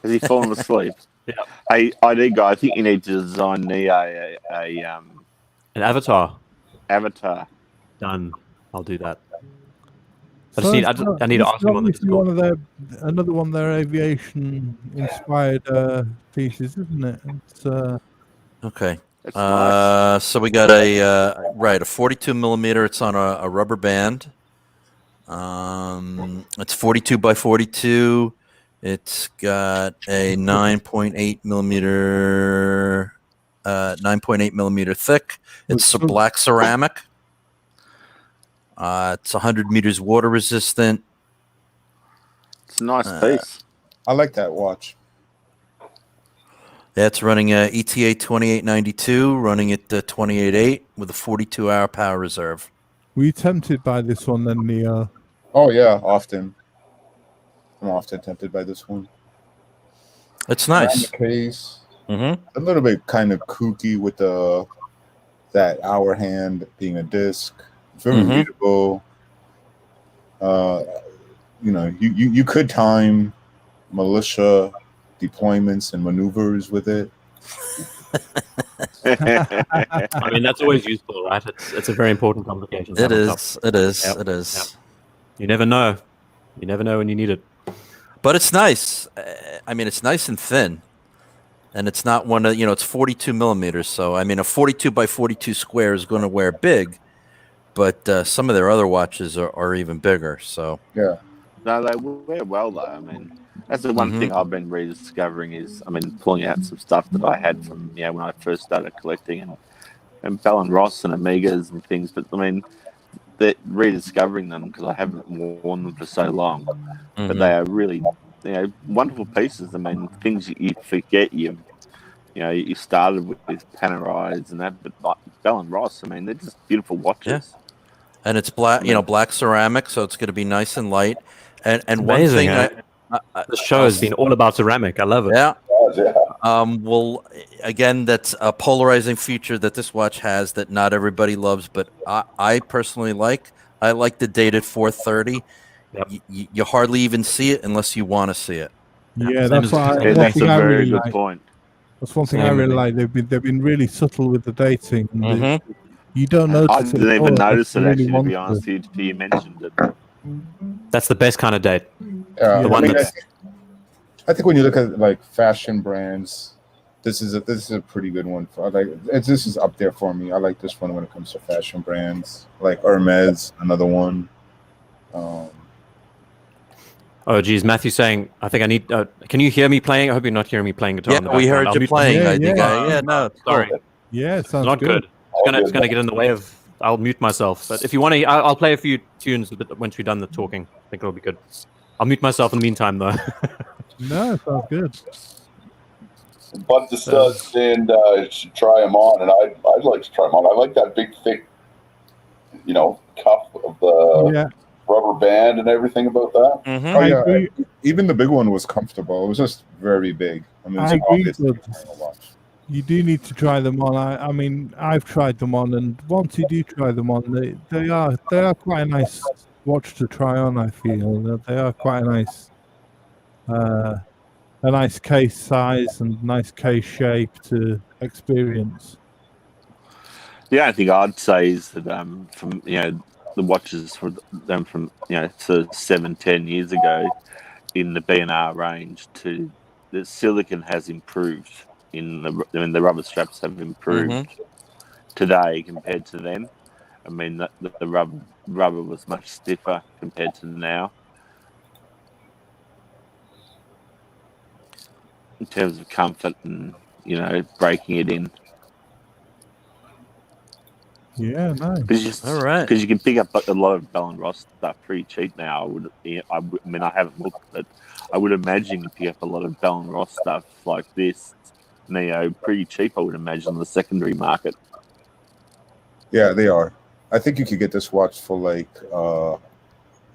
Has he fallen asleep? Yeah. Hey, ID guy, I think you need to design me a An avatar. avatar. Done. I'll do that. So I need it's to ask him on the obviously Discord. another one of their aviation inspired pieces, isn't it? It's Okay. It's nice. So we got a 42 millimeter. It's on a rubber band. It's 42 by 42. It's got a 9.8 millimeter, 9.8 millimeter thick. It's a black ceramic. It's 100 meters water resistant. It's a nice piece. I like that watch. That's running a ETA 2892, running at 28.8 with a 42-hour power reserve. were you tempted by this one then, Neo? Oh yeah, often. I'm often tempted by this one. It's nice. And the case, Mm-hmm. a little bit kind of kooky with that hour hand being a disc. Very Mhm. readable. You could time militia deployments and maneuvers with it. I mean, that's always useful, right? It's a very important complication. to It have on top. is. It is. Yep. It is. You never know. You never know when you need it. But it's nice. I mean, it's nice and thin, and it's not one of it's 42 millimeters. So I mean, a 42 by 42 square is going to wear big, but some of their other watches are even bigger. So Yeah. No, they wear well though. I mean, that's the one thing I've been rediscovering is, pulling out some stuff that I had from when I first started collecting and Bell and Ross and Amigas and things. But I mean, they're rediscovering them because I haven't worn them for so long. But they are really wonderful pieces. I mean, things you forget you started with Panerais and that, but like Bell and Ross, I mean, they're just beautiful watches. And it's black, I mean- black ceramic, so it's going to be nice and light. And one amazing, thing eh? The show has been all about ceramic. I love it. Yeah. Yeah. Well, again, that's a polarizing feature that this watch has that not everybody loves, but I personally like. I like the dated 430. Yep. You hardly even see it unless you want to see it. Yeah, Same that's as- what Yeah, one that's thing a I very really good like. point. That's one thing I Same with really me. like. They've been really subtle with the dating. Mhm. You don't I notice it. didn't at even all notice unless it, you really actually, to be want honest, till you mentioned it. That's the best kind of date. Yeah, The I one mean, that's I think when you look at like fashion brands, this is a pretty good one. This is up there for me. I like this one when it comes to fashion brands, like Hermes, another one. Oh, geez, Matthew's saying, I think I need. Can you hear me playing? I hope you're not hearing me playing guitar Yeah, in the we background. heard I'll you mute playing. Yeah, I think. yeah. No, it's Sorry, cool. Yeah, it sounds not good. It's gonna get in the way of. I'll mute myself. But if you want to, I'll play a few tunes once we're done the talking. I think it'll be good. I'll mute myself in the meantime, though. No, it sounds good. But the studs and should try them on, and I'd like to try them on. I like that big, thick, cuff of the Yeah, rubber band and everything about that. Mhm. Oh I yeah, agree. even the big one was comfortable. It was just very big. I mean, it's I agree, obviously but- wearing a watch. You do need to try them on. I mean, I've tried them on, and once you do try them on, they are quite a nice watch to try on. I feel that they are quite a nice case size and nice case shape to experience. The only thing I'd say is that from the watches for them from to 7-10 years ago in the B&R range to the silicon has improved the rubber straps have improved today compared to then. I mean the rubber was much stiffer compared to now in terms of comfort and breaking it in. Yeah, nice. All right. Because you can pick up a lot of Bell and Ross stuff pretty cheap now. I mean, I haven't looked, but I would imagine you pick up a lot of Bell and Ross stuff like this Neo pretty cheap. I would imagine on the secondary market. Yeah, they are. I think you could get this watch for like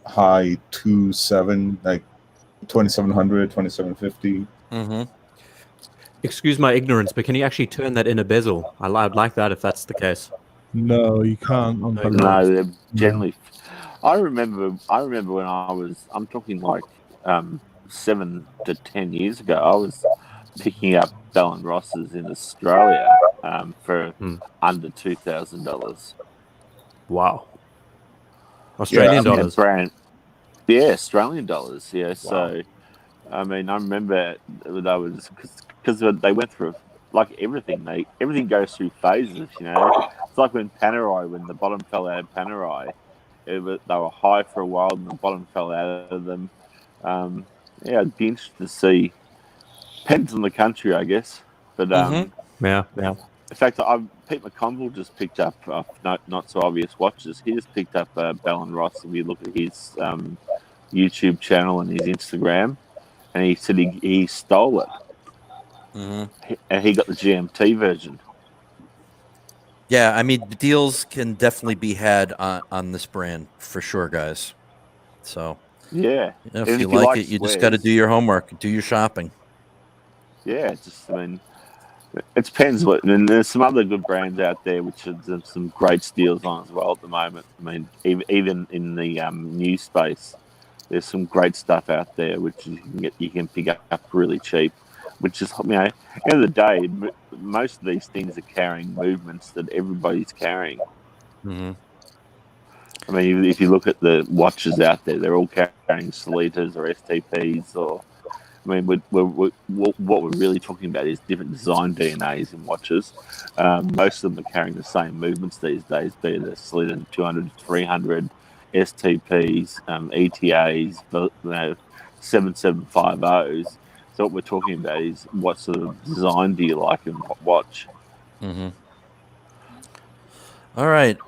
high 27, like 2700, 2750. Mm-hmm. Excuse my ignorance, but can you actually turn that in a bezel? I'd like that if that's the case. No, you can't. On No, Bell you and Ross. No, they're generally. I remember when I'm talking like 7 to 10 years ago. I was picking up Bell and Rosses in Australia for under $2,000. Wow. Australian Yeah, I mean, dollars. Australian dollars. Yeah, so I mean, I remember that was because they went through like everything. Everything goes through phases. It's like when the bottom fell out of Panerai. They were high for a while, and the bottom fell out of them. It'd be interesting to see. Depends on the country, I guess. But Yeah. in fact, Pete McConville just picked up not so obvious watches. He just picked up Bell and Ross. If you look at his YouTube channel and his Instagram, and he said he stole it, and he got the GMT version. Yeah, I mean, deals can definitely be had on this brand for sure, guys. So Yeah, if and you like it, you just got to squares, do your homework, do your shopping. Yeah, it depends. And there's some other good brands out there which have some great steals on as well at the moment. I mean, even in the new space, there's some great stuff out there which you can pick up really cheap. Which is, at the end of the day, most of these things are carrying movements that everybody's carrying. Mm-hmm. I mean, if you look at the watches out there, they're all carrying Solitas or STPs or. I mean, what we're really talking about is different design DNAs in watches. Most of them are carrying the same movements these days, be it a Solita 200, 300, STPs, ETAs, 7750s. So what we're talking about is what sort of design do you like in what watch? Mm-hmm. All right.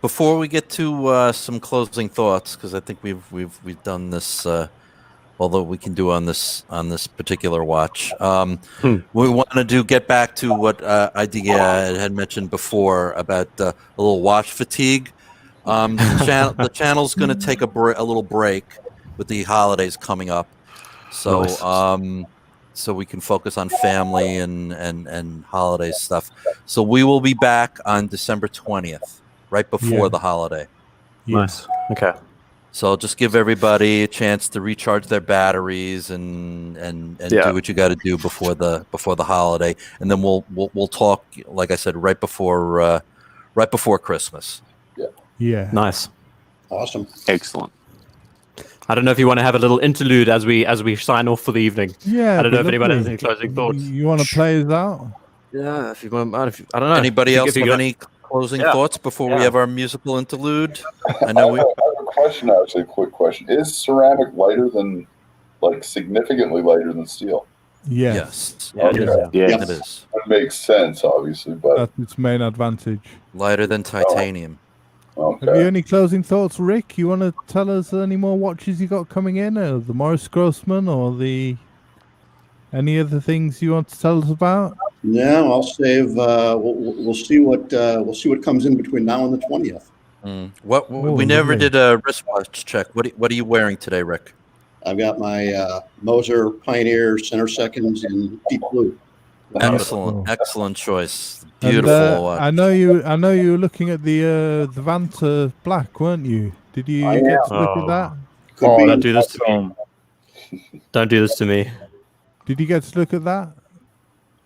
Before we get to some closing thoughts, because I think we've done this although we can do on this particular watch. We want to get back to what ID had mentioned before about a little watch fatigue. The channel's going to take a little break with the holidays coming up, so Nice. so we can focus on family and holiday stuff. So we will be back on December 20th, right before the holiday. Nice. Okay. So I'll just give everybody a chance to recharge their batteries and do what you got to do before the holiday, and then we'll talk, like I said, right before Christmas. Yeah. Nice. Awesome. Excellent. I don't know if you want to have a little interlude as we sign off for the evening. Yeah. I don't know if it'd be anybody has lovely. any closing thoughts. You want to play us out? Yeah, if you want, I don't know. Anybody else If you have got- any closing Yeah. thoughts before we Yeah. have our musical interlude? I know we. I have a question, actually, a quick question. Is ceramic lighter than, like, significantly lighter than steel? Yes, Yeah, it is, yeah. Yeah. it is That makes sense, obviously, but That's its main advantage. lighter than titanium. Have you okay. any closing thoughts, Rick? You want to tell us any more watches you got coming in, or the Morris Grossman, or any other things you want to tell us about? No, I'll save. We'll see what comes in between now and the 20th. What we never lovely. did a wristwatch check. What are you wearing today, Rick? I've got my Moser Pioneer center seconds in deep blue. Excellent choice. And, Beautiful watch. I know you were looking at the Vanta Black, weren't you? Did you I get am. to look at that? Could Oh, be Don't do this to me. Don't do this to me. Did you get to look at that?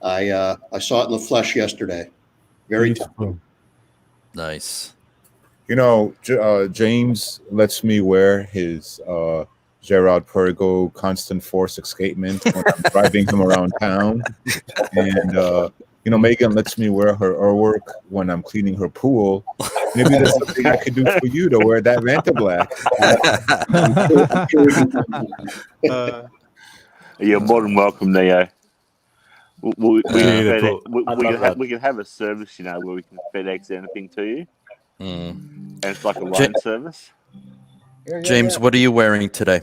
I saw it in the flesh yesterday. Very Beautiful. Nice. You know, James lets me wear his Gerard Pergo Constant Force escapement when I'm driving him around town. And, you know, Megan lets me wear her work when I'm cleaning her pool. Maybe there's something I could do for you to wear that Vanta Black. You're more than welcome, Neo. We Beautiful. I love that. can have a service, you know, where we can FedEx anything to you, Mm. and it's like a line service. James, what are you wearing today?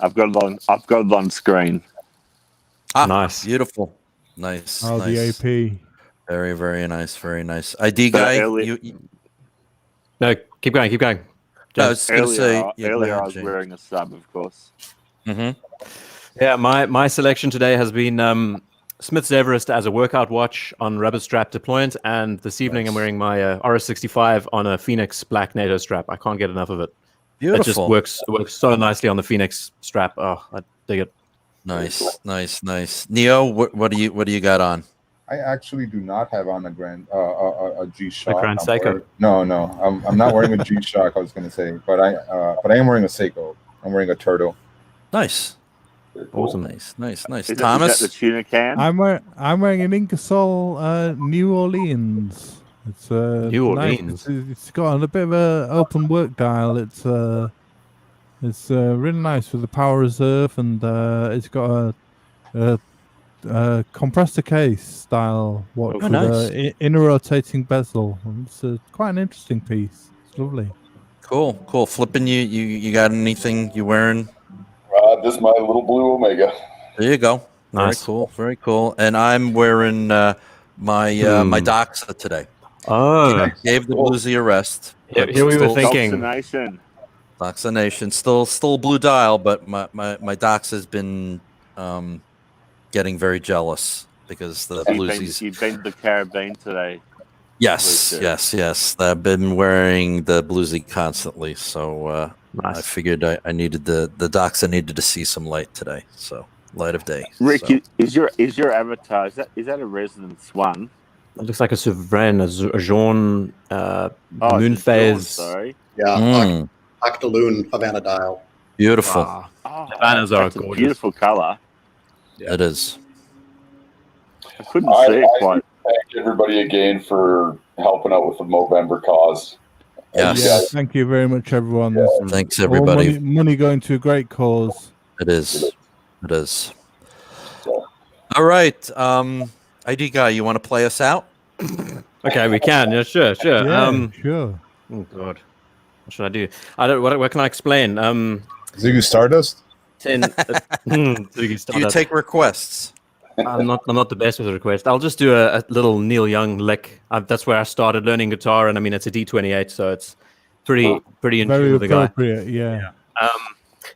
I've got it on screen. Nice. Beautiful. Nice. Oh, nice. the AP. Very, very nice. Very nice. ID But guy. early- No, keep going. I was going to say. Earlier I was wearing a sub, of course. Mm-hmm. Yeah, my selection today has been Smith's Everest as a workout watch on rubber strap deployment, and this evening I'm wearing my RS65 on a Phoenix black NATO strap. I can't get enough of it. Beautiful. It just works so nicely on the Phoenix strap. Oh, I dig it. Nice. Neo, what do you got on? I actually do not have on a G-Shock. Grand Seiko. No, I'm not wearing a G-Shock. I was going to say, but I am wearing a Seiko. I'm wearing a Turtle. Nice. Awesome. Nice. Is Thomas. that the tuna can? I'm wearing an Ingersoll New Orleans. It's New nice. Orleans. It's got a bit of a open work dial. It's really nice with the power reserve, and it's got a compressor case style watch with nice. a inner rotating bezel. It's quite an interesting piece. It's lovely. Cool. Flipping, you got anything you wearing? This is my little blue Omega. There you go. Nice. Very cool. And I'm wearing my Doxa today. Oh, Gave the bluesy a rest. here but we were still- thinking. Vaccination. Doxa Nation, still blue dial, but my Doxa's been getting very jealous because the bluesies. You've been to the Caribbean today. Yes. I've been wearing the bluesy constantly, so Nice. I figured I needed the Doxa needed to see some light today. So light of day. Rick, So. is your avatar? Is that a Resonance one? It looks like a Sovereign, a Jaune Oh, moon it's Dawn, phase. sorry. Yeah, Mm, Octaloon Havana dial. beautiful. Wow. Oh, Havanas are that's a gorgeous. beautiful color. It is. I couldn't see it quite. Thank everybody again for helping out with the Movember cause. Yes. Yeah, thank you very much, everyone. This is Thanks all everybody. money going to a great cause. It is. All right. ID guy, you want to play us out? Okay, we can. Yeah, sure. Yeah, sure. Oh God, what should I do? I don't. What can I explain? Ziggy Stardust? 10. Do you take requests? I'm not the best with a request. I'll just do a little Neil Young lick. That's where I started learning guitar, and I mean it's a D28, so it's pretty in Very tune with the guy. appropriate, yeah.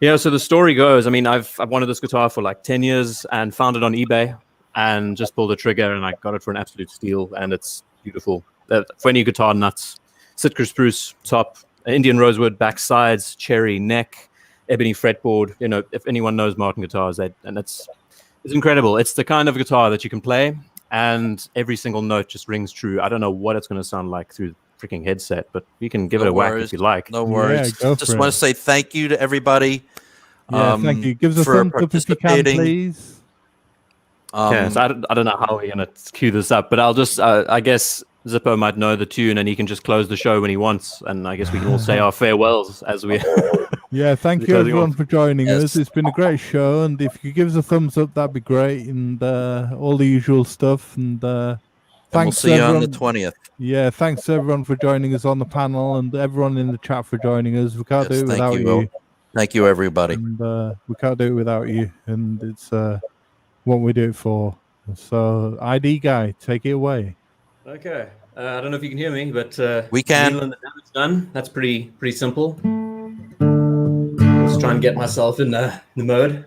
Yeah. So the story goes, I mean, I've wanted this guitar for like 10 years and found it on eBay, and just pulled the trigger, and I got it for an absolute steal, and it's beautiful. For any guitar nuts, Sitka spruce top, Indian rosewood back sides, cherry neck, ebony fretboard. You know, if anyone knows Martin guitars, and it's incredible. It's the kind of guitar that you can play and every single note just rings true. I don't know what it's going to sound like through the freaking headset, but you can give it a whack if you like. No worries. Yeah, just want to say thank you to everybody. Yeah, thank you. Give us a thumbs up if you can, please. So I don't know how we're going to cue this up, but I'll just, I guess Zippo might know the tune and he can just close the show when he wants. And I guess we can all say our farewells as we... Yeah, thank you everyone for joining us. It's been a great show, and if you give us a thumbs up, that'd be great, and all the usual stuff. And we'll thanks see you on the 20th. Yeah, thanks to everyone for joining us on the panel, and everyone in the chat for joining us. We can't do it without you. Thank you, everybody. And we can't do it without you, and it's what we do it for. So, ID guy, take it away. Okay. I don't know if you can hear me, but we can. And the damage done. That's pretty simple. Let's try and get myself in the mode.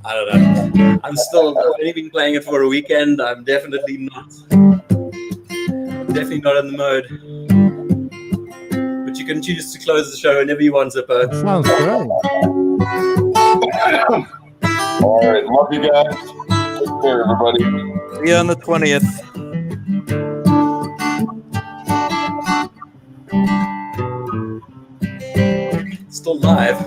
I don't know. I've only been playing it for a weekend. I'm definitely not in the mode. But you can choose to close the show whenever you want, Zippo. That sounds great. All right, love you guys. Take care, everybody. See you on the 20th. Still live.